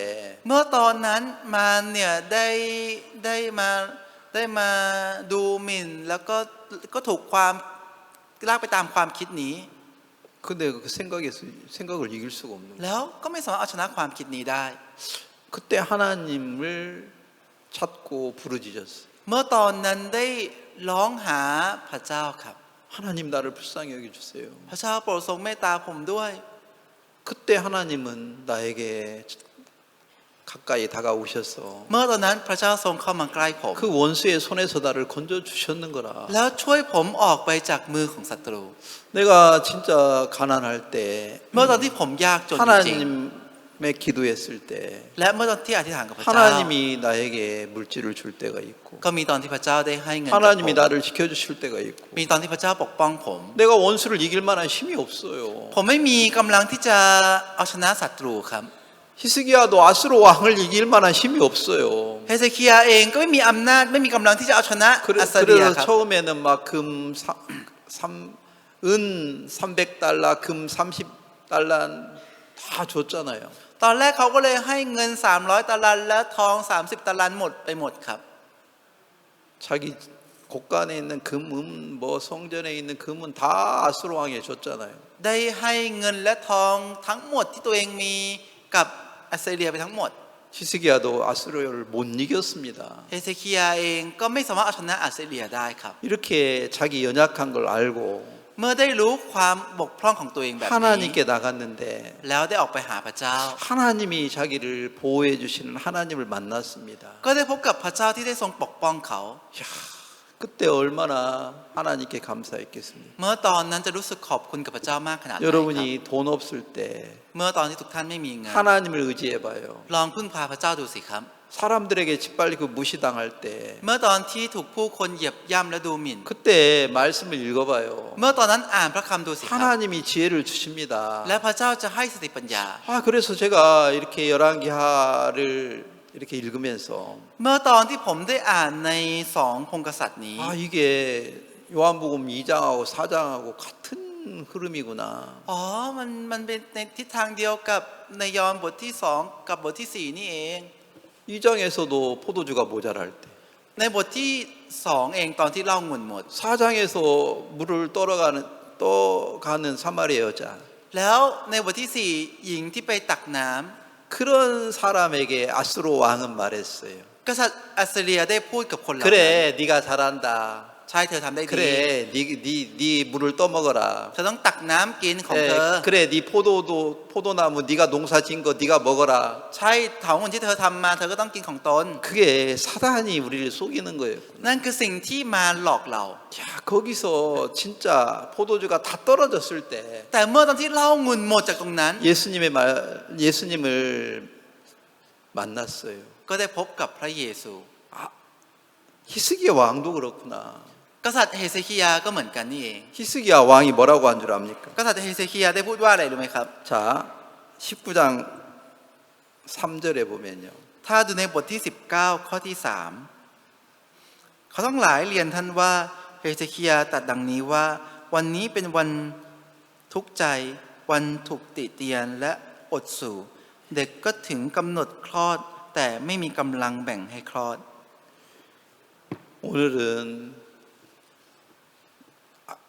เมื่อตอนนั้นมารเนี่ยได้มาดูหมิ่นแล้วก็ถูกความลากไปตามความคิดนี้ 근데 그 생각을 이길 수가 없는 거야. แล้วก็ไม่สามารถเอาชนะความคิดนี้ได้ 그때 하나님을 찾고 부르짖었어. เมื่อตอนนั้นได้ร้องหาพระเจ้าครับ 하나님 나를 불쌍히 여겨주세요. พระเจ้าโปรดทรงเมตตาผมด้วย 그때 하나님은 나에게 가까이 다가오셔서 เมื่อตอนนั้นพระเจ้าทรงเข้ามาใกล้ผม 그 원수의 손에서 나를 건져 주셨는 거라. แล้วช่วยผมออกไปจากมือของศัตรู 내가 진짜 가난할 때 เมื่อตอนที่ผมยากจนจริง 하나님의 기도했을 때 และเมื่อตอนที่อธิษฐานกับพระเจ้า 하나님이 나에게 물질을 줄 때가 있고 ก็มีตอนที่พระเจ้าได้ให้เงินกับผม 하나님이 나를 지켜주실 때가 있고 มีตอนที่พระเจ้าปกป้องผม 내가 원수를 이길 만한 힘이 없어요. ผมไม่มีกำลังที่จะเอาชนะศัตรูครับ 히스기야도 아수르 왕을 이길 만한 힘이 없어요. เฮเซคียาเองก็ไม่มีอำนาจไม่มีกำลังที่จะเอาชนะอัสซีเรีย 그래서 ครับ 처음에는 막 은 300달러, 금 30달러 다 줬잖아요. ตอนแรกเขาก็เลยให้เงิน300 ตะลันและทอง30 ตะลันหมดไปหมดครับ 자기 곳간에 있는 금은 뭐 성전에 있는 금은 다 아수르 왕에 줬잖아요. ได้ให้เงินและทองทั้งหมดที่ตัวเองมีกับอัสซีเรียไปทั้งหมด 히스기야도 아수르를 못 이겼습니다. เฮเซคียาเองก็ไม่สามารถเอาชนะอัสซีเรียได้ครับ 이렇게 자기 연약한 걸 알고 เมื่อได้รู้ความบกพร่องของตัวเองแบบนี้ 하나님께 나갔는데 แล้วได้ออกไปหาพระเจ้า 하나님이 자기를 보호해 주시는 하나님을 만났습니다. ก็ได้พบกับพระเจ้าที่ได้ทรงปกป้องเขา 야, 그때 얼마나 하나님께 감사했겠습니까? เมื่อตอนนั้นจะรู้สึกขอบคุณกับพระเจ้ามากขนาดไหนครับ 여러분이 돈 없을 때 เมื่อตอนที่ทุกท่านไม่มีเงิน 하나님을 의지해 봐요. ลองพึ่งพาพระเจ้าดูสิครับ 사람들에게 짓밟히고 무시당할 때 เมื่อตอนที่ถูกผู้คนเหยียบย่ำและดูหมิ่น 그때 말씀을 읽어봐요. เมื่อตอนนั้นอ่านพระคำดูสิครับ 하나님이 지혜를 주십니다. และพระเจ้าจะให้สติปัญญา 그래서 제가 이렇게 열왕기하를 이렇게 읽으면서 เมื่อตอนที่ผมได้อ่านในสองพงศ์กษัตริย์นี้ 이게 요한복음 2장하고 4장하고 같은 흐름이구나. อ๋อมันเป็นในทิศทางเดียวกับในยอห์นบทที่สองกับบทที่สี่นี่เอง 2장에서도 포도주가 모자랄 때 ในบทที่สองเองตอนที่เหล้างุ่นหมด 4장에서 물을 떠가는 사마리아 여자 แล้วในบทที่สี่หญิงที่ไปตักน้ำ 그런 사람에게 아수로 왕은 말했어요. กษัตริย์อัสซีเรียได้พูดกับคนเหล่านั้น 그래 네가 잘한다. ใช่เธอทำได้ดี 그래 네 물을 떠먹어라. เธอต้องตักน้ำกินของเธอ 그래 네 포도나무 네가 농사 지은 거 네가 먹어라. ใช่เถาวัลย์ที่เธอทำมาเธอก็ต้องกินของตน 그게 사단이 우리를 속이는 거예요. นั่นคือสิ่งที่มาหลอกเรา 야 거기서 진짜 포도주가 다 떨어졌을 때 แต่เมื่อตอนที่เหล้างุ่นหมดจากตรงนั้น 예수님을 만났어요. ก็ได้พบกับพระเยซู 히스기야 왕도 그렇구나. กษัตริย์เฮเซคียาก็เหมือนกันนี่เอง 히스기야 왕이 뭐라고 한 줄 압니까? กษัตริย์เฮเซคียาได้พูดว่าอะไรรู้ไหมครับ 자 19장 3절에 보면요. ถ้าดูในบทที่19ข้อที่3เขาทั้งหลายเรียนท่านว่าเฮเซคียาตรัสดังนี้ว่าวันนี้เป็นวันทุกข์ใจวันถูกติเตียนและอดสู่เด็กก็ถึงกำหนดคลอดแต่ไม่มีกำลังแบ่งให้คลอด 오늘은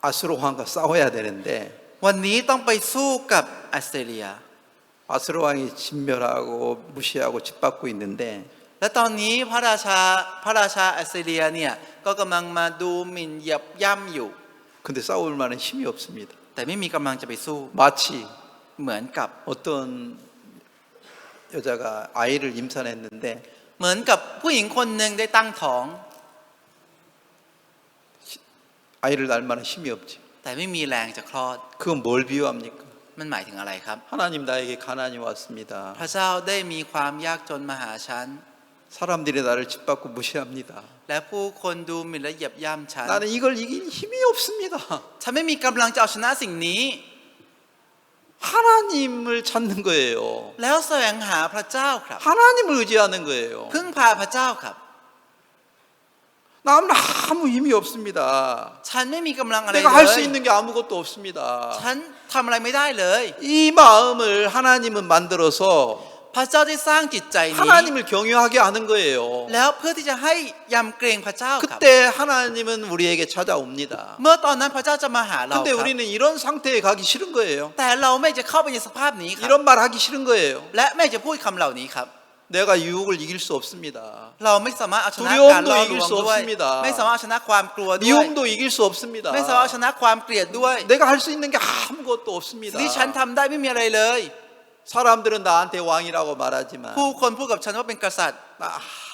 아수르 왕과 싸워야 되는데 วันนี้ต้องไปสู้กับอัสซีเรีย 아수르 왕이 진멸하고 무시하고 짓밟고 있는데 และตอนนี้พระราชาอัสซีเรียเนี่ยก็กำลังมาดูหมิ่นเหยียบย่ำอยู่ 근데 싸울 만한 힘이 없습니다. แต่ไม่มีกำลังจะไปสู้ 마치 เหมือนกับ 어떤 여자가 아이를 임산했는데 เหมือนกับผู้หญิงคนหนึ่งได้ตั้งท้อง 아이를 낳을 만한 힘이 없지. แต่ไม่มีแรงจะคลอด 그건 뭘 비유합니까? มันหมายถึงอะไรครับ 하나님 나에게 가난이 왔습니다. พระเจ้าได้มีความยากจนมาหาฉัน 사람들이 나를 짓밟고 무시합니다. และผู้คนดูหมิ่นและเหยียบย่ำฉัน 나는 이걸 이길 힘이 없습니다. ฉันไม่มีกำลังจะเอาชนะสิ่งนี้ 하나님을 찾는 거예요. แล้วแสวงหาพระเจ้าครับ 하나님을 의지하는 거예요. พึ่งพาพระเจ้าครับ 나는 아무 힘이 없습니다. ฉันไม่มีกำลังอะไร 내가 เล 할 수 ย 있는 게 아무것도 없습니다. ฉันทำอะไรไม่ได้เลย 이 마음을 하나님은 만들어서 พระเจ้าได้สร้างจิตใจนี้ 하나님을 경외하게 하는 거예요. แล้วเพื่อที่จะให้ยำเกรงพระเจ้าครับ 그때 하나님은 우리에게 찾아옵니다. เมื่อตอนนั้นพระเจ้าจะมาหาเรา 근데 ครับ 우리는 이런 상태에 가기 싫은 거예요. แต่เราไม่จะเข้าไปในสภาพนี้ครับ 이런 말 하기 싫은 거예요. และไม่จะพูดคำเหล่านี้ครับ 내가 유혹을 이길 수 없습니다. เราไม่สามารถเอาชนะ 두려움도 การล่อลวง 이길 수 ด้วย 없습니다. ไม่สามารถเอาชนะความกลัวด้วย 미움도 이길 수 없습니다. ไม่สามารถเอาชนะความเกลียดด้วย 내가 할 수 있는 게 아무것도 없습니다. ที่ฉันทำได้ไม่มีอะไรเลย 사람들은 나한테 왕이라고 말하지만 ผู้คนพูดกับฉันว่าเป็นกษัตริย์ 나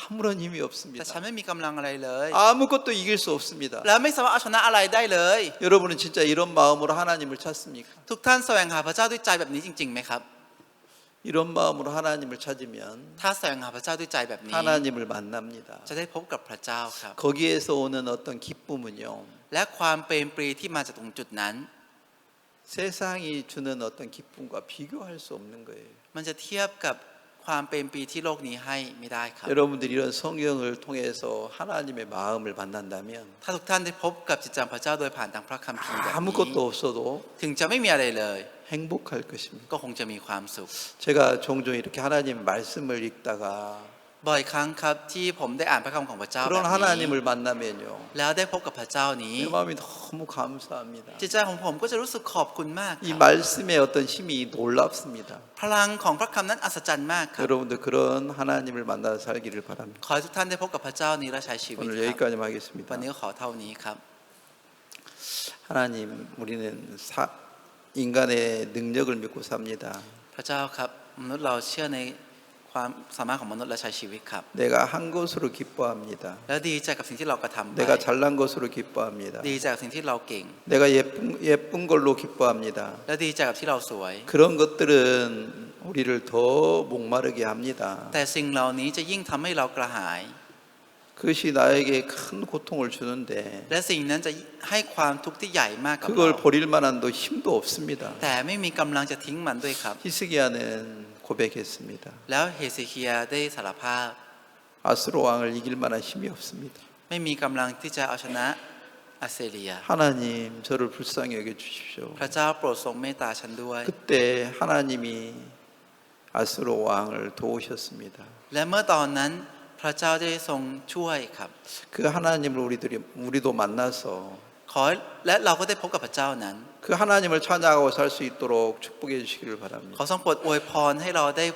아무런 힘이 แต่ 없습니다. ฉันไม่มีกำลังอะไรเลย 아무것도 이길 수 없습니다. และไม่สามารถเอาชนะอะไรได้เลย 여러분은 진짜 이런 마음으로 하나님을 찾습니까? ทุกท่านแสวงหาพระเจ้าด้วยใจแบบนี้จริงๆไหมครับ 이런 마음으로 하나님을 찾으면 ถ้าแสวงหาพระเจ้าด้วยใจแบบนี้ 하나님을 만납니다. จะได้พบกับพระเจ้าครับ 거기에서 오는 어떤 기쁨은요. และความเปรมปรีที่มาจากตรงจุดนั้น 세상이 주는 어떤 기쁨과 비교할 수 없는 거예요. มันจะเทียบกับความเปรมปรีที่โลกนี้ให้ไม่ได้ครับ 여러분들이 이런 성경을 통해서 하나님의 마음을 만난다면 ถ้าทุกท่านได้พบกับจิตใจพระเจ้าโดยผ่านทางพระคัมภีร์แบบนี้ 아무것도 없어도 ถึงจะไม่มีอะไรเลย 행복할 것입니다. ก็คงจะมีความสุข 제가 종종 이렇게 하나님 말씀을 읽다가 บ่อยครั้งครับที่ผมได้อ่านพระคำของพระเจ้าแบบ 그런 นี้ 하나님을 만나면요. แล้วได้พบกับพระเจ้านี้ 내 마음이 너무 감사합니다. จิตใจของผมก็จะรู้สึกขอบคุณมากค 이 รับ 말씀의 어떤 힘이 놀랍습니다. พลังของพระคำนั้นอัศจรรย์มากครับ 여러분들 그런 하나님을 만나 살기를 바랍니다. ขอให้ทุกท่านได้พบกับพระเจ้านี้และใช้ชีวิต 오늘 ครับ 여기까지 วัน 하겠습니다. นี้ก็ขอเท่านี้ครับ 하나님, 우리는 인간의 능력을 믿고 삽니다. พระเจ้าครับมนุษย์เราเชื่อในความสามารถของมนุษย์และใช้ชีวิตครับ 내가 한 것으로 기뻐합니다. แล้วดีใจกับสิ่งที่เรากระทำไป 내가 잘난 것으로 기뻐합니다. ดีใจกับสิ่งที่เราเก่ง 내가 예쁜 걸로 기뻐합니다. และดีใจกับที่เราสวย 그런 것들은 우리를 더 목마르게 합니다. แต่สิ่งเหล่านี้จะยิ่งทำให้เรากระหาย 그것이 나에게 큰 고통을 주는데 และสิ่งนั้นจะให้ความทุกข์ที่ใหญ่มากกับเรา 그걸 버릴 만한도 힘도 없습니다. แต่ไม่มีกำลังจะทิ้งมันด้วยครับ 히스기야는 고백했습니다. แล้วเฮเซคียาได้สารภาพ 아스로 왕을 이길 만한 힘이 없습니다. ไม่มีกำลังที่จะเอาชนะอัสเซเรีย 하나님 저를 불쌍히 여겨 주십시오. พระเจ้าโปรดทรงเมตตาฉันด้วย 그때 하나님이 아스로 왕을 도우셨습니다. และเมื่อตอนนั้นพระเจ้าได้ทรงช่วยครับ 그 하나님을 우리도 만나서 ขอและเราก็ได้พบกับพระเจ้านั้น 그 하나님을 찬양하고 살 수 있도록 축복해 주시기를 ข 바랍니다. อทรงโปรดอวยพรให้เราได้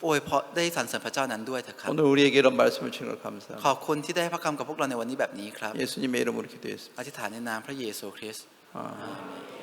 อวยพรได้สรรเสริญพระเจ้านั้นด้วยเถอะครับ 오늘 우리에게 이런 말씀을 주신 걸 ข 감사합니다. อบคุณที่ได้พระคำกับพวกเราในวันนี้แบบนี้ครับ 예수님의 이름으로 기도했습니다. อธิษฐานในนามพระเยซูคริสต์ 아멘.